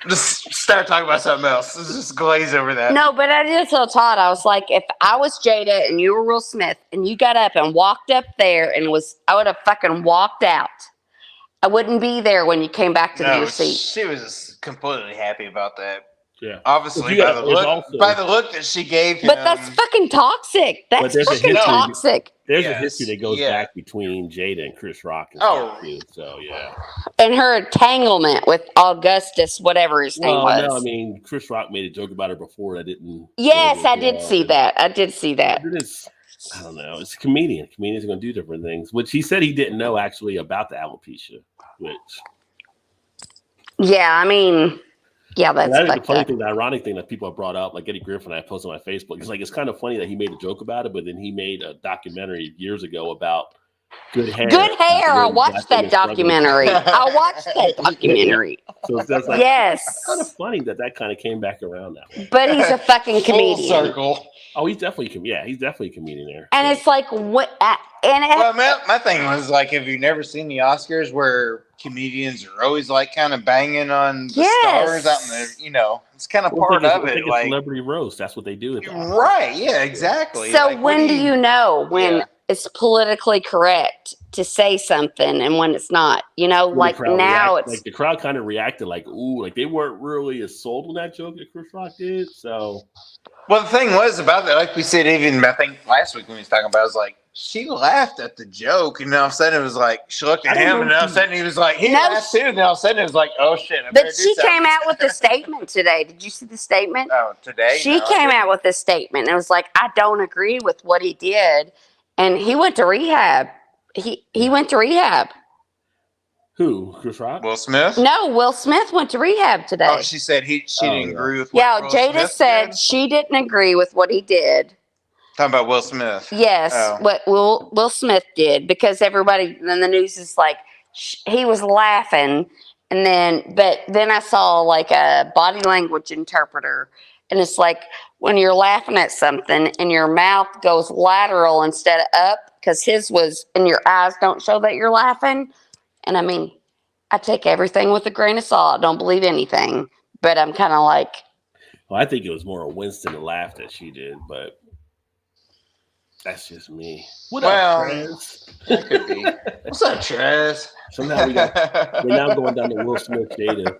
Just start talking about something else. Let's just glaze over that. No, but I did tell Todd, I was like, if I was Jada and you were Will Smith and you got up and walked up there and I would have fucking walked out. I wouldn't be there when you came back to your seat. She was completely happy about that. Yeah, obviously by the look that she gave him. But that's fucking toxic. That's fucking toxic. There's a history that goes back between Jada and Chris Rock. And so yeah. And her entanglement with Augustus, whatever his name was. No, I mean Chris Rock made a joke about her before that didn't. Yes, I did see that. I did see that. I don't know. It's a comedian. Comedians are going to do different things, which he said he didn't know actually about the alopecia. Which. Yeah, I mean. Yeah, that's the funny thing, the ironic thing that people have brought up, like Eddie Griffin, I posted on my Facebook. It's like it's kind of funny that he made a joke about it, but then he made a documentary years ago about good hair. Good hair. I watched that documentary. So it's like, yes, it's kind of funny that kind of came back around that way. But he's a fucking comedian. Full circle. Oh, he's definitely he's definitely a comedian there. And it's like what? Well, my thing was like, have you never seen the Oscars where comedians are always like kind of banging on the stars out in the, it's kind of part of it. Like celebrity roast. That's what they do. Right. Yeah, exactly. So like, when do you know when it's politically correct to say something and when it's not? Like now it's like the crowd kind of reacted like, ooh, like they weren't really as sold on that joke that Chris Rock did. So, well, the thing was about that, like we said, even I think last week when we was talking about, it was like she laughed at the joke, and then all of a sudden it was like she looked at him, and all of a sudden he was like, he laughed too, and then all of a sudden it was like, oh shit! But she came out with a statement today. Did you see the statement? Oh, today she came out with a statement. It was like, I don't agree with what he did, and he went to rehab. He went to rehab. Who? Chris Rock? Will Smith? No, Will Smith went to rehab today. Oh, she said she didn't agree with what Will Jada Smith said did? she didn't agree with what he did. Talking about Will Smith. Yes, what Will Smith did, because everybody in the news is like, he was laughing, but then I saw like a body language interpreter, and it's like when you're laughing at something and your mouth goes lateral instead of up, because his was, and your eyes don't show that you're laughing. And I mean, I take everything with a grain of salt. I don't believe anything, but I'm kind of like. Well, I think it was more a Winston to laugh that she did, but that's just me. What up, Trez? That could be. What's up, Trez? Somehow we're now going down the Will Smith Jada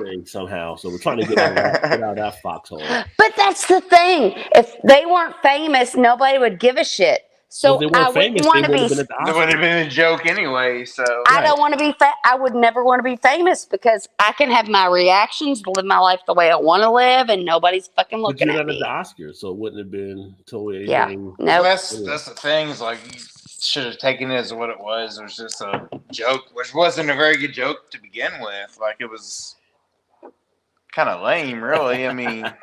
thing somehow. So we're trying to get out of that foxhole. But that's the thing. If they weren't famous, nobody would give a shit. So I wouldn't want to be. It would have been a joke anyway. So I don't want to be. I would never want to be famous, because I can have my reactions, live my life the way I want to live, and nobody's fucking looking at me. But you're not at the Oscars, so it wouldn't have been totally anything. Yeah, no. That's the thing. Is like, you should have taken it as what it was. It was just a joke, which wasn't a very good joke to begin with. Like, it was kind of lame, really. I mean.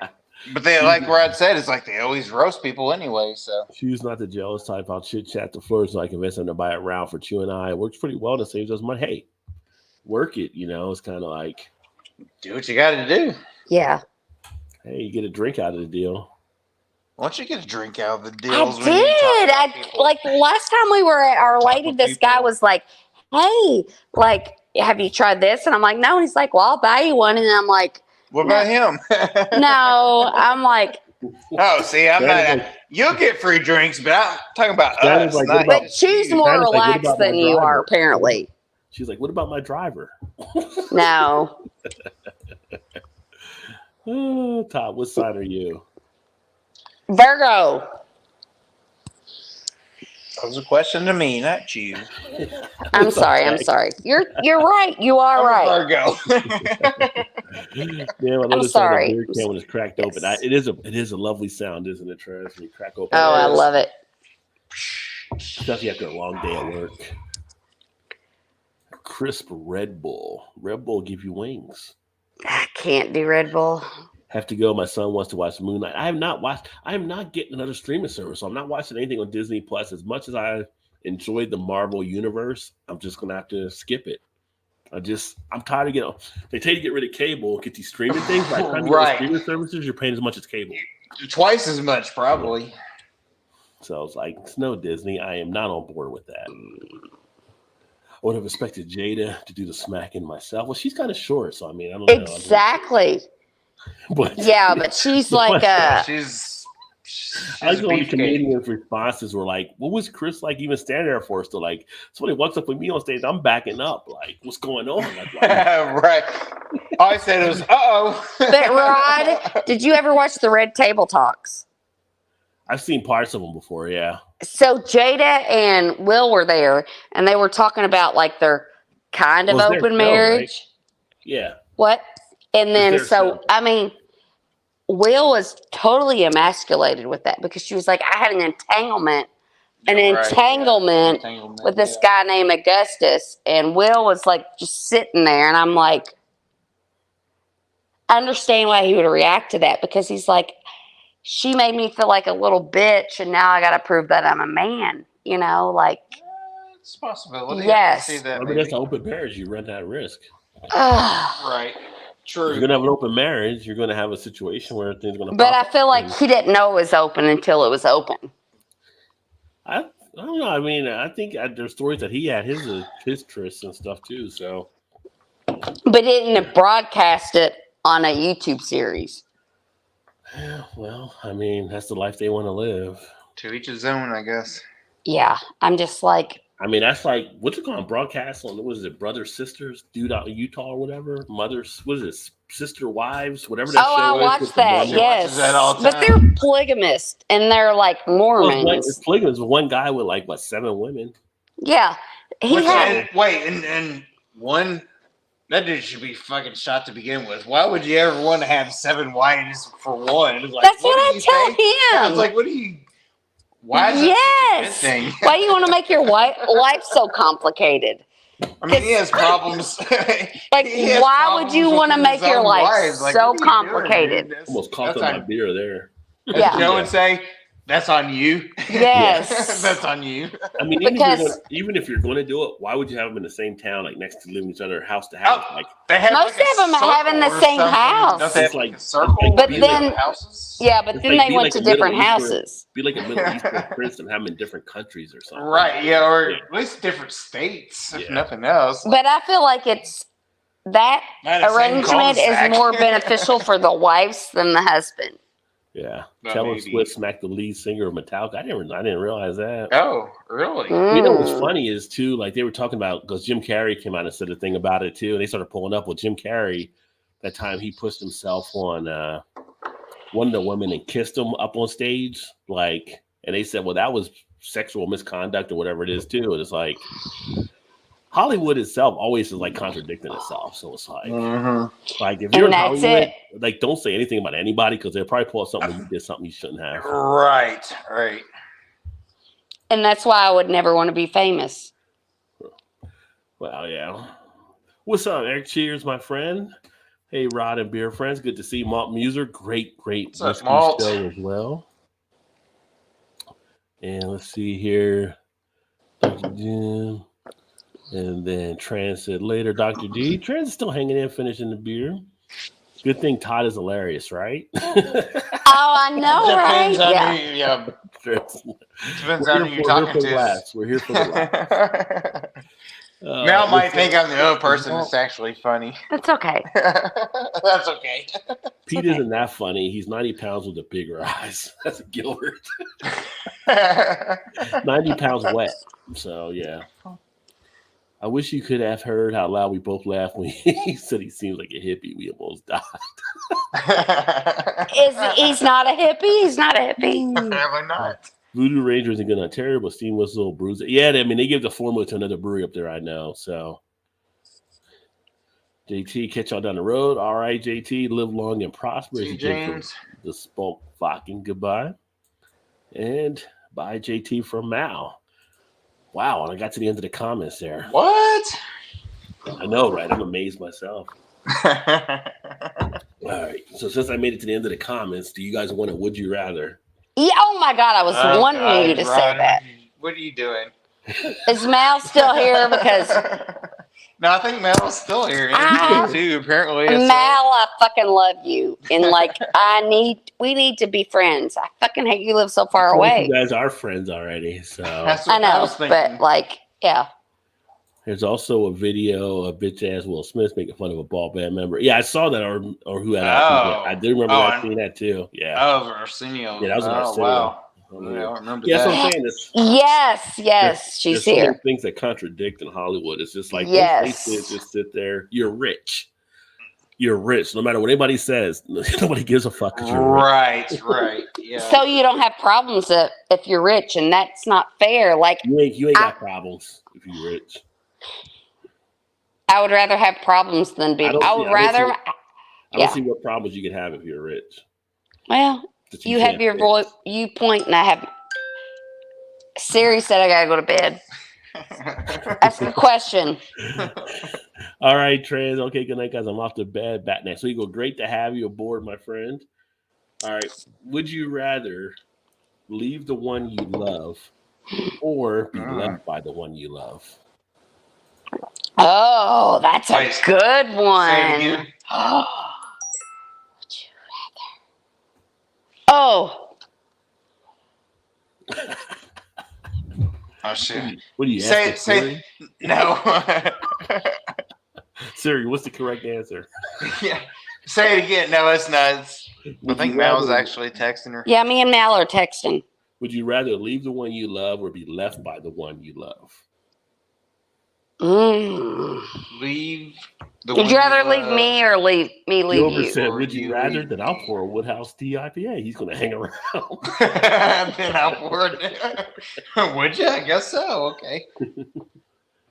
But they, like Rod said, it's like they always roast people anyway. So she's not the jealous type. I'll chit chat the floor so I convince them to buy it round for Chew and I. It works pretty well to save us money. Hey, work it. It's kind of like, do what you got to do. Yeah. Hey, you get a drink out of the deal. Why don't you get a drink out of the deals? I did. Like last time we were at Our Lady, this guy was like, "Hey, like, have you tried this?" And I'm like, "No." And he's like, "Well, I'll buy you one." And I'm like, what about him? No, I'm like, oh, see, I'm not. You'll get free drinks, but I'm talking about us. Like, but she's more relaxed than you are, apparently. She's like, "What about my driver?" No. Todd, what side are you? Virgo. That was a question to me, not you. I'm sorry. You're right. You are right. Virgo. I'm sorry. The beer can when it's cracked open. It is a lovely sound, isn't it, Trev? When you crack open. Oh, I love it. Especially after a long day at work. Crisp Red Bull. Red Bull give you wings. I can't do Red Bull. Have to go. My son wants to watch Moonlight. I am not getting another streaming service, so I'm not watching anything on Disney Plus. As much as I enjoyed the Marvel universe, I'm just gonna have to skip it. I'm tired of getting. They tell you to get rid of cable, get these streaming things. By the time you get streaming services, you're paying as much as cable. Twice as much, probably. So I was like, it's no Disney. I am not on board with that. I would have expected Jada to do the smacking myself. Well, she's kind of short, so I mean, I don't know. Exactly. But she's like she's I was going to comedians' responses were like, "What was Chris like even standing there for?" So like, somebody walks up with me on stage, I'm backing up. Like, what's going on? Like, right. All I said was, But Rod, did you ever watch the Red Table Talks? I've seen parts of them before. Yeah. So Jada and Will were there, and they were talking about like their kind of open marriage. Right? Yeah. What? And then I mean, Will was totally emasculated with that, because she was like, I had an entanglement with this guy named Augustus, and Will was like just sitting there, and I'm like, I understand why he would react to that, because he's like, she made me feel like a little bitch, and now I got to prove that I'm a man, like. It's a possibility. Yes. I that, that's an open marriage. You run that risk. Right. True. If you're going to have an open marriage, you're going to have a situation where things are going to But I feel like he didn't know it was open until it was open. I don't know. I mean, I think there's stories that he had his trysts and stuff too. So, but didn't broadcast it on a YouTube series. Well, I mean, that's the life they want to live. To each his own, I guess. Yeah, I'm just like. I mean, that's like what's it called? Broadcast on what is it? Brothers, sisters, dude out in Utah or whatever. Mothers, what is it? Sister wives, whatever that show is. Oh, I watched that. Yes, but they're polygamist and they're like Mormons. Well, it's polygamous with one guy with like 7 women. Yeah, and one. That dude should be fucking shot to begin with. Why would you ever want to have 7 wives for one? Like, that's what I tell him. I was like, what do you? Why is yes. Why do you want to make your life so complicated? I mean, he has problems. Like, why would you want to make your life so what complicated? doing, Almost coughed on my beer there. Yeah. Joe would say, "That's on you." Yes. That's on you. I mean, even if you're going to do it, why would you have them in the same town, like next to living each other, house to house? Like they have most of them have in the same house. Don't they have like a circle? But then, houses? yeah, but then they went to different houses. Be like a Middle Eastern prince and have them in different countries or something. Right? Yeah, or at least different states, if nothing else. But I feel like that arrangement is more beneficial for the wives than the husband. Yeah, Taylor Swift smacked the lead singer of Metallica. I didn't realize that. Oh, really? You know what's funny is too, like they were talking about, because Jim Carrey came out and said a thing about it too, and they started pulling up with Jim Carrey. That time he pushed himself on one of the women and kissed him up on stage, like, and they said, well, that was sexual misconduct or whatever it is too. And it's like Hollywood itself always is like contradicting itself. So it's like, like if you're in Hollywood, like don't say anything about anybody because they'll probably pull out something when you did something you shouldn't have. Right. And that's why I would never want to be famous. Well, yeah. What's up, Eric? Cheers, my friend. Hey, Rod and Beer friends. Good to see Malt Muser. Great whiskey show as well. And let's see here. Dr. Jim. And then Trans said later, Dr. D. Trans is still hanging in, finishing the beer. Good thing Todd is hilarious, right? Oh, I know, right? Yeah. Depends on who you're talking to. We're here for the laughs. Mel might think I'm the only person that's actually funny. That's okay. That's okay. Pete isn't that funny. He's 90 pounds with the bigger eyes. That's Gilbert. 90 pounds wet. So, yeah. I wish you could have heard how loud we both laughed when he said he seems like a hippie. We almost died. He's not a hippie? He's not a hippie. Apparently not. Voodoo Ranger isn't good on terrible steam whistle bruiser. Yeah, I mean they give the formula to another brewery up there, I know. So JT, catch y'all down the road. All right, JT, live long and prosper. See James. The spoke fucking goodbye. And bye, JT from Mal. Wow, and I got to the end of the comments there. What? I know, right? I'm amazed myself. All right. So since I made it to the end of the comments, do you guys want to would you rather? Yeah, oh my God, I was wanting you to say that. What are you doing? Is Mal still here? Because no, I think Mal's still here. Too, apparently. Mal, I fucking love you. And like we need to be friends. I fucking hate you live so far away. You guys are friends already, so I know, but like, yeah. There's also a video of bitch ass Will Smith making fun of a ball band member. Yeah, I saw that, or who had. I do remember seeing that too. Yeah. Oh, Arsenio. Yeah, that was Arsenio. Wow. I don't remember that. That's what I'm saying. Yes, she's here. So many things that contradict in Hollywood. It's just like just sit there. You're rich. You're rich. No matter what anybody says, nobody gives a fuck. You're rich. Right. Yeah. So you don't have problems if you're rich, and that's not fair. Like you ain't got problems if you're rich. I would rather have problems than be. I don't see what problems you can have if you're rich. Well, you have your voice. You point, and I have. Siri said I gotta go to bed. Ask a question. All right, Trans. Okay, good night, guys. I'm off to bed. Back next week. Well, great to have you aboard, my friend. All right. Would you rather leave the one you love or be left by the one you love? Oh, that's a good one. Say it again. Would you rather? Oh. Oh shit! What do you say? No. Siri, what's the correct answer? Yeah. Say it again. No, it's not. I think Mal was actually texting her. Yeah, me and Mal are texting. Would you rather leave the one you love or be left by the one you love? Leave the Would you rather leave me or leave you? Said, would you rather? Then I'll pour a Woodhouse IPA. He's going to hang around. Then I'll pour it. Would you? I guess so. Okay.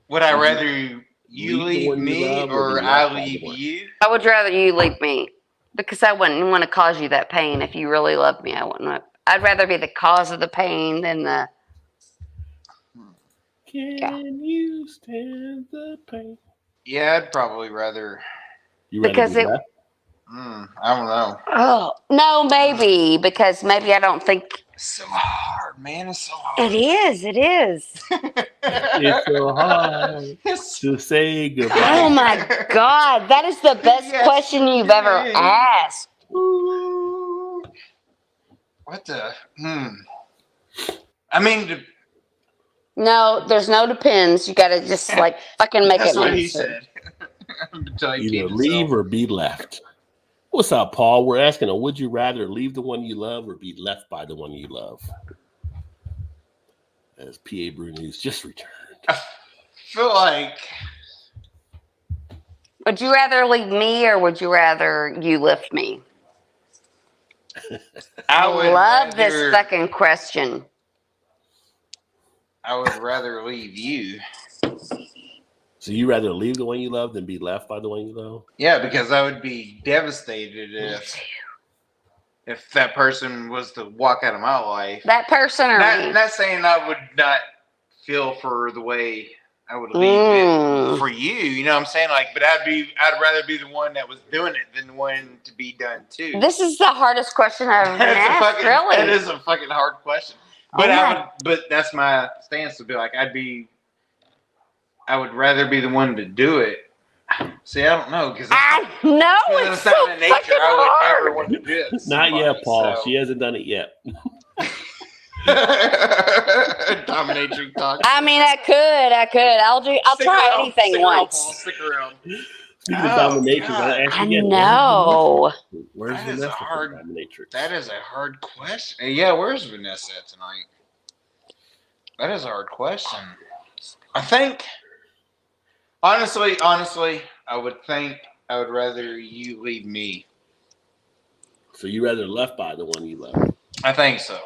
Would I rather you leave me or I leave you? I would rather you leave me because I wouldn't want to cause you that pain. If you really love me, I wouldn't. I'd rather be the cause of the pain than the. Can you stand the pain? Yeah, I'd probably rather. You rather Because be it. left? I don't know. Oh no, maybe because maybe I don't think It's so hard, man. It's so hard. it is. It is. It's so hard to say goodbye. Oh my God, that is the best question you've ever asked. What the? I mean, No, there's no depends. You gotta just like fucking make that's it what make he sense. said. Either leave or be left. What's up, Paul? We're asking, would you rather leave the one you love or be left by the one you love? As PA Brew News just returned. I feel like. Would you rather leave me or would you rather you lift me? I love this fucking question. I would rather leave you. So you rather leave the one you love than be left by the one you love? Yeah, because I would be devastated if that person was to walk out of my life. That person or me? Not saying I would not feel for the way I would leave it for you. You know what I'm saying? Like, but I'd rather be the one that was doing it than the one to be done too. This is the hardest question I've ever been asked. Really, it is a fucking hard question. But but that's my stance to be like, I would rather be the one to do it. See, I don't know because I know it's so fucking nature. I hard. would never want to do it. Not yet, Paul. So. She hasn't done it yet. Dominatrix talk. I mean, I could. I'll try anything once. Stick around. Speaking of dominatrix, I know. Where's Vanessa? Dominatrix. That is a hard question. Yeah, where's Vanessa tonight? That is a hard question. I think, honestly, I would rather you leave me. So you rather left by the one you love? I think so.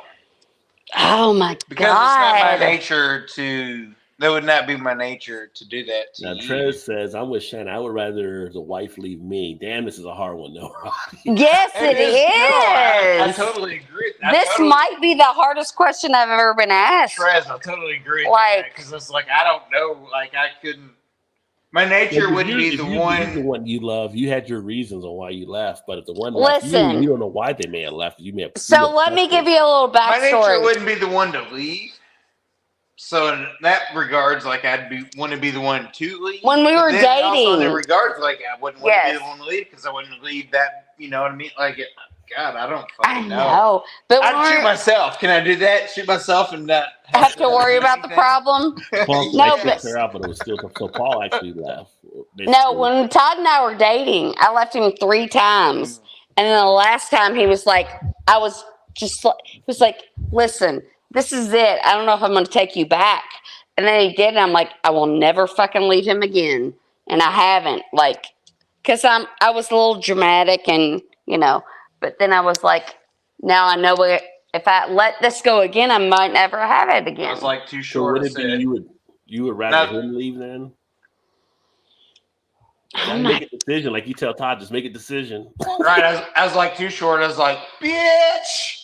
Oh my God! Because it's not my nature to. That would not be my nature to do that to now, you. Trez says, I'm with Shannon. I would rather the wife leave me. Damn, this is a hard one, though. Yes, it is. I totally agree. Might be the hardest question I've ever been asked. Trez, I totally agree. Like, because it's like, I don't know. Like, I couldn't. My nature would be the one you love. You had your reasons on why you left, but if the one left you don't know why they may have left. You may have. So let me give you a little backstory. My nature wouldn't be the one to leave. So in that regards, like I'd want to be the one to leave. When we were dating, also in regards, like I wouldn't want to be the one to leave because I wouldn't leave that. You know what I mean? Like, God, I don't fucking know. But I'd shoot myself. Can I do that? Shoot myself and not have to worry about the problem? No, but it was still so Paul actually left. No, when Todd and I were dating, I left him 3 times, and then the last time he was like, listen. This is it. I don't know if I'm going to take you back. And then he did. And I'm like, I will never fucking leave him again. And I haven't, like, because I was a little dramatic and, but then I was like, now I know if I let this go again, I might never have it again. I was like too short. So would it be you would rather him leave then? Make a decision. Like you tell Todd, just make a decision. Right. I was like too short. I was like, bitch.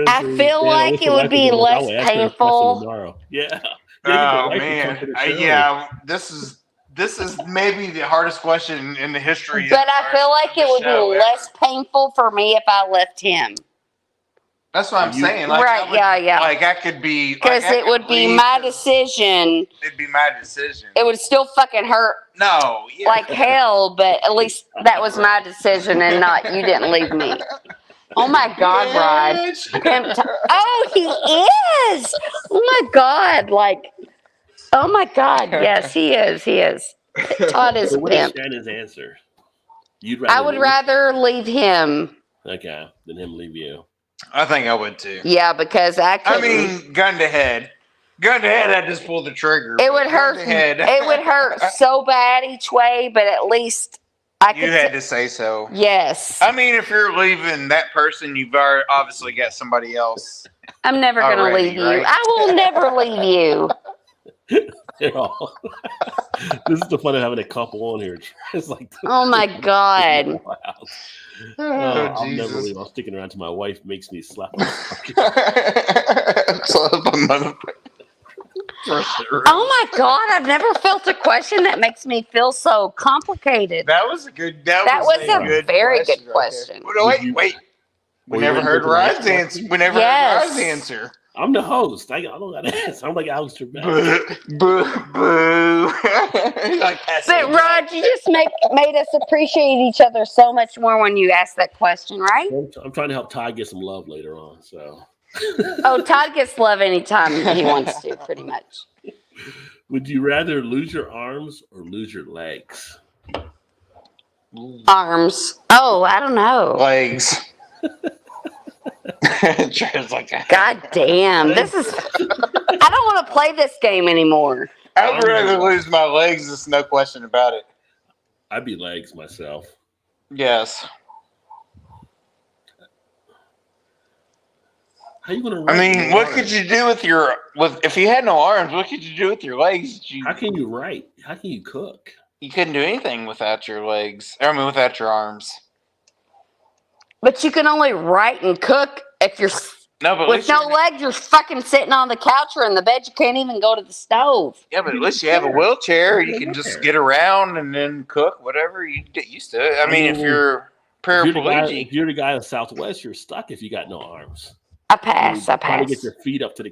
I feel like it would be less painful. Yeah. Oh man. Yeah. This is maybe the hardest question in the history. But I feel like it would be less painful for me if I left him. That's what I'm saying. Like, right? Yeah. Like I could be because it would be my decision. It'd be my decision. It would still fucking hurt. No. Yeah. Like hell, but at least that was my decision and not you didn't leave me. Oh my God, Rod. Oh, he is. Oh my God. Like, oh my God. Yes, he is. He is. Todd is what is Shannon's answer? I would rather leave him. Okay, than him leave you. I think I would too. Yeah, because I mean, gun to head, I'd just pull the trigger. It would hurt. It would hurt so bad each way, but at least you had to say so. Yes. I mean, if you're leaving that person, you've obviously got somebody else. I'm never going to leave you. I will never leave you. They're all. This is the fun of having a couple on here. It's like, Oh my God. I'll never Jesus. leave. I'm sticking around till my wife makes me slap her. Oh my God. I've never felt a question that makes me feel so complicated. That was a good. That was a a good very good right question. there. Wait. We never heard Rod's answer. We never heard Rod's answer. I'm the host. I don't got to answer. I'm like Alex Trebek. Boo, boo. But Rod, you just made us appreciate each other so much more when you asked that question, right? I'm trying to help Ty get some love later on. So. Oh, Todd gets love anytime he wants to, pretty much. Would you rather lose your arms or lose your legs? Arms. Oh, I don't know. Legs. God damn. I don't want to play this game anymore. I'd rather lose my legs. There's no question about it. I'd be legs myself. Yes. How you gonna? I mean, what could you do if you had no arms? What could you do with your legs? How can you write? How can you cook? You couldn't do anything without your legs. I mean, without your arms. But you can only write and cook if you're with no legs. You're fucking sitting on the couch or in the bed. You can't even go to the stove. Yeah, but at least you have a wheelchair. You can just get around and then cook whatever. You get used to it. I mean, if you're paraplegic, if you're the guy in the Southwest, you're stuck if you got no arms. I pass. Trying to get your feet up to the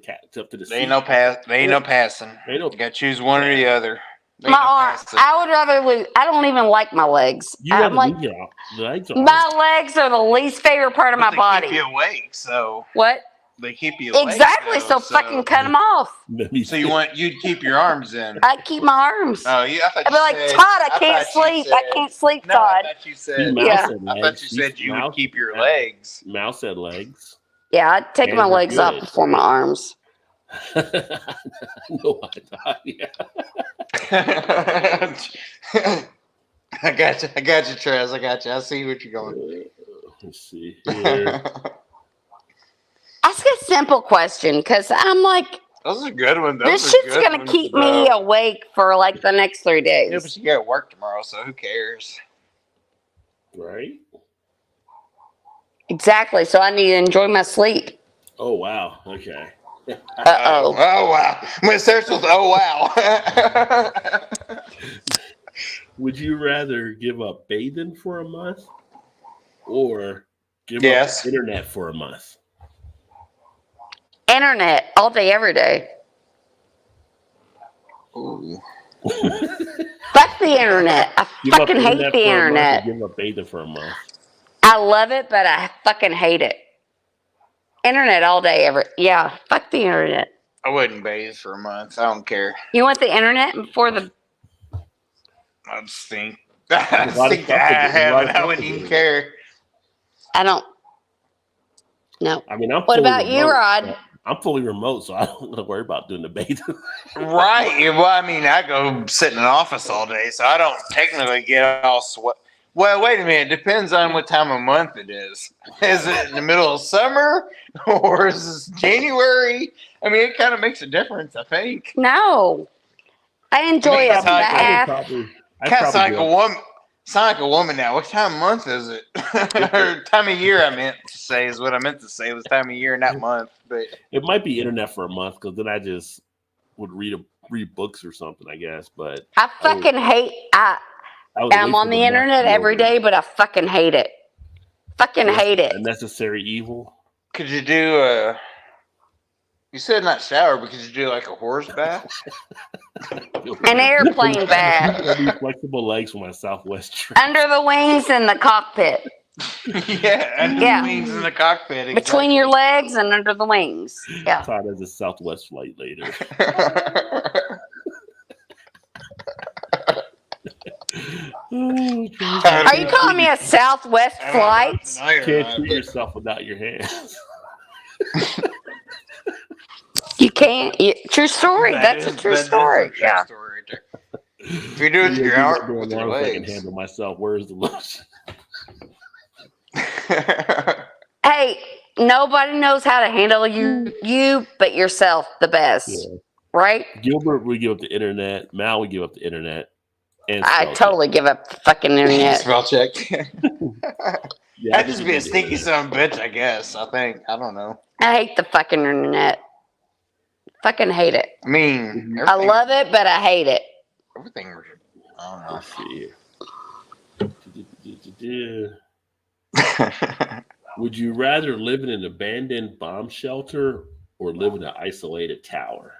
There ain't no passing. You got to choose one or the other. My arm. I would rather lose. I don't even like my legs. I'm like, my legs are the least favorite part of my body. They keep you awake, so what? They keep you awake. Exactly. So fucking cut them off. So you'd keep your arms in. I'd keep my arms. Oh yeah. I'd be like, Todd, I can't sleep. I can't sleep, Todd. I thought you said. Yeah. I thought you said you would keep your legs. Mouse said legs. Yeah, I'd take my legs off before my arms. No, I thought, yeah. I got you, Trez. I got you. I see what you're going. Let's see. Here. Ask a simple question, because I'm like, those are good ones. This shit's gonna keep me awake for like the next 3 days. Yeah, but you got work tomorrow, so who cares? Right. Exactly. So I need to enjoy my sleep. Oh wow. Okay. Uh-oh. Oh wow. My search was wow. Would you rather give up bathing for a month or give up internet for a month? Internet all day, every day. Ooh. Fuck the internet. I fucking hate the internet. Give up bathing for a month. I love it, but I fucking hate it. Internet all day, yeah. Fuck the internet. I wouldn't bathe for a month. I don't care. You want the internet before the? I just think. I wouldn't even care. I don't. No. I mean, what about you, Rod? I'm fully remote, so I don't want to worry about doing the bathing. Right. Well, I mean, I go sit in an office all day, so I don't technically get all sweat. Well, wait a minute. It depends on what time of month it is. Is it in the middle of summer or is this January? I mean, it kind of makes a difference, I think. No. I enjoy a bath. Kind of sound like a woman now. What time of month is it? Or time of year, I meant to say, is what I meant to say. It was time of year, not month. But it might be internet for a month because then I just would read books or something, I guess. But I fucking hate. I'm on the internet every day, but I fucking hate it. Fucking hate it. A necessary evil. Could you do you said not shower, but could you do like a horse bath? An airplane bath. Flexible legs for my Southwest trip. Under the wings in the cockpit. Yeah, under the wings in the cockpit. Exactly. Between your legs and under the wings. Yeah. Todd has a Southwest flight later. Are you calling me a Southwest flight? You can't treat yourself without your hands. You can't. True story. That's a true story. Yeah. If you do it with your arm, with your legs. I can handle myself. Where's the lotion? Hey, nobody knows how to handle you but yourself the best. right? Gilbert would give up the internet. Mal would give up the internet. And I totally give up the fucking internet. Spell check. Yeah, I'd just be a stinky son of a bitch, I guess. I think. I don't know. I hate the fucking internet. Fucking hate it. I mean, I love it, but I hate it. Everything. I don't know. Let's see. Would you rather live in an abandoned bomb shelter or live in an isolated tower?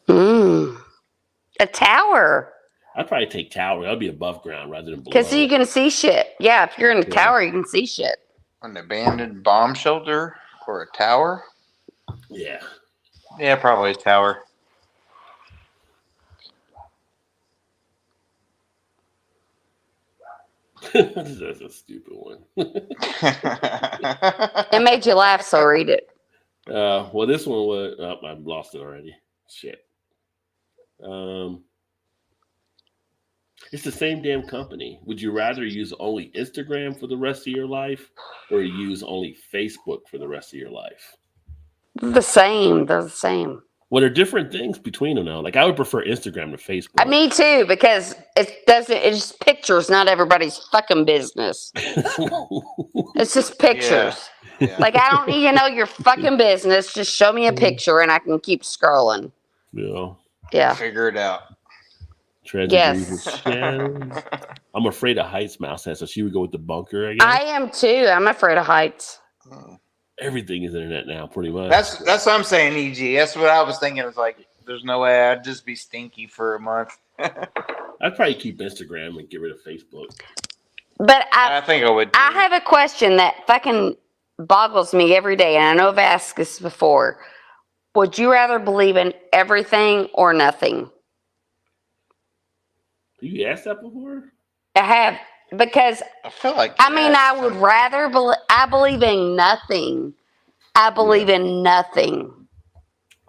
A tower. I'd probably take tower. That'd be above ground rather than below. Because you can see shit. Yeah, if you're in a tower, you can see shit. An abandoned bomb shelter or a tower? Yeah. Yeah, probably a tower. That's a stupid one. It made you laugh, so read it. Well, this one was. Oh, I've lost it already. Shit. It's the same damn company. Would you rather use only Instagram for the rest of your life or use only Facebook for the rest of your life? They're the same. They're the same. Well, there are different things between them now. Like, I would prefer Instagram to Facebook. Me too, because it's just pictures, not everybody's fucking business. It's just pictures. Yeah. Like, I don't need to know your fucking business. Just show me a picture and I can keep scrolling. Yeah. Figure it out. Yes. I'm afraid of heights, Mouse says, so she would go with the bunker, I guess. I am too. I'm afraid of heights. Everything is internet now, pretty much. That's what I'm saying, EG. That's what I was thinking. It's like, there's no way I'd just be stinky for a month. I'd probably keep Instagram and get rid of Facebook. But I think I would too. I have a question that fucking boggles me every day, and I know I've asked this before. Would you rather believe in everything or nothing? You asked that before? I have, because I feel like I would rather I believe in nothing. I believe in nothing.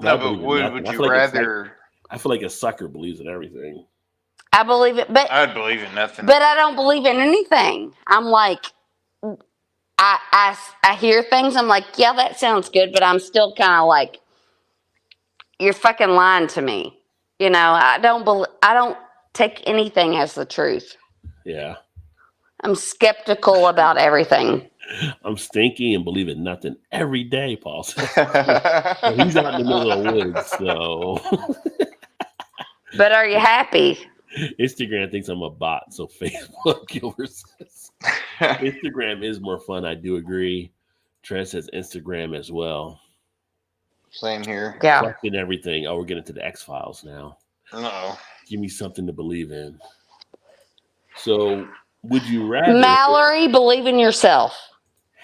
No, but would you rather? I feel like a sucker believes in everything. I believe it, but I'd believe in nothing. But I don't believe in anything. I'm like, I hear things. I'm like, yeah, that sounds good, but I'm still kind of like, you're fucking lying to me. You know, I don't take anything as the truth. Yeah. I'm skeptical about everything. I'm stinky and believe in nothing every day, Paul says. So he's out in the middle of the woods, so. But are you happy? Instagram thinks I'm a bot, so Facebook, Gilbert says. Instagram is more fun, I do agree. Trent says Instagram as well. Same here. Yeah. Collecting everything. Oh, we're getting to the X-Files now. Uh-oh. Give me something to believe in. So, would you rather... Mallory, believe in yourself.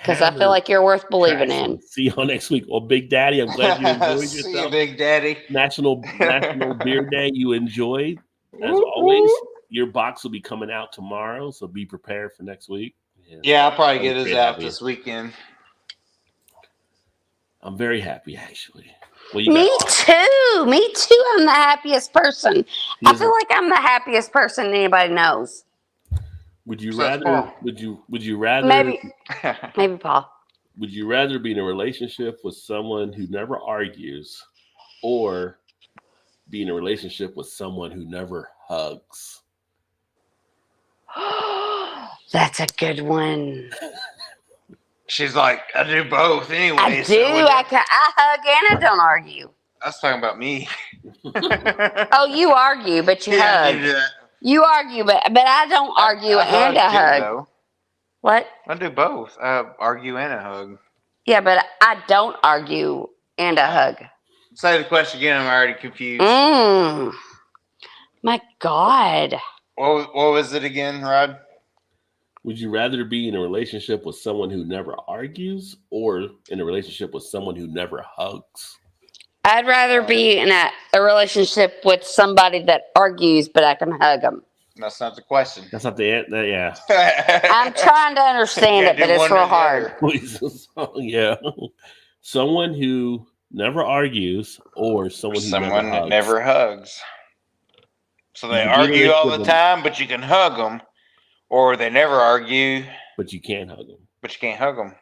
Because I feel like you're worth believing in. See you all next week. Well, Big Daddy, I'm glad you enjoyed yourself. See you, Big Daddy. National Beer Day you enjoyed. As always, your box will be coming out tomorrow, so be prepared for next week. Yeah, I'll probably get his out this weekend. I'm very happy, actually. Well, Me too. I'm the happiest person. I feel like I'm the happiest person anybody knows. Would you rather? Would you rather? Maybe Paul. Would you rather be in a relationship with someone who never argues, or be in a relationship with someone who never hugs? That's a good one. She's like, I do both anyway. I do. I hug and I don't argue. I was talking about me. Oh, you argue, but you hug. You argue, but I don't argue and I hug. Though. What? I do both. I argue and a hug. Yeah, but I don't argue and I hug. Say the question again. I'm already confused. My God. What was it again, Rod? Would you rather be in a relationship with someone who never argues or in a relationship with someone who never hugs? I'd rather be in a relationship with somebody that argues, but I can hug them. That's not the question. That's not the answer. Yeah. I'm trying to understand it, but it's real hard. Yeah. Someone who never argues or someone that never hugs. So they argue all the time, but you can hug them. Or they never argue. But you can't hug them. But you can't hug them.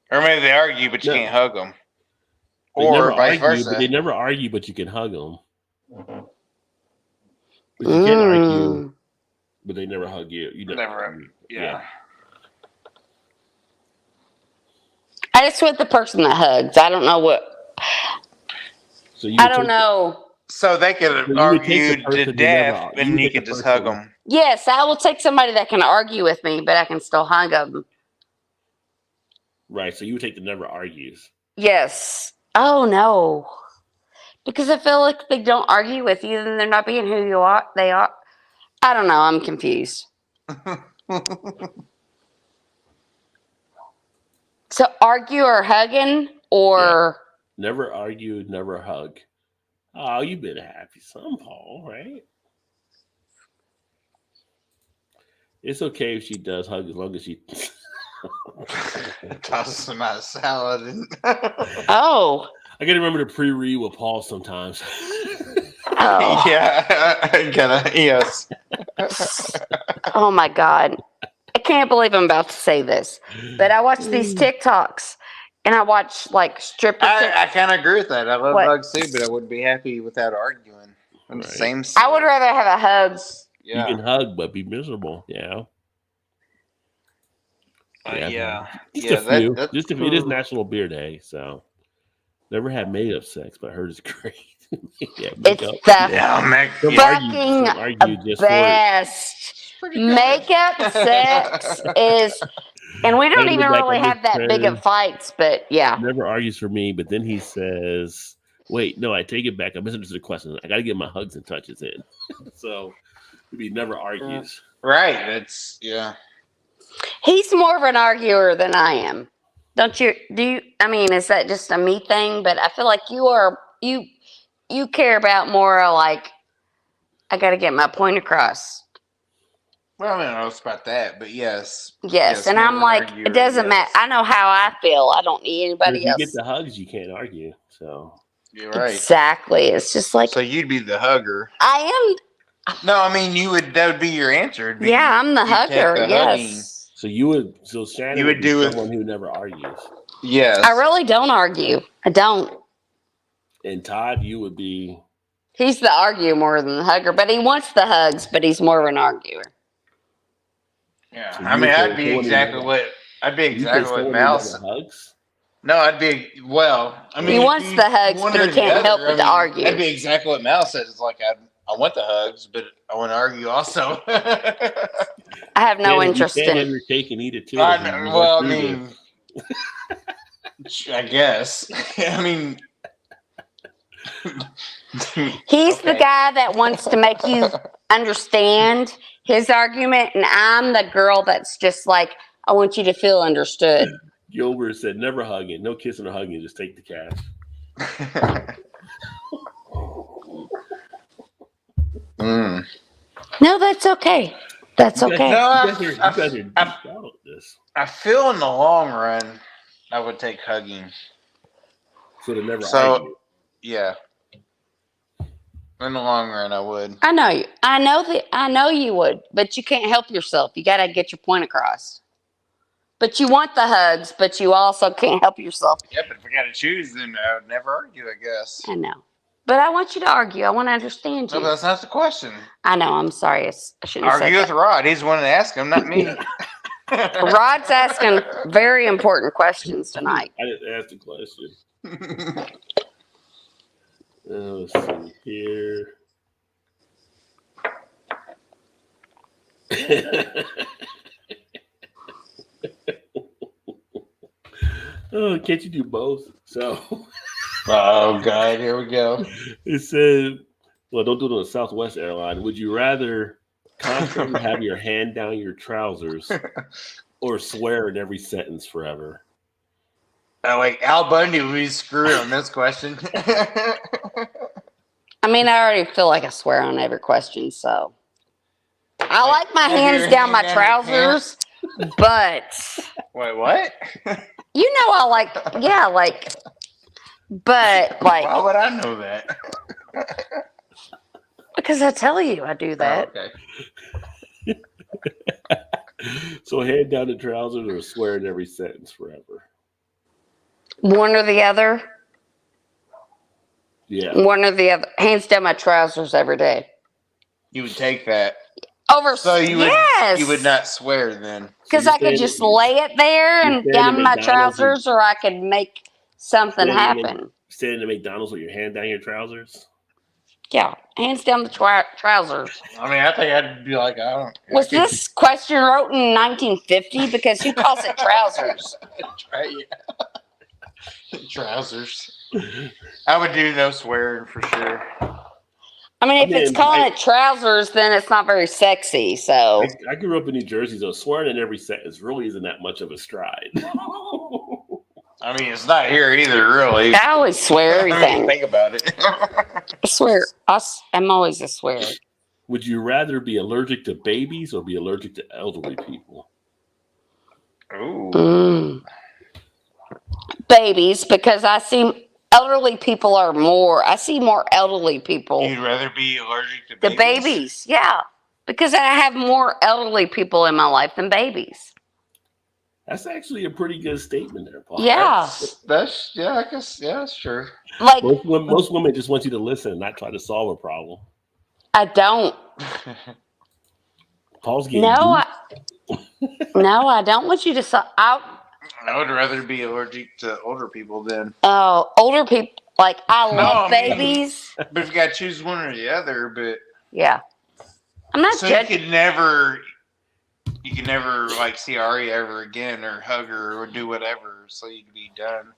Or maybe they argue, but you can't hug them. or vice versa. But they never argue, but you can hug them. But you can't argue, but they never hug you. You never. Yeah. I just want the person that hugs. I don't know what. So I don't know. So they could argue to death, and you could just hug them. Yes, I will take somebody that can argue with me, but I can still hug them. Right. So you would take the never argues. Yes. Oh no. Because I feel like they don't argue with you, then they're not being who you are. They are. I don't know. I'm confused. So argue or hugging or never argue, never hug. Oh, you've been happy some, Paul, right? It's okay if she does hug as long as she tosses some out of salad. Oh. I gotta remember to pre-read with Paul sometimes. Oh. Yeah, I gotta, yes. Oh my God. I can't believe I'm about to say this, but I watch these TikToks and I watch like strippers. I kind of agree with that. I love hugs too, but I wouldn't be happy without arguing. Right. Same. I would rather have a hug. Yeah. You can hug, but be miserable. Yeah. Yeah. Just it is National Beer Day, so never had made-up sex, but I heard it's great. It's the fucking best. Makeup sex is, and we don't even really have that big of fights, but yeah. Never argues for me, but then he says, wait, no, I take it back. I misunderstood the question. I got to get my hugs and touches in. So he never argues. Right. That's, yeah. He's more of an arguer than I am. Don't you? I mean, is that just a me thing? But I feel like you care about more like, I got to get my point across. Well, I don't know about that, but yes. Yes, and I'm like, it doesn't matter. I know how I feel. I don't need anybody else. If you get the hugs, you can't argue. So you're right. Exactly. It's just like. So you'd be the hugger. I am. No, I mean that would be your answer. Yeah, I'm the hugger. Yes. So Shannon you would do someone who never argues. Yes. I really don't argue. I don't. And Todd, you would be. He's the arguer more than the hugger, but he wants the hugs, but he's more of an arguer. Yeah, so I mean, I'd be exactly what Mal said. Hugs? No, I'd be I mean, he wants the hugs, but he can't help but to argue. That'd be exactly what Mal says. It's like I want the hugs, but I want to argue also. I have no interest in it. Your cake and eat it too. I mean, I guess. I mean, he's the guy that wants to make you understand his argument, and I'm the girl that's just like, I want you to feel understood. Gilbert said, never hugging, no kissing or hugging, just take the cash. No, that's okay. That's okay. No, I feel in the long run, I would take hugging. So to never argue. Yeah. In the long run, I would. I know you. I know you would, but you can't help yourself. You got to get your point across. But you want the hugs, but you also can't help yourself. Yeah, but if I got to choose, then I would never argue, I guess. I know. But I want you to argue. I want to understand you. No, that's not the question. I know. I'm sorry. I shouldn't have said argue with Rod. He's the one to ask him, not me. Rod's asking very important questions tonight. I didn't ask the question. Let's see here. Oh, can't you do both? So. Oh, God, here we go. It said, well, don't do it on a Southwest airline. Would you rather constantly have your hand down your trousers or swear in every sentence forever? Like Al Bundy would be screwed on this question. I mean, I already feel like I swear on every question, so. I like my hands down my trousers, but. Wait, what? You know, I like, but like. Why would I know that? Because I tell you I do that. Oh, okay. So hand down the trousers or swear in every sentence forever? One or the other? Yeah. One or the other. Hands down my trousers every day. You would take that. Over. So you yes. would not swear then. Because I could just lay it there and down my trousers, or I could make something happen. Standing at McDonald's with your hand down your trousers? Yeah, hands down the trousers. I mean, I think I'd be like, I don't. Was this question wrote in 1950? Because who calls it trousers? Trousers. I would do no swearing for sure. I mean, if it's calling it trousers, then it's not very sexy. So I grew up in New Jersey, so swearing in every sentence really isn't that much of a stride. I mean, it's not here either, really. I always swear everything. Think about it. I swear. I'm always a swearer. Would you rather be allergic to babies or be allergic to elderly people? Ooh. Babies, because I see elderly people are more. I see more elderly people. You'd rather be allergic to babies? The babies, yeah. Because I have more elderly people in my life than babies. That's actually a pretty good statement there, Paul. Yeah. That's I guess, yeah, sure. Like most women just want you to listen and not try to solve a problem. I don't. Paul's getting no, I don't want you to solve. I would rather be allergic to older people than. Oh, older people. Like I love babies. But if you got to choose one or the other, but. Yeah. I'm not so judging. You could never like see Aria ever again or hug her or do whatever, so you could be done.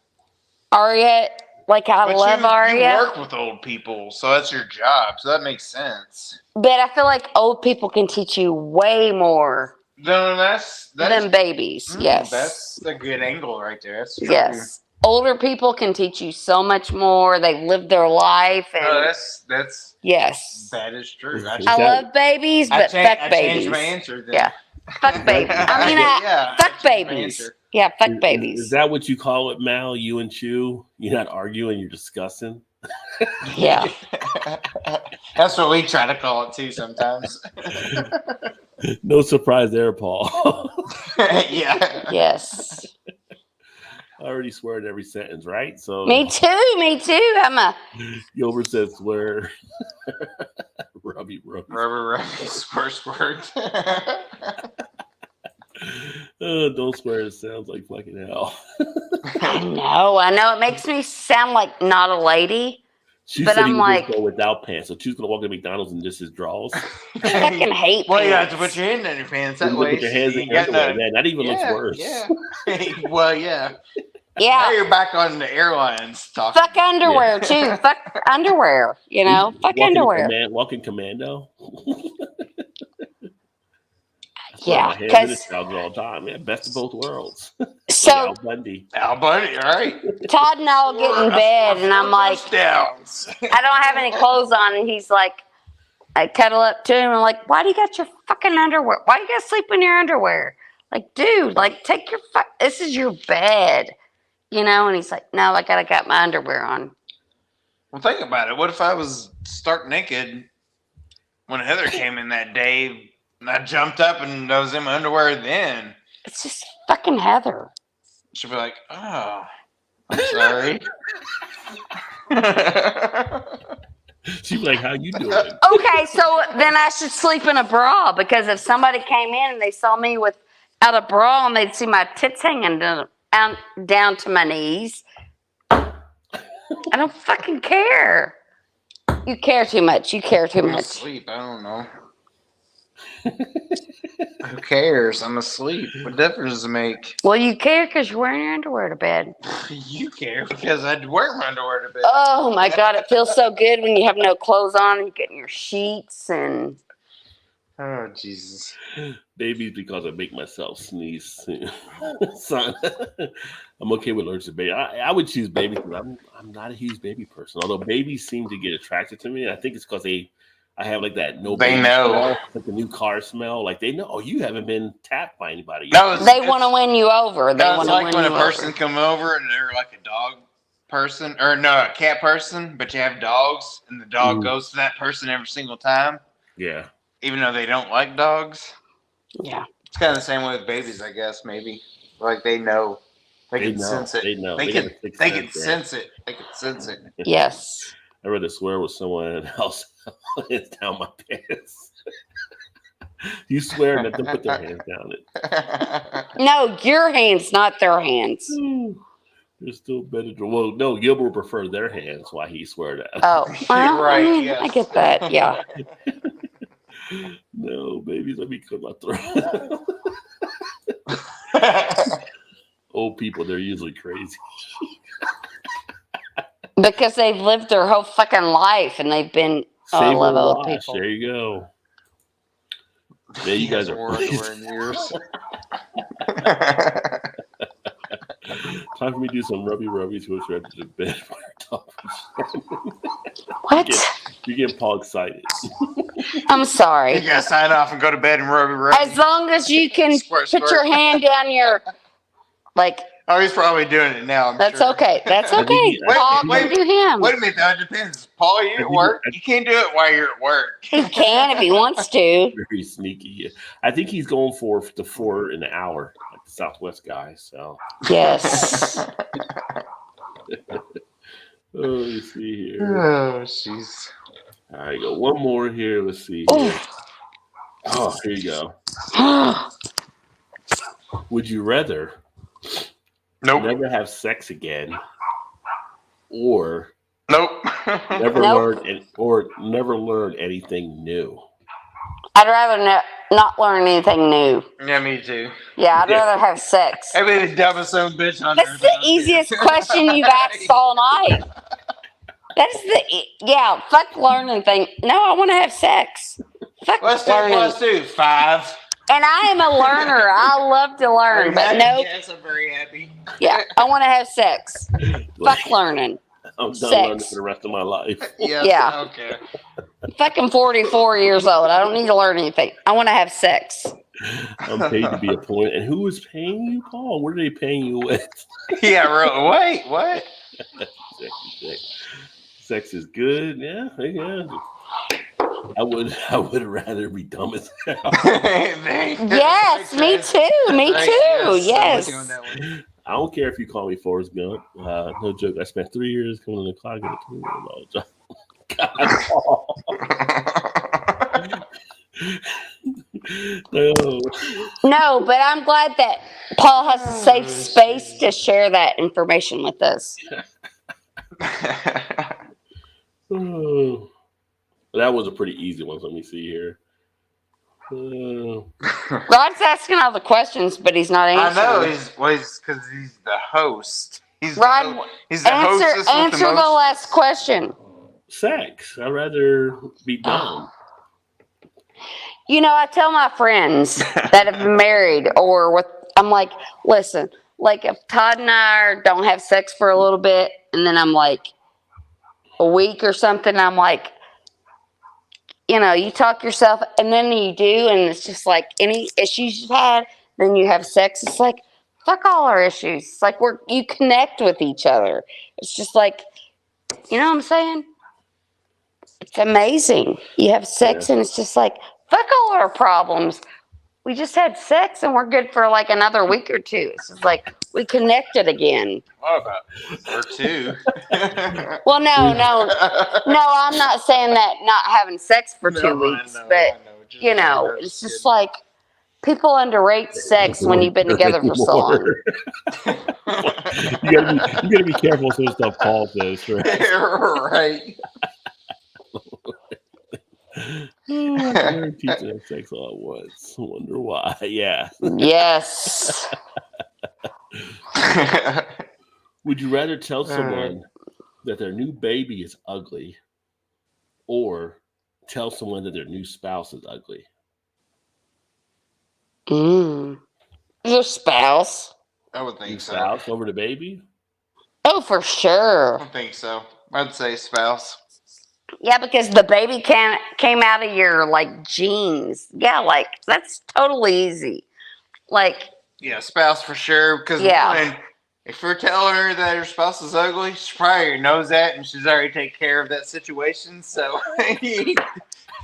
Aria, like I love Aria. You work with old people, so that's your job, so that makes sense. But I feel like old people can teach you way more than babies. Yes. That's a good angle right there. That's true. Yes. Older people can teach you so much more. They've lived their life. And that's yes. That is true. I love babies, but fuck babies. I changed my answer then. Yeah. Fuck babies. I mean, fuck babies. Yeah, fuck babies. Is that what you call it, Mal? You and Chew? You're not arguing, you're discussing? Yeah. That's what we try to call it too sometimes. No surprise there, Paul. Yeah. Yes. I already swear in every sentence, right? So Me too. I'm a Gilbert says swear. Rubby. Rubber, squirt. Don't swear, it sounds like fucking hell. I know. It makes me sound like not a lady. She but said I'm like, go without pants, so she's gonna walk to McDonald's in just his drawers. I fucking hate. Well, you have to put your hand in your pants that way. Put your hands in your underwear. That even looks worse. Yeah. Well, yeah. Yeah. Now you're back on the airlines talking. Fuck underwear too. Fuck underwear. You know. Fuck underwear. Walking commando. Yeah, because all the time. Yeah, best of both worlds. So Al Bundy, all right. Todd and I'll get in bed, and I'm like, I don't have any clothes on, and he's like, I cuddle up to him, and I'm like, why do you got your fucking underwear? Why you gotta sleep in your underwear? Like, dude, like, take your this is your bed, you know? And he's like, no, I got my underwear on. Well, think about it. What if I was stark naked when Heather came in that day? And I jumped up and I was in my underwear then. It's just fucking Heather. She'll be like, oh, I'm sorry. She's like, how you doing? Okay, so then I should sleep in a bra, because if somebody came in and they saw me without a bra and they'd see my tits hanging down to my knees, I don't fucking care. You care too much. I'm asleep. I don't know. Who cares? I'm asleep. What difference does it make? Well, you care because you're wearing your underwear to bed. You care because I wear my underwear to bed. Oh my God, it feels so good when you have no clothes on and you get in your sheets and. Oh Jesus! Babies, because I make myself sneeze. Son, I'm okay with allergic to baby. I would choose babies because I'm not a huge baby person. Although babies seem to get attracted to me, I think it's because I have like that They know smell, like the new car smell. Like they know you haven't been tapped by anybody. They want to win you over. That's like when a person come over and they're like a dog person or no, a cat person, but you have dogs and the dog goes to that person every single time. Yeah. Even though they don't like dogs. Yeah. It's kind of the same way with babies, I guess. Maybe like they know. They can sense it. They know. They can sense it. They can sense it. Yes. I'd rather swear with someone else hands down my pants. You swear, let them put their hands down it. No, your hands, not their hands. They're still better to. Well, no, Gilbert would prefer their hands while he swear that. Oh, well, Right, I mean, yes. I get that. Yeah. No, baby, let me cut my throat. Old people, they're usually crazy. Because they've lived their whole fucking life and they've been. Oh, I Save love or old wash. people. There you go. Yeah, you guys are in years. Time for me to do some rubby switch right to bed. What? You're getting Paul excited. I'm sorry. You gotta sign off and go to bed and rub. As long as you can Squirt, put your hand down your, like, Oh, he's probably doing it now. that's sure. okay. That's I think okay. he- Paul wait, can do him. Wait a minute, though. It depends. Paul, you're at work. You can't do it while you're at work. He can if he wants to. Very sneaky. I think he's going for the 4 in an hour, like the Southwest guy. So, Yes. let's see here. Oh, jeez. All right, go one more here. Let's see here. Oh, here you go. Would you rather Nope. never have sex again, or Nope. never Nope. never learn anything new? I'd rather not learn anything new. Yeah, me too. Yeah, I'd rather have sex. I mean, the dumbest son of a bitch on That's the easiest question you've asked all night. That's yeah, fuck learning thing. No, I want to have sex. Fuck Let's do learning. +2. 5. And I am a learner. I love to learn, but no. Yes, I'm very happy. Yeah, I want to have sex. Fuck learning. I'm done Sex. learning for the rest of my life. Yes, Yeah. Okay. Fucking 44 years old. I don't need to learn anything. I want to have sex. I'm paid to be a point. And who is paying you, Paul? What are they paying you with? Yeah, really. Wait, what? Sex is good. Yeah. I would rather be dumb as hell. Yes, me too. Me too. Yes. I don't care if you call me Forrest Gump. No joke. I spent 3 years coming in the clock and a $2 million job. God, Paul. No, but I'm glad that Paul has a safe space to share that information with us. Oh. That was a pretty easy one. Let me see here. Rod's asking all the questions, but he's not I answering. know he's because he's the host. Rod, he's the hostess answer with the last question. Sex. I'd rather be dumb. You know, I tell my friends that have been married I'm like, listen, like if Todd and I don't have sex for a little bit, and then I'm like a week or something, I'm like, you know, you talk yourself, and then you do, and it's just like any issues you've had, then you have sex. It's like, fuck all our issues. It's like you connect with each other. It's just like, you know what I'm saying? It's amazing. You have sex, and it's just like, fuck all our problems. We just had sex, and we're good for like another week or two. It's just like we connected again. What about or 2? Well, no, I'm not saying that not having sex for 2 weeks, but you know, it's just like people underrate sex when you've been together for so long. You gotta be careful with some stuff Paul says, right? Right. I teach them sex all at once. I wonder why. Yeah. Yes. Would you rather tell someone that their new baby is ugly, or tell someone that their new spouse is ugly? Your spouse. I would think New so. spouse over the baby? Oh, for sure. I think so. I'd say spouse. Yeah, because the baby came out of your like genes. Yeah, like that's totally easy. Like, yeah, spouse for sure. Because if you're telling her that her spouse is ugly, she probably knows that, and she's already taken care of that situation. So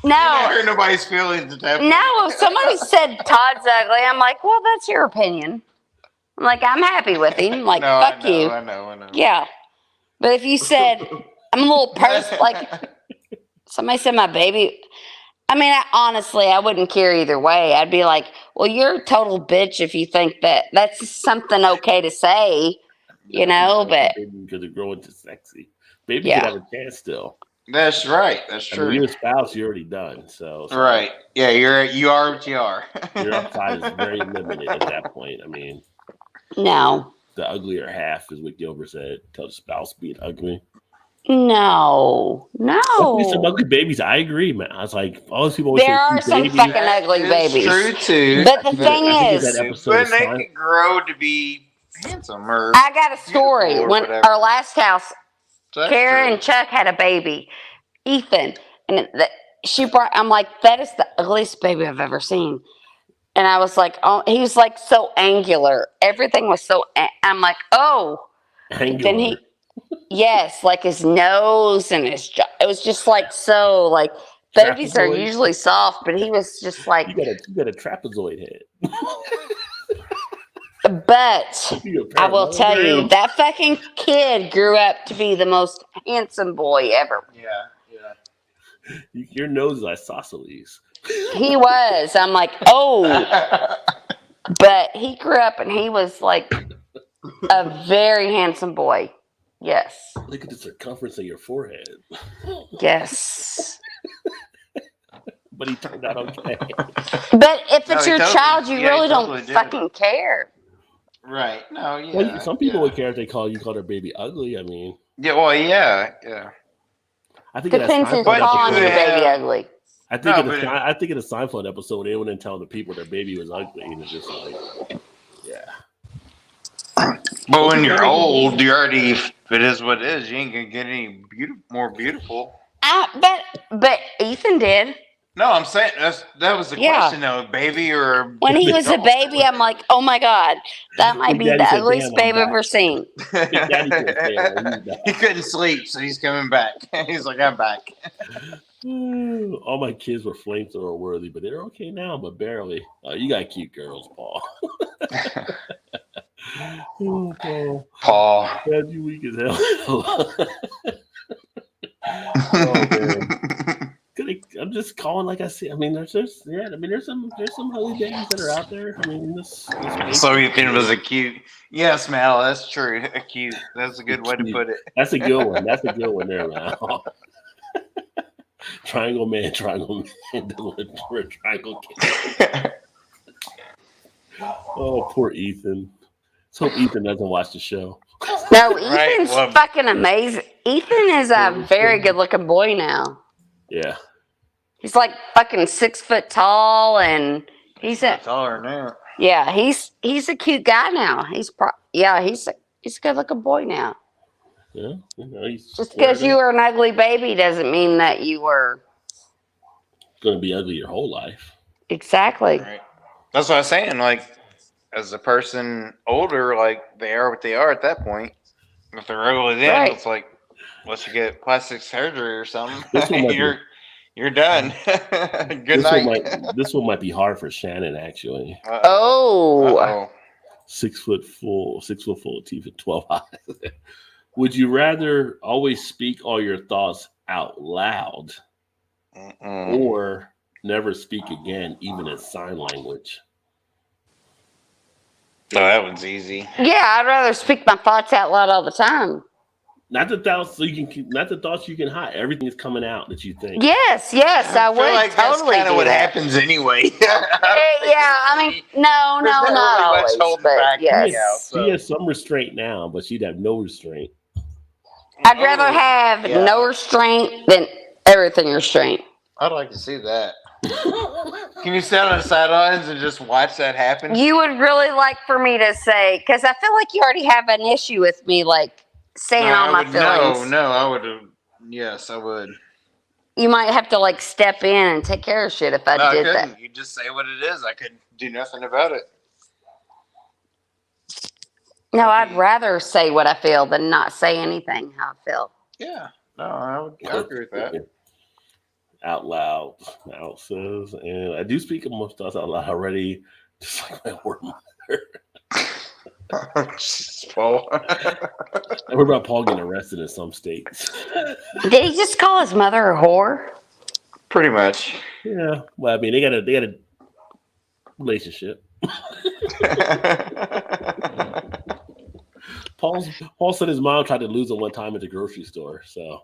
not hurt nobody's feelings at that point. No, if somebody said Todd's ugly, I'm like, well, that's your opinion. I'm like, I'm happy with him. Like, No, fuck you. I know. Yeah, but if you said I'm a little person. Like somebody said, my baby. I mean, honestly, I wouldn't care either way. I'd be like, well, you're a total bitch if you think that that's something okay to say, you know. But because they're growing too sexy. Baby could yeah, have a chance still. That's right. That's I true. mean, you're a spouse, you're already done. So right. Yeah, you are what you are. your upside is very limited at that point. I mean, no, the uglier half is what Gilbert said. Tell the spouse being ugly. no. There's some ugly babies. I agree, man. I was like, all those people always There say are some babies. fucking ugly It's babies. true too. But the thing I think is, it's that episode but of they Seinfeld. can grow to be handsome or I got a story. or When whatever. our last house, That's Kara true. and Chuck had a baby, Ethan, and she brought. I'm like, that is the ugliest baby I've ever seen. And I was like, oh, he was like so angular. Everything was so. I'm like, oh. Angular. Then yes, like his nose and his jaw. It was just like so. Like babies are Trapezoid. usually soft, but he was just like. You got a trapezoid head. But I will tell you, that fucking kid grew up to be the most handsome boy ever. Yeah. Your nose is isosceles. He was. I'm like, oh. But he grew up and he was like a very handsome boy. Yes. Look at the circumference of your forehead. Yes. But he turned out okay. But if it's your totally- child, you yeah, really he totally don't did. fucking care. Right. No, yeah. Well, some people yeah. would care if they call their baby ugly. I mean, Yeah, well, yeah. I think Depends who's But calling you your have- baby ugly. I think No, I think in a Seinfeld episode, they wouldn't tell the people their baby was ugly, and it's just like, yeah. But when you're old, you already, if it is what it is, you ain't gonna get any more beautiful. But Ethan did. No, I'm saying that was the Yeah. question though, baby or When he was a baby, I'm like, oh my God, that might be Daddy the said, ugliest "Damn, I'm baby I've back." ever seen. Daddy couldn't stay home. He's back. He couldn't sleep, so he's coming back. He's like, I'm back. All my kids were flamethrower worthy, but they're okay now, but barely. You got cute girls, Paul. Oh, Paul. Glad you weak as hell. Oh, man. I'm just calling like I see. I mean, there's some ugly babies that are out there. I mean, this so Ethan was a cute. Yes, Mal, that's true. A cute. That's a good way to put it. That's a good one. That's a good one there, Mal. Triangle man, triangle kid. Oh, poor Ethan. Let's hope Ethan doesn't watch the show. No, Ethan's fucking amazing. Ethan is a very good looking boy now. Yeah. He's like fucking 6 foot tall, and he's taller now. Yeah, he's a cute guy now. He's a good looking boy now. Yeah. Just because you were an ugly baby doesn't mean that you were going to be ugly your whole life. Exactly. Right. That's what I was saying. Like, as a person older, like they are what they are at that point. If they're ugly then, it's like, unless you get plastic surgery or something, you're done. Good night. This one might be hard for Shannon, actually. Oh. 6 foot full of teeth and 12 eyes. Would you rather always speak all your thoughts out loud or never speak again, even in sign language? Oh, that one's easy. Yeah, I'd rather speak my thoughts out loud all the time. Not the thoughts you can hide. Everything is coming out that you think. Yes, I would like totally that's kind of what that. happens anyway. I mean, no, not always, but yes. She has some restraint now, but she'd have no restraint. I'd rather have no restraint than everything restraint. I'd like to see that. Can you stand on the sidelines and just watch that happen? You would really like for me to say, because I feel like you already have an issue with me, like saying all my feelings. No, I would have. Yes, I would. You might have to like step in and take care of shit if I did that. You just say what it is. I couldn't do nothing about it. No, I'd rather say what I feel than not say anything how I feel. Yeah, no, I would agree with that. Out loud, Mal says, and I do speak most thoughts out loud already, just like my poor mother. Paul. I heard about Paul getting arrested in some states. Did he just call his mother a whore? Pretty much. Yeah. Well, I mean, they got a relationship. Paul said his mom tried to lose him one time at the grocery store. So,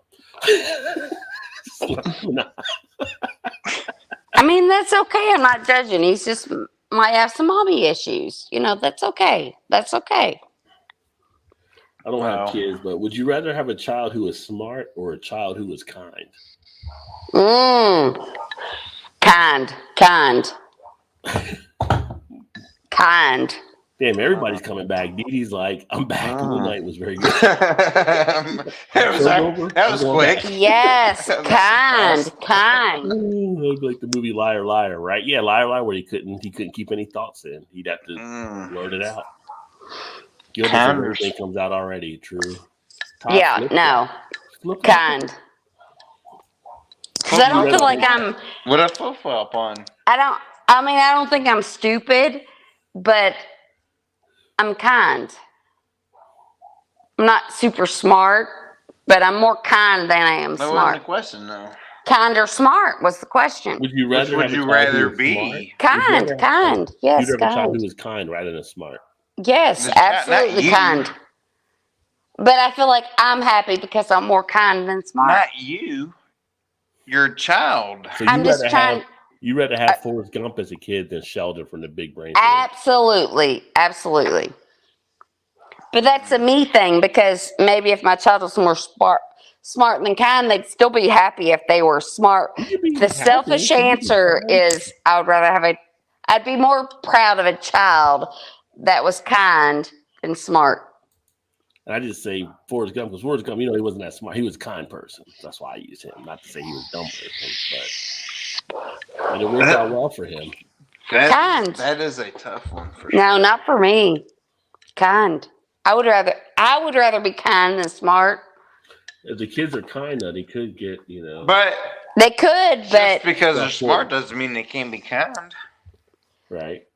I mean, that's okay. I'm not judging. He's just might have some mommy issues. That's okay. That's okay. I don't have kids, but would you rather have a child who is smart or a child who is kind? Kind. Damn, everybody's coming back. Dee Dee's like, I'm back. The night was very good. that was quick. Yes, kind. Like the movie Liar Liar, right? Yeah, Liar Liar, where he couldn't keep any thoughts in. He'd have to blurt it out. Gilbert's thing comes out already. True. Kind. Because I don't feel like I'm. What a flip-flop on. I don't think I'm stupid, but I'm kind. I'm not super smart, but I'm more kind than I am That smart. wasn't the question, though. Kind or smart was the question. Would you rather be? Kind. Yes, you'd rather a child kind. who is kind rather than smart. Yes, absolutely kind. But I feel like I'm happy because I'm more kind than smart. Not you. Your child. So I'm just trying. You rather have Forrest Gump as a kid than Sheldon from the Big Brain Theory. Absolutely. But that's a me thing, because maybe if my child was more smart than kind, they'd still be happy if they were smart. The selfish answer is I'd be more proud of a child that was kind than smart. And I just say Forrest Gump, because Forrest Gump, he wasn't that smart. He was a kind person. That's why I use him. Not to say he was a dumb person, but it worked out well for him. Kind. That is a tough one for sure. No, not for me. Kind. I would rather be kind than smart. If the kids are kind, though, they could get, But they could, just because they're smart doesn't mean they can't be kind. Right.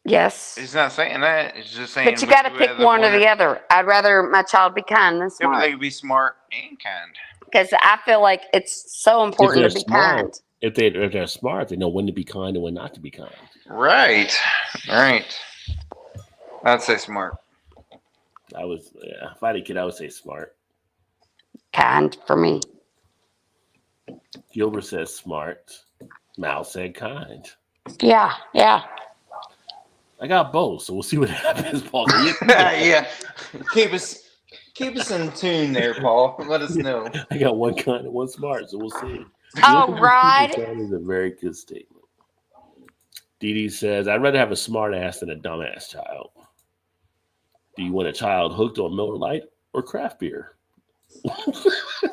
Yes. He's not saying that. He's just saying. But you got to pick one or the other. I'd rather my child be kind than smart. Yeah, but they could be smart and kind. Because I feel like it's so important to be kind. If they're smart, they know when to be kind and when not to be kind. Right. I'd say smart. If I had a kid, I would say smart. Kind for me. Gilbert says smart. Mal said kind. Yeah. I got both, so we'll see what happens, Paul. Yeah. Keep us in tune there, Paul. Let us know. I got one kind and one smart, so we'll see. All right. That is a very good statement. Dee Dee says, I'd rather have a smart ass than a dumbass child. Do you want a child hooked on Miller Lite or craft beer?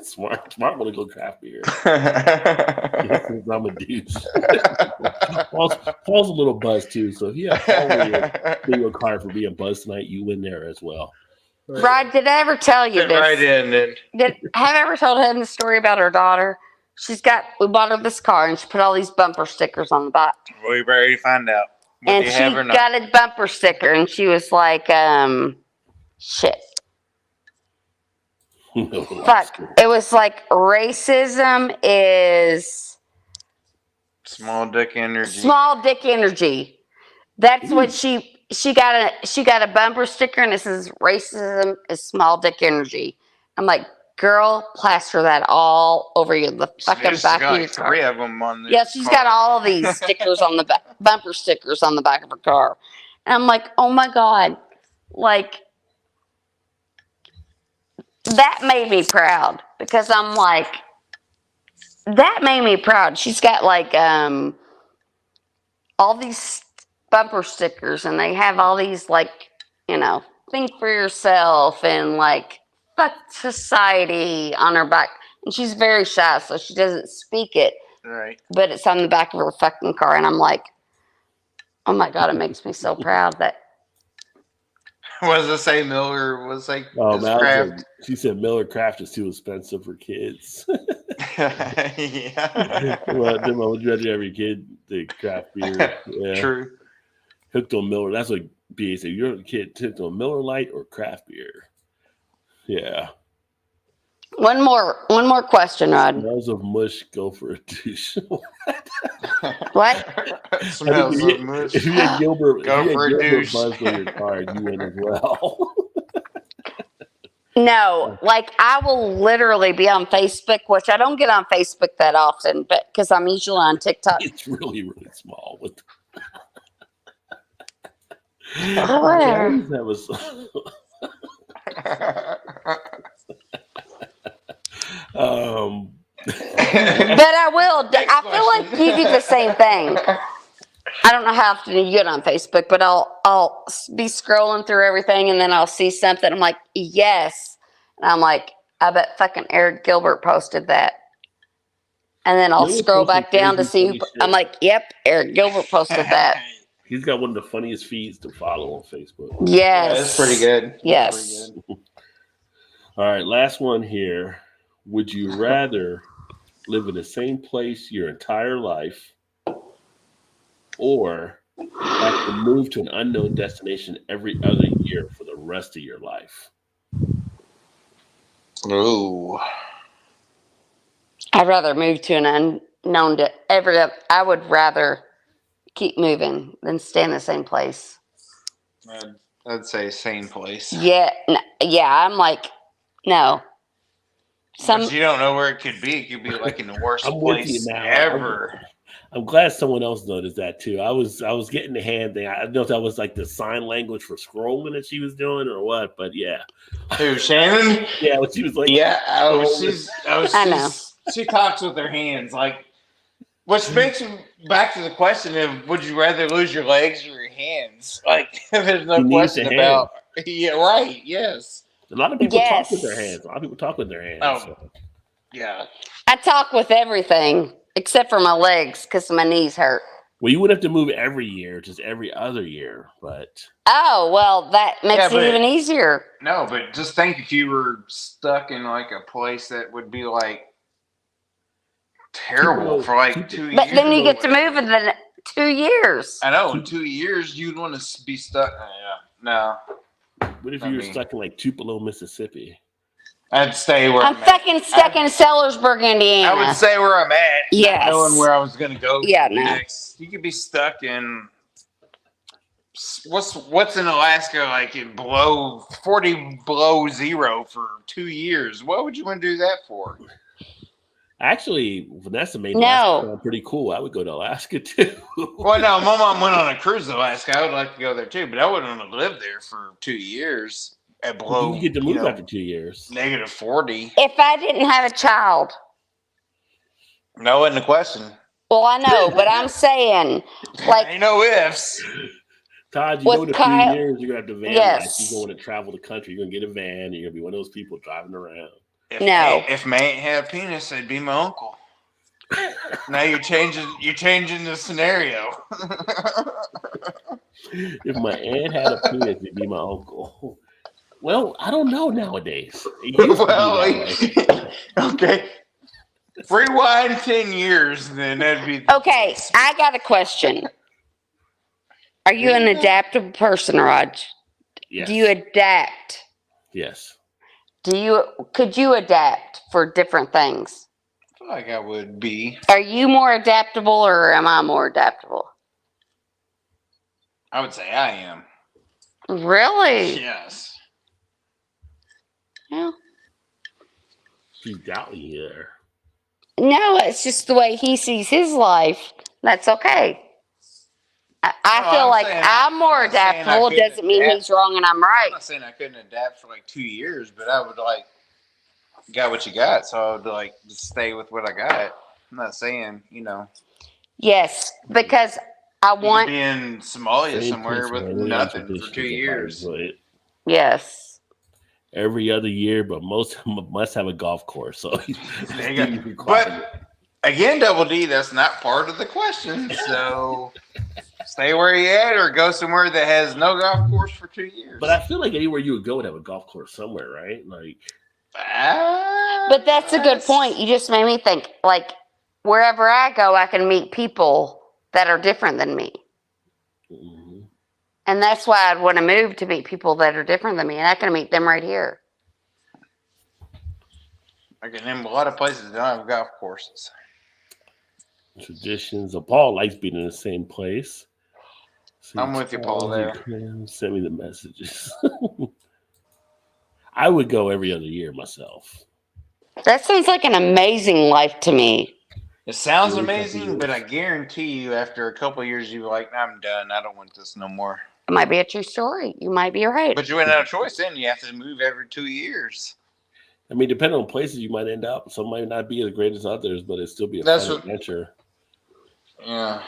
Smart want to go craft beer. I'm a douche. Paul's a little buzzed too, so if you have Paul with your card for being buzzed tonight, you win there as well. Rod, did I ever tell you this? Right in. Have I ever told him the story about her daughter? We bought her this car and she put all these bumper stickers on the back. We better find out. And she got a bumper sticker and she was like, shit. Fuck. It was like racism is small dick energy. Small dick energy. That's what she got a bumper sticker and it says racism is small dick energy. I'm like, girl, plaster that all over you. The fucking back of your car. 3 of them on the she's got all of these stickers on the back, bumper stickers on the back of her car. And I'm like, oh my God. Like, that made me proud because I'm like, that made me proud. She's got like all these bumper stickers and they have all these like, think for yourself and like fuck society on her back. And she's very shy, so she doesn't speak it. Right. But it's on the back of her fucking car. And I'm like, oh my God, it makes me so proud that. What does it say? Miller was like, Craft? She said Miller Craft is too expensive for kids. Yeah. Would you rather have your kid the craft beer? Yeah. True. Hooked on Miller. That's what B, so you're a kid to a Miller Lite or craft beer. Yeah. One more question, Rod. Smells of mush, go for a douche. What? Smells of mush. If you had Gilbert, Go for a douche. buzz with your card, you win as well. No, like I will literally be on Facebook, which I don't get on Facebook that often, but because I'm usually on TikTok. It's really, really small. Whatever. That was. But I will. I feel like you do the same thing. I don't know how often you get on Facebook, but I'll be scrolling through everything, and then I'll see something. I'm like, yes, and I'm like, I bet fucking Eric Gilbert posted that. And then I'll scroll back down to see. I'm like, yep, Eric Gilbert posted that. He's got one of the funniest feeds to follow on Facebook. Yes, yeah, that's pretty good. Yes. Pretty good. All right, last one here. Would you rather live in the same place your entire life, or have to move to an unknown destination every other year for the rest of your life? Ooh. I'd rather move to an unknown I would rather keep moving than stay in the same place. I'd say same place. Yeah, I'm like, no. But you don't know where it could be. It could be like in the worst place ever. I'm glad someone else noticed that too. I was getting the hand thing. I don't know if that was like the sign language for scrolling that she was doing or what, but yeah. Who, Shannon? Yeah, what she was like. Yeah, she talks with her hands, like, which makes you back to the question of would you rather lose your legs or your hands? Like, there's no question about. Yeah, right. Yes. A lot of people talk with their hands. Oh, so. Yeah. I talk with everything except for my legs because my knees hurt. Well, you would have to move every year, just every other year, but. Oh, well, that makes it even easier. No, but just think if you were stuck in like a place that would be like terrible for like 2 years. But then you get to move in the 2 years. I know, in 2 years you'd want to be stuck. No. What if you were stuck in like Tupelo, Mississippi? I'd stay where I'm fucking stuck in Sellersburg, Indiana. I would stay where I'm at. Yes. Not knowing where I was going to go. Yeah, no. Next. You could be stuck in what's in Alaska like in 40 below zero for 2 years. What would you want to do that for? Actually, Vanessa made Alaska sound pretty cool. I would go to Alaska too. Well, no, my mom went on a cruise to Alaska. I would like to go there too, but I wouldn't want to live there for 2 years at below. You get to move after 2 years. -40. If I didn't have a child. No, in the question. Well, I know, but I'm saying, like, ain't no ifs. Todd, you know in a few years you're gonna have the van life. You're going to travel the country. You're gonna get a van. You're gonna be one of those people driving around. If May ain't had a penis, it'd be my uncle. Now you're changing the scenario. If my aunt had a penis, it'd be my uncle. Well, I don't know nowadays. Okay. Rewind 10 years, then that'd be. Okay, I got a question. Are you an adaptable person, Raj? Yes. Do you adapt? Yes. Could you adapt for different things? I feel like I would be. Are you more adaptable or am I more adaptable? I would say I am. Really? Yes. Yeah. She's doubting you there. No, it's just the way he sees his life. That's okay. I feel like I'm more adaptable. It doesn't mean he's wrong and I'm right. I'm not saying I couldn't adapt for like 2 years, but I would got what you got, so I would just stay with what I got. I'm not saying, Yes, because I want to be in Somalia somewhere with nothing for 2 years. Yes. Every other year, but most must have a golf course. So, but again, Double D, that's not part of the question. So. Stay where you at or go somewhere that has no golf course for 2 years. But I feel like anywhere you would go would have a golf course somewhere, right? But that's a good point. You just made me think, like, wherever I go, I can meet people that are different than me. Mm-hmm. And that's why I'd want to move to meet people that are different than me, and I can meet them right here. I can name a lot of places that don't have golf courses. Traditions. So Paul likes being in the same place. So I'm with you, Paul, there. Send me the messages. I would go every other year myself. That sounds like an amazing life to me. It sounds amazing, but I guarantee you, after a couple of years, you're like, I'm done. I don't want this no more. It might be a true story. You might be right. But you wouldn't have a choice then. You have to move every 2 years. I mean, depending on places you might end up, some might not be as great as others, but it'd still be a fun adventure. Yeah.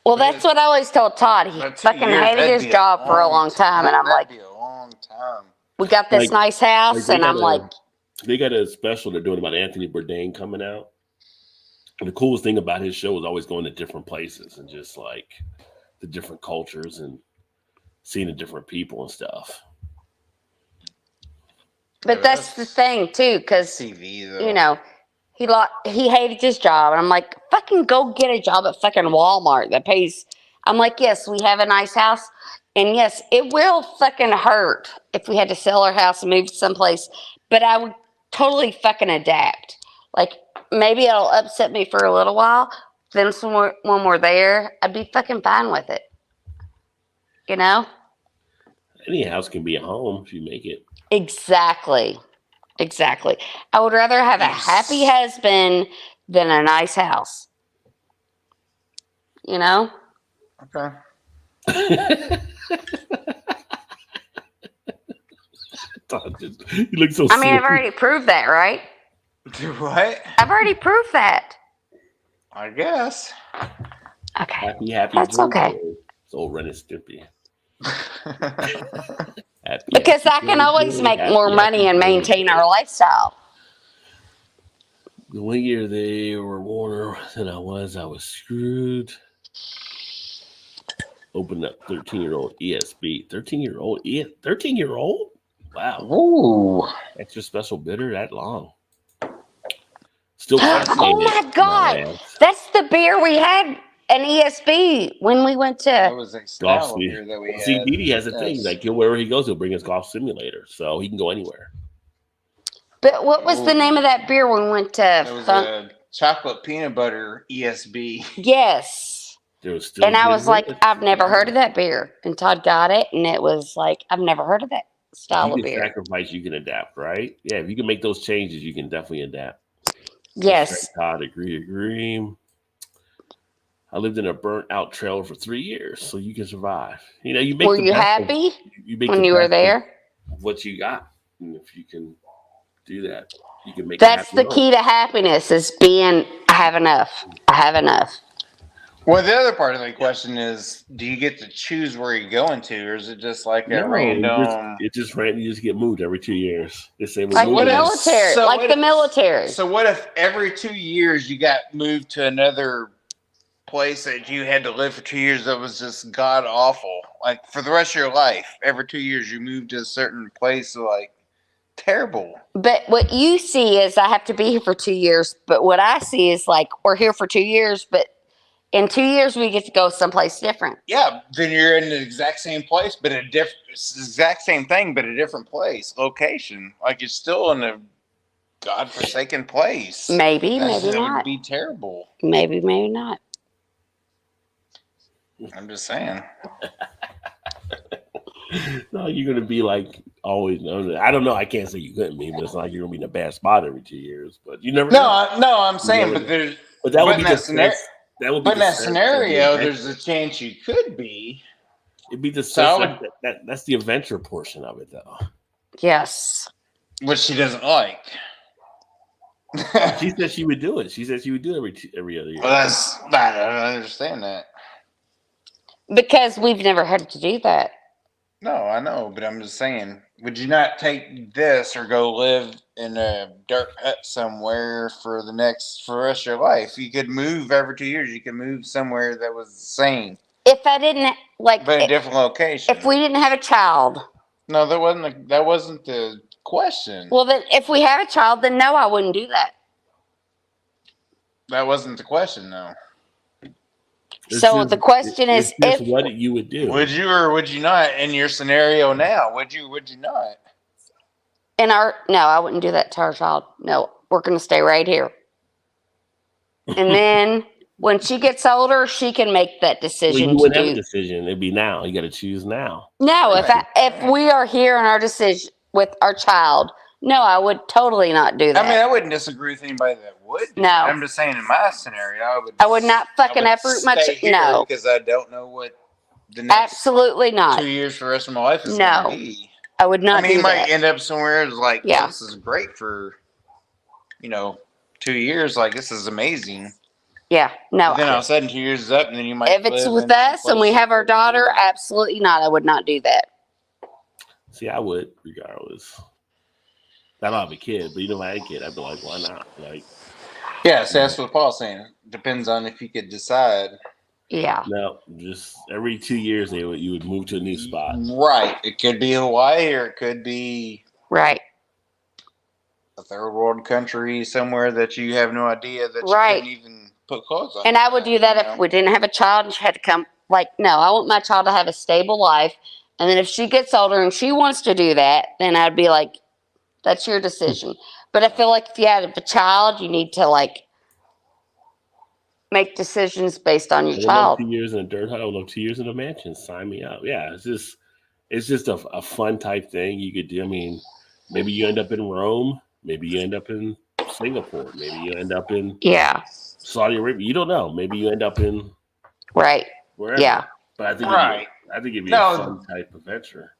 Well, that's what I always told Todd. He fucking hated his job for a long time, and I'm like, that'd be a long time. We got this nice house, and I'm like, they got a special they're doing about Anthony Bourdain coming out. And the coolest thing about his show is always going to different places and just like the different cultures and seeing the different people and stuff. But that's the thing too, because you know, he hated his job, and I'm like, fucking go get a job at fucking Walmart that pays. I'm like, yes, we have a nice house, and yes, it will fucking hurt if we had to sell our house and move someplace, but I would totally fucking adapt. Like maybe it'll upset me for a little while, then when we're there, I'd be fucking fine with it. You know? Any house can be a home if you make it. Exactly. I would rather have a happy husband than a nice house. You know? Okay. You look so I mean, I've already proved that, right? Do what? I've already proved that. I guess. Okay. Happy. That's okay. It's old Ren and Stimpy. Because I can always make more money and maintain our lifestyle. The 1 year they were warmer than I was screwed. Opened up 13-year-old ESB. 13-year-old? Wow. Ooh. Extra special bitter that long. Still oh my God. That's the beer we had an ESB when we went to. That was a golf beer that we had. See, Didi has a thing. Like, wherever he goes, he'll bring his golf simulator. So he can go anywhere. But what was the name of that beer when we went to? It was a chocolate peanut butter ESB. Yes. There was still and I was like, I've never heard of that beer. And Todd got it, and it was like, I've never heard of that style of beer. You can sacrifice, you can adapt, right? Yeah, if you can make those changes, you can definitely adapt. Yes. Todd, agree. I lived in a burnt-out trailer for 3 years, so you can survive. You know, you make. Were you happy when you were there? What you got, and if you can do that, you can make. That's the key to happiness: is being. I have enough. Well, the other part of the question is, do you get to choose where you're going to, or is it just like a random? It's just random. You just get moved every 2 years. They say like the military. The military. So what if every 2 years you got moved to another place that you had to live for 2 years that was just god awful? Like for the rest of your life, every 2 years you moved to a certain place, like terrible. But what you see is I have to be here for 2 years. But what I see is like we're here for 2 years, but in 2 years we get to go someplace different. Yeah, then you're in the exact same place, but exact same thing, but a different place, location. Like it's still in a godforsaken place. Maybe that not. Would be terrible. Maybe not. I'm just saying. No, you're gonna be like always. I don't know. I can't say you couldn't be, but it's not like you're gonna be in a bad spot every 2 years. But you never. No, I'm saying, but there's. But that would be the scenario. But in that scenario, there's a chance you could be. It'd be the that's the adventure portion of it, though. Yes. Which she doesn't like. She said she would do it. She said she would do it every other year. Well, that's bad. I don't understand that. Because we've never had to do that. No, I know, but I'm just saying, would you not take this or go live in a dirt hut somewhere for the rest of your life? You could move every 2 years. You could move somewhere that was the same. If I didn't like, but a different location. If we didn't have a child. No, that wasn't the question. Well, then if we have a child, then no, I wouldn't do that. That wasn't the question, though. So the question is, if what you would do. Would you or would you not in your scenario now? Would you not? No, I wouldn't do that to our child. No, we're going to stay right here. And then when she gets older, she can make that decision. Well, you wouldn't have a decision. It'd be now. You got to choose now. No, if we are here in our decision with our child, no, I would totally not do that. I mean, I wouldn't disagree with anybody that would. No, I'm just saying in my scenario, I would not fucking uproot my child. No, because I don't know what the next absolutely not 2 years for the rest of my life is going to be. I would not. I mean, he might end up somewhere like, yeah, this is great for 2 years. Like, this is amazing. Yeah, no. But then all of a sudden 2 years is up, and then you might. If it's with us and we have our daughter, absolutely not. I would not do that. See, I would, regardless. I don't have a kid, but if I had a kid, I'd be like, why not? Like, yeah, so that's what Paul's saying. Depends on if you could decide. Yeah. No, just every 2 years you would move to a new spot. Right. It could be Hawaii, or it could be a third world country somewhere that you have no idea that you couldn't even put clothes on. And I would do that if we didn't have a child and she had to come. Like, no, I want my child to have a stable life. And then if she gets older and she wants to do that, then I'd be like, that's your decision. But I feel like if you have a child, you need to make decisions based on your child. 2 years in a dirt hut, I would love 2 years in a mansion. Sign me up. Yeah, it's just a fun type thing you could do. I mean, maybe you end up in Rome. Maybe you end up in Singapore. Maybe you end up in Saudi Arabia. You don't know. Maybe you end up in wherever. Yeah. But I think it'd be a fun type of venture.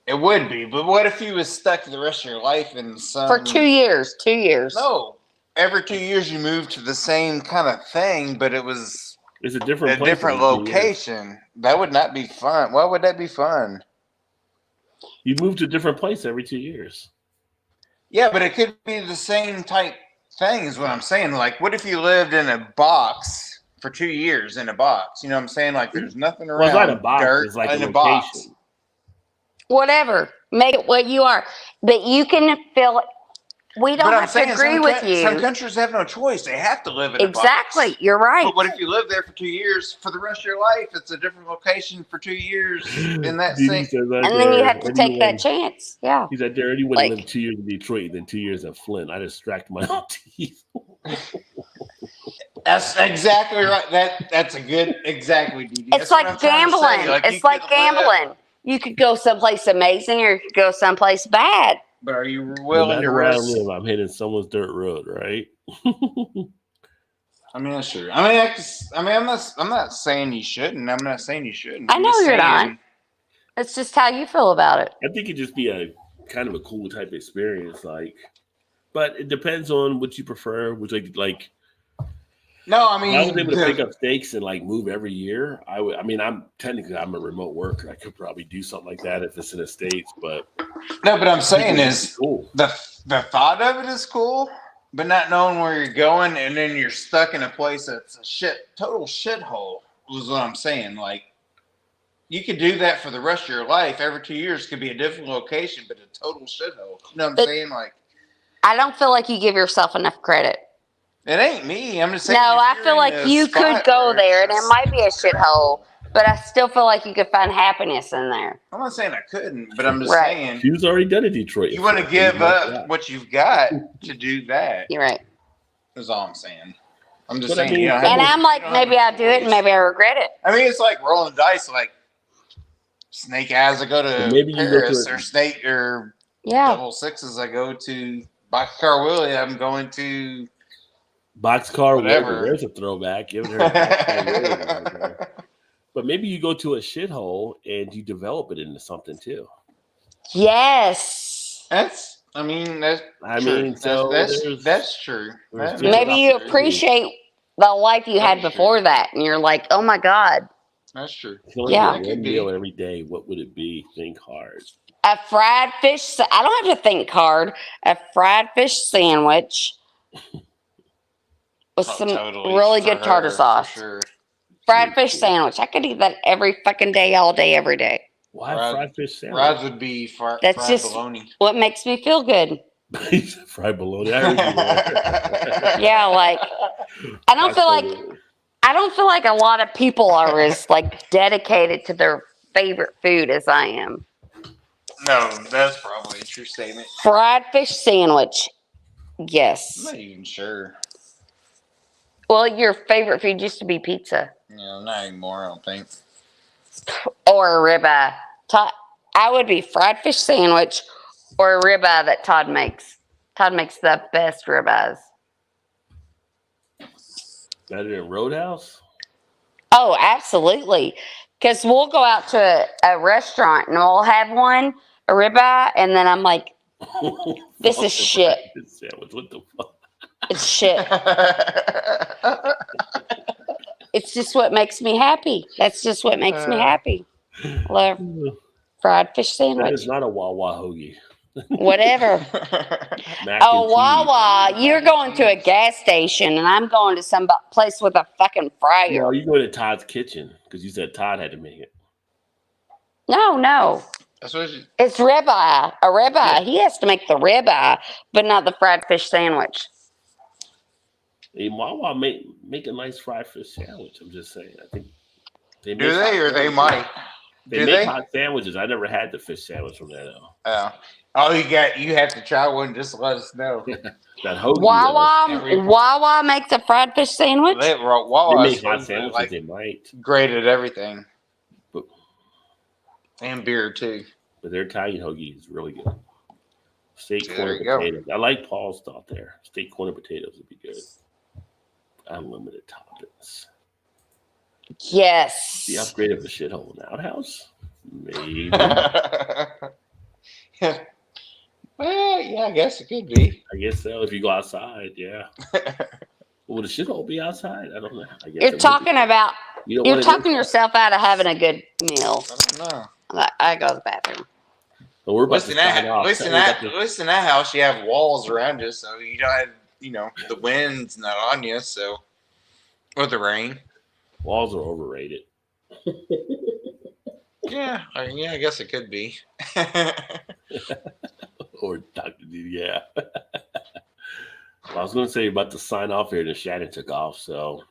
It would be, but what if you was stuck the rest of your life in some... For 2 years. 2 years. No. Every 2 years you moved to the same kind of thing, but it's a different place, different location. That would not be fun. Why would that be fun? You move to a different place every 2 years. Yeah, but it could be the same type thing is what I'm saying. Like, what if you lived in a box for 2 years in a box? You know what I'm saying? Like, there's nothing around. Well, it's not a box. Dirt it's like in a location. box. Whatever. Make it what you are. But you can feel it. We don't have to agree with you. Some countries have no choice. They have to live in a box. Exactly. You're right. But what if you live there for 2 years? For the rest of your life, it's a different location for 2 years in that same. And then you have to take that chance. Yeah. He's like, Darren, you wouldn't live 2 years in Detroit, then 2 years in Flint. I distract my own teeth. That's exactly right. That's a good, exactly, DD. It's like gambling. It's like gambling. You could go someplace amazing or you could go someplace bad. But are you willing to risk? I'm hitting someone's dirt road, right? I mean, that's true. I'm not saying you shouldn't. I'm not saying you shouldn't. I know you're not. It's just how you feel about it. I think it'd just be a kind of a cool type of experience, but it depends on what you prefer. Which like. No, I mean, if I was able to pick up stakes and move every year, I would. I mean, I'm a remote worker. I could probably do something like that if it's in the States, but no. But I'm saying is cool. The thought of it is cool, but not knowing where you're going and then you're stuck in a place that's a total shithole. Was what I'm saying. Like, you could do that for the rest of your life. Every 2 years could be a different location, but a total shithole. You know what I'm saying? Like, I don't feel like you give yourself enough credit. It ain't me. I'm just saying. No, I feel like you could go there, and it might be a shithole, but I still feel like you could find happiness in there. I'm not saying I couldn't, but I'm just saying. She's already done it, Detroit. You want to give up what you've got to do that. You're right. That's all I'm saying. I'm just saying. And I'm like, maybe I'll do it, and maybe I regret it. I mean, it's like rolling the dice. Like, Snake Eyes, I go to Paris, or Snake, or Double Sixes, I go to Boxcar Willie. I'm going to. Boxcar Willie, there's a throwback. But maybe you go to a shithole and you develop it into something too. Yes. That's true. Maybe you appreciate the life you had before that, and you're like, oh my God. That's true. Yeah. One meal every day. What would it be? Think hard. A fried fish. I don't have to think hard. A fried fish sandwich. With some really good tartar sauce. Sure. Fried fish sandwich. I could eat that every fucking day, all day, every day. Why fried fish sandwich? Rods would be fried bologna. What makes me feel good. Fried bologna. Yeah, I don't feel like I don't feel like a lot of people are as like dedicated to their favorite food as I am. No, that's probably a true statement. Fried fish sandwich. I'm Yes. not even sure. Well, your favorite food used to be pizza. No, not anymore, I don't think. Or a ribeye. I would be fried fish sandwich or a ribeye that Todd makes. Todd makes the best ribeyes. Better than Roadhouse? Oh, absolutely. Because we'll go out to a restaurant and we'll have a ribeye, and then I'm like, this is shit. Sandwich. What the fuck? It's shit. It's just what makes me happy. That's just what makes me happy. Love fried fish sandwich. That is not a Wawa hoagie. Whatever. Wawa. You're going to a gas station, and I'm going to some place with a fucking fryer. No, you go to Todd's kitchen because you said Todd had to make it. No. That's what it's ribeye. A ribeye. Yeah. He has to make the ribeye, but not the fried fish sandwich. Hey, Wawa make a nice fried fish sandwich. I'm just saying. I think they might. They make hot sandwiches. I never had the fish sandwich from there though. You have to try one. Just let us know. That hoagie. Wawa makes a fried fish sandwich. They make hot sandwiches. Like, they might. Great at everything. And beer too. But their Italian hoagie is really good. Steak, corn, potatoes. I like Paul's thought there. Steak, corn, and potatoes would be good. Unlimited toppings. Yes. The upgrade of a shithole in the outhouse? Maybe. Well, yeah, I guess it could be. I guess so. If you go outside, yeah. Will the shithole be outside? I don't know. I guess you're talking yourself out of having a good meal. I don't know. I go to the bathroom. Well, we're about to sign off. At least in that house, you have walls around you, so you don't have, the wind's not on you, so. Or the rain. Walls are overrated. Yeah, I guess it could be. Or Dr. D, yeah. Well, I was going to say about to sign off here, and Shannon took off, so.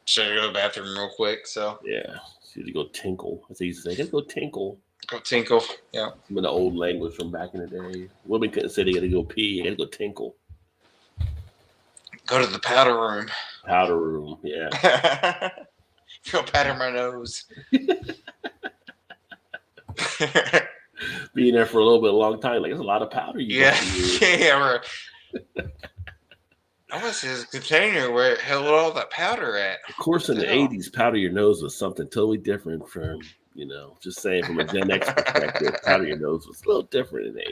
Should I go to the bathroom real quick, so. Yeah, she had to go tinkle. That's easy to say. Gotta go tinkle. Go tinkle, yeah. Some of the old language from back in the day. Women couldn't say they got to go pee. They got to go tinkle. Go to the powder room. Powder room, yeah. Go powder my nose. Being there for a little bit, a long time. Like, it's a lot of powder you got to use. Yeah. I want to see this container where it held all that powder at. Of course, in the 80s, powder your nose was something totally different from, just saying from a Gen X perspective, powder your nose was a little different in the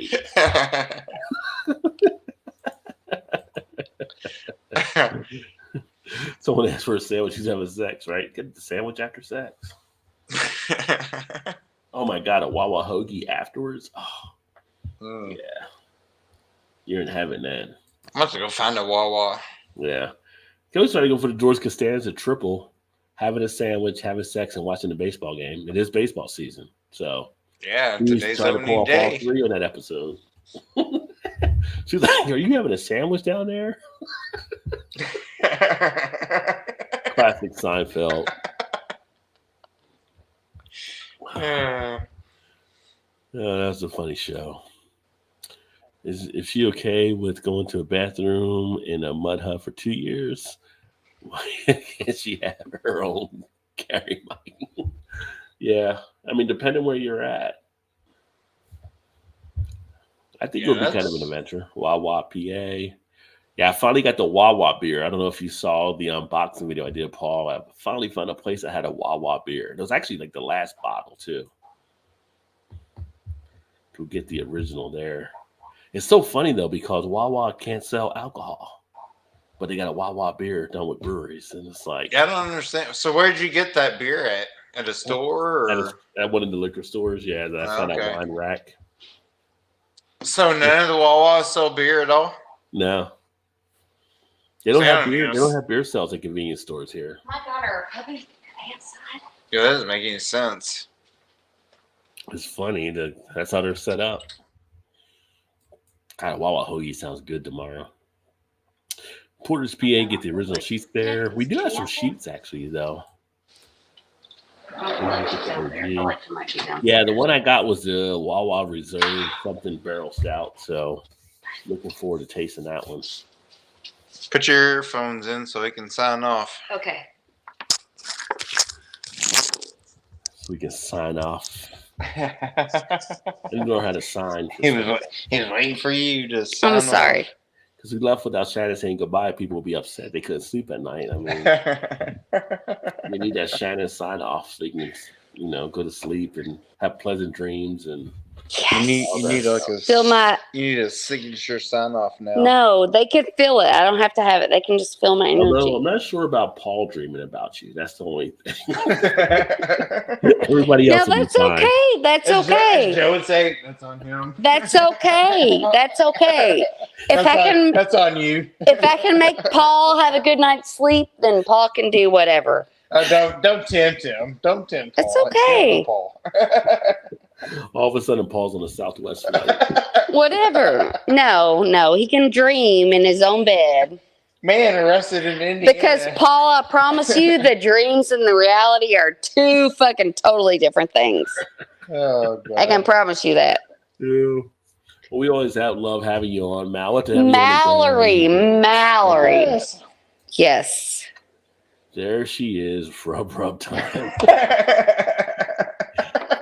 80s. Someone asked for a sandwich. She's having sex, right? Get the sandwich after sex. Oh my God, a Wawa hoagie afterwards? Oh, yeah. You're in heaven, man. I'm about to go find a Wawa. Yeah. Can we try to go for the George Costanza triple? Having a sandwich, having sex, and watching the baseball game. It is baseball season. So, yeah, today's opening day. All three on that episode. She's like, are you having a sandwich down there? Classic Seinfeld. That's a funny show. Is she okay with going to a bathroom in a mud hut for 2 years? Why can't she have her own carry mic? Yeah, I mean, depending where you're at, I think it'll be kind of an adventure. Wawa, PA. Yeah, I finally got the Wawa beer. I don't know if you saw the unboxing video I did, Paul. I finally found a place that had a Wawa beer. It was actually like the last bottle too. To get the original there. It's so funny though because Wawa can't sell alcohol, but they got a Wawa beer done with breweries, and it's like I don't understand. So where did you get that beer at? At a store or at one of the liquor stores? Yeah, that I found a wine rack. So none of the Wawas sell beer at all? No. They don't have beer. They don't have beer sales at convenience stores here. My daughter, puppy outside. Yeah, that doesn't make any sense. It's funny that's how they're set up. God, Wawa hoagie sounds good tomorrow. Porter's PA, get the original sheets there. We do have some sheets actually, though. Yeah, the one I got was the Wawa Reserve something barrel stout. So looking forward to tasting that one. Put your earphones in so we can sign off. Okay. So we can sign off. I didn't know how to sign. He was waiting for you to sign I'm sorry. off. Because we left without Shannon saying goodbye, people will be upset. They couldn't sleep at night. I mean, you need that Shannon sign off so you can, go to sleep and have pleasant dreams. And Yes. you need like you need a signature sign off now. No, they could feel it. I don't have to have it. They can just feel my energy. Although I'm not sure about Paul dreaming about you. That's the only thing. Everybody else. No, that's okay. That's okay. Joe would say that's on him. That's okay. That's okay. That's on you. If I can make Paul have a good night's sleep, then Paul can do whatever. Don't tempt him. Don't tempt Paul. It's okay. Paul. All of a sudden, Paul's on the Southwest flight. Whatever. No, he can dream in his own bed. Man arrested in Indiana. Because Paul, I promise you, the dreams and the reality are two fucking totally different things. Oh, God. I can promise you that. Yeah. Well, we always love having you on, Mal. What the Mallory. Yes. There she is. Rub time.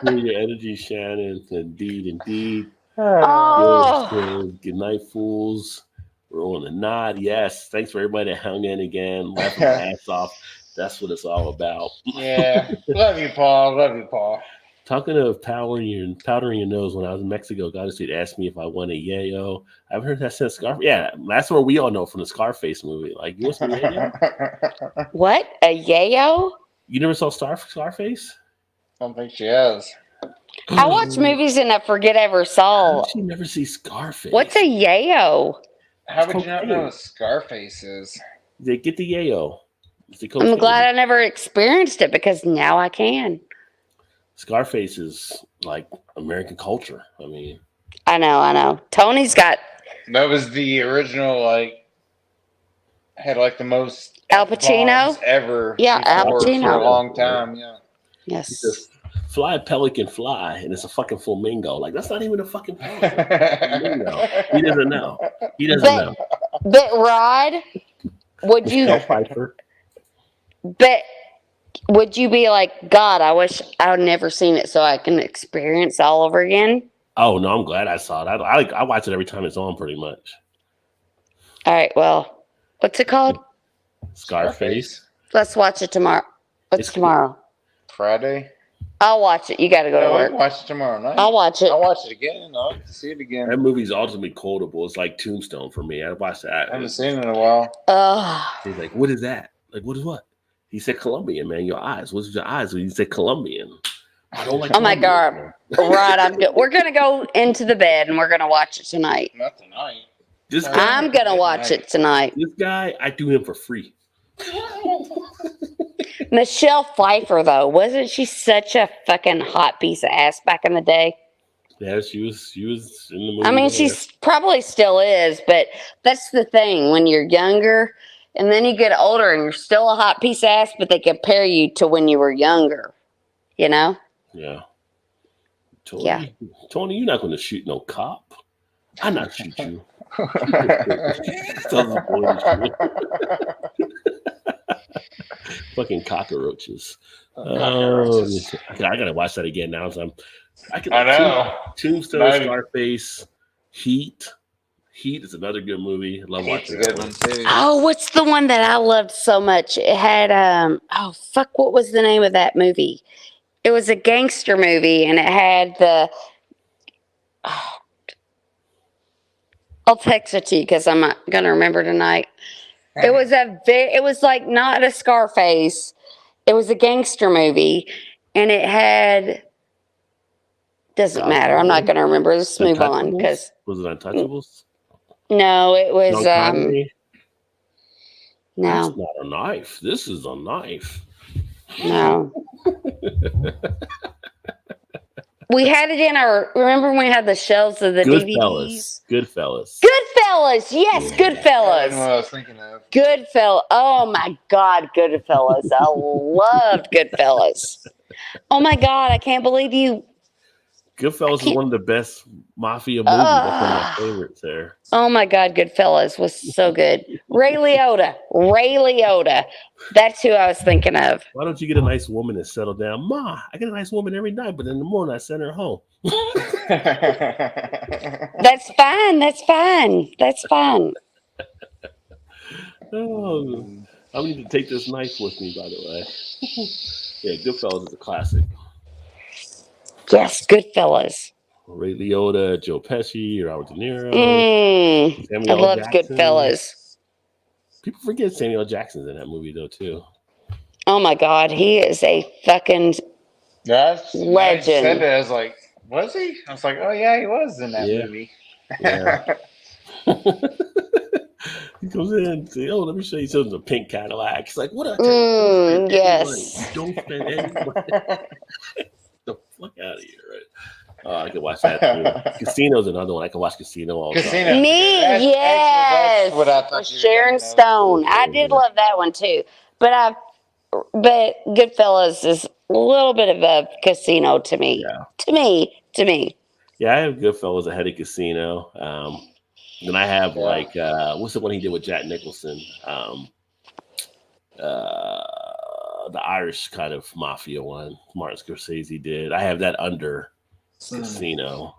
Your energy, Shannon. Indeed. Oh. Good night, fools. We're on the nod. Yes. Thanks for everybody that hung in again. Laughing my ass off. That's what it's all about. Yeah. Love you, Paul. Talking of powdering your nose, when I was in Mexico, God asked me if I wanted yayo. I've heard that since Scarface. Yeah, that's what we all know from the Scarface movie. Like, you want some yayo? What? A yayo? You never saw Scarface? I don't think she has. I watch movies and I forget I ever saw. How did you never see Scarface? What's a yayo? How would you not know what Scarface is? They get the yayo. I'm glad I never experienced it because now I can. Scarface is like American culture. I mean, I know. Tony's got. That was the original, had the most Al Pacino ever. Yeah, Al Pacino for a long time. Yeah. Yes. Fly pelican fly, and it's a fucking flamingo. Like, that's not even a fucking flamingo. He doesn't know. But Rod, would you? But would you be like, God, I wish I'd never seen it so I can experience all over again? Oh no, I'm glad I saw it. I watch it every time it's on, pretty much. All right. Well, what's it called? Scarface. Let's watch it tomorrow. What's tomorrow? Friday. I'll watch it. You got to go to work. I'll watch it tomorrow night. I'll watch it. I'll watch it again. I'll have to see it again. That movie's ultimately quotable. It's like Tombstone for me. I watched that. I haven't seen it in a while. He's like, what is that? Like, what is what? He said Colombian, man. Your eyes. What's your eyes? When you said Colombian. I don't like Oh my God. Right. We're going to go into the bed and we're going to watch it tonight. Not tonight. I'm going to watch it tonight. This guy, I do him for free. Michelle Pfeiffer, though, wasn't she such a fucking hot piece of ass back in the day? Yeah, she was in the movie. I mean, she probably still is, but that's the thing. When you're younger and then you get older and you're still a hot piece of ass, but they compare you to when you were younger, you know? Yeah. Tony, you're not going to shoot no cop. I'm not shoot you. Fucking cockroaches. Oh, I gotta watch that again now. I know. Tombstone, Scarface, Heat. Heat is another good movie. I love watching that one too. Oh, what's the one that I loved so much? It had what was the name of that movie? It was a gangster movie, and it had the. I'll text it to you because I'm not gonna remember tonight. It was like not a Scarface. It was a gangster movie, and it had. Doesn't matter. I'm not gonna remember. Let's move on because. Was it Untouchables? No, it was. No. That's not a knife. This is a knife. No. We had it in our. Remember when we had the shelves of the DVDs? Goodfellas. Goodfellas. Yes, That's Goodfellas. what I was thinking of. Goodfellas. Oh my God, Goodfellas. I loved Goodfellas. Oh my God, I can't believe you. Goodfellas is one of the best mafia movies. That's one of my favorites there. Oh my God, Goodfellas was so good. Ray Liotta. Ray Liotta. That's who I was thinking of. Why don't you get a nice woman and settle down? Ma, I get a nice woman every night, but in the morning I send her home. That's fine. That's fine. That's fine. Oh, I need to take this knife with me, by the way. Yeah, Goodfellas is a classic. Yes, Goodfellas. Ray Liotta, Joe Pesci, Robert De Niro, I Samuel loved Jackson. Goodfellas. People forget Samuel Jackson's in that movie though too. Oh my God, he is a fucking legend. I said that, I was like, was he? I was like, oh yeah, he was in that movie. Yeah. He comes in and says, "Oh, let me show you something." A pink Cadillac. He's like, "What? I tell you, yes. Don't spend any money. The fuck out of here, right?" Oh, I can watch that too. Casino's another one. I can watch Casino all the time. Me, yes. That's what I thought. Sharon Stone. I did love that one too. But Goodfellas is a little bit of a Casino to me. Yeah. To me. Yeah, I have Goodfellas ahead of Casino. Then I have what's the one he did with Jack Nicholson? The Irish kind of mafia one Martin Scorsese did. I have that under Casino.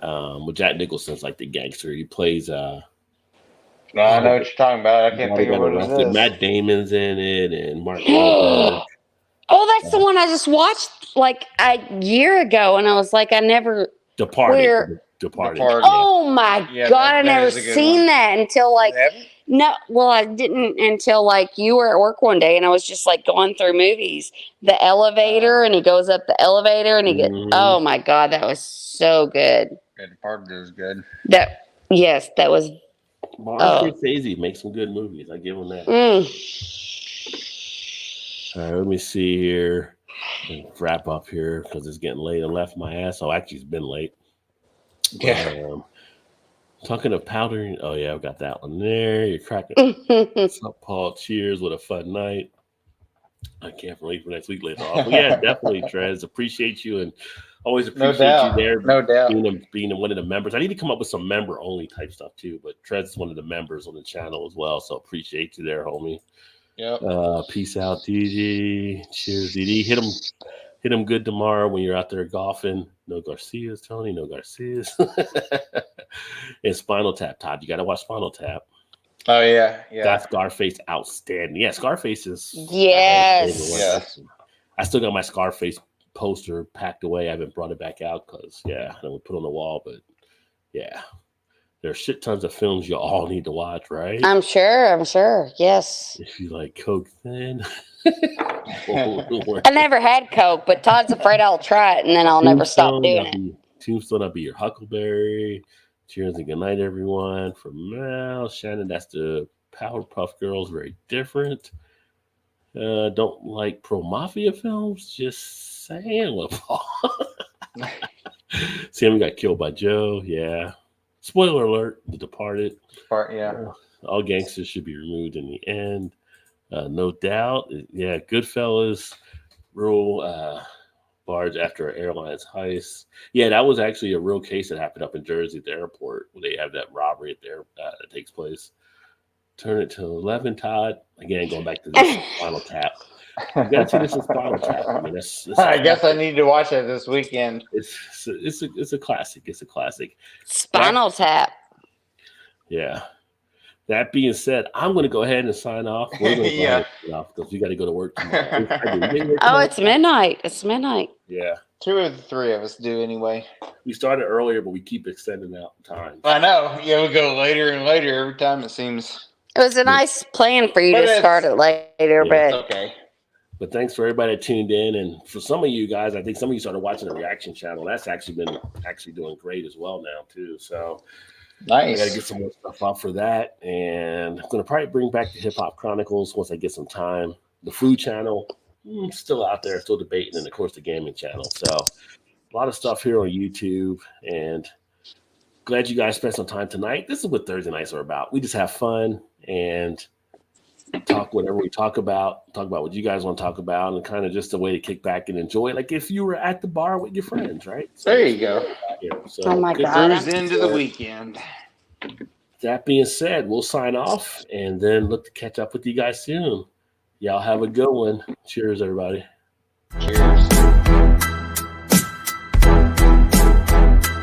With Jack Nicholson's like the gangster. He plays no, I know what you're talking about. I can't think of what it is. Matt Damon's in it and Mark Wahlberg. Oh, that's the one I just watched like a year ago, and I was like, I never Departed. Oh my God, I never seen that until like no, well, I didn't until like you were at work one day, and I was just like going through movies. The elevator, and he goes up the elevator, and he gets. Oh my God, that was so good. Yeah, Departed is good. That was. Martin Scorsese makes some good movies. I give him that. All right, let me see here. Wrap up here because it's getting late. I left my ass. Oh, actually, it's been late. Yeah. Talking of powdering. Oh, yeah, I've got that one there. You're cracking. What's up, Paul? Cheers. What a fun night. I can't wait for next week later on. But yeah, definitely, Trez. Appreciate you and always appreciate you there. No doubt. Being one of the members. I need to come up with some member-only type stuff, too. But Trez is one of the members on the channel as well. So appreciate you there, homie. Yep. Peace out, DD. Cheers, DD. Hit him good tomorrow when you're out there golfing. No Garcias, Tony. No Garcias. And Spinal Tap, Todd. You got to watch Spinal Tap. Oh, yeah. That's Scarface outstanding. Yeah, Scarface is. Yes. Yes. I still got my Scarface poster packed away. I haven't brought it back out because, I don't put it on the wall. But, yeah. There are shit tons of films you all need to watch, right? I'm sure. Yes. If you like Coke thin. I never had Coke, but Todd's afraid I'll try it and then I'll never stop doing it. Tombstone, I'll be your Huckleberry. Cheers and good night, everyone. From Mal, Shannon, that's the Powerpuff Girls, very different. Don't like pro mafia films, just saying. Sam got killed by Joe, yeah. Spoiler alert, The Departed. All gangsters should be removed in the end. No doubt. Yeah, Goodfellas, real barge after an airline's heist. Yeah, that was actually a real case that happened up in Jersey at the airport where they have that robbery there that takes place. Turn it to 11, Todd. Again, going back to this Spinal Tap. You got to see this in Spinal Tap. I mean, I guess I need to watch it this weekend. It's a classic. It's a classic. Spinal Tap. Yeah. That being said, I'm going to go ahead and sign off. We're going to go ahead and sign off because we got to go to work tomorrow. Oh, it's midnight. It's midnight. Yeah. 2 of the 3 of us do anyway. We started earlier, but we keep extending out time. I know. Yeah, we go later and later every time, it seems. It was a nice plan for you to start it later, but it's okay. But thanks for everybody that tuned in. And for some of you guys, I think some of you started watching the reaction channel. That's actually been doing great as well now, too. So nice. I got to get some more stuff up for that. And I'm going to probably bring back the Hip Hop Chronicles once I get some time. The food channel, still out there, still debating. And, of course, the gaming channel. So a lot of stuff here on YouTube. And glad you guys spent some time tonight. This is what Thursday nights are about. We just have fun and talk whatever we talk about what you guys want to talk about, and kind of just a way to kick back and enjoy it, like if you were at the bar with your friends, right? So there you go. So, Oh my good God. cruise into the weekend. That being said, we'll sign off and then look to catch up with you guys soon. Y'all have a good one. Cheers, everybody. Cheers.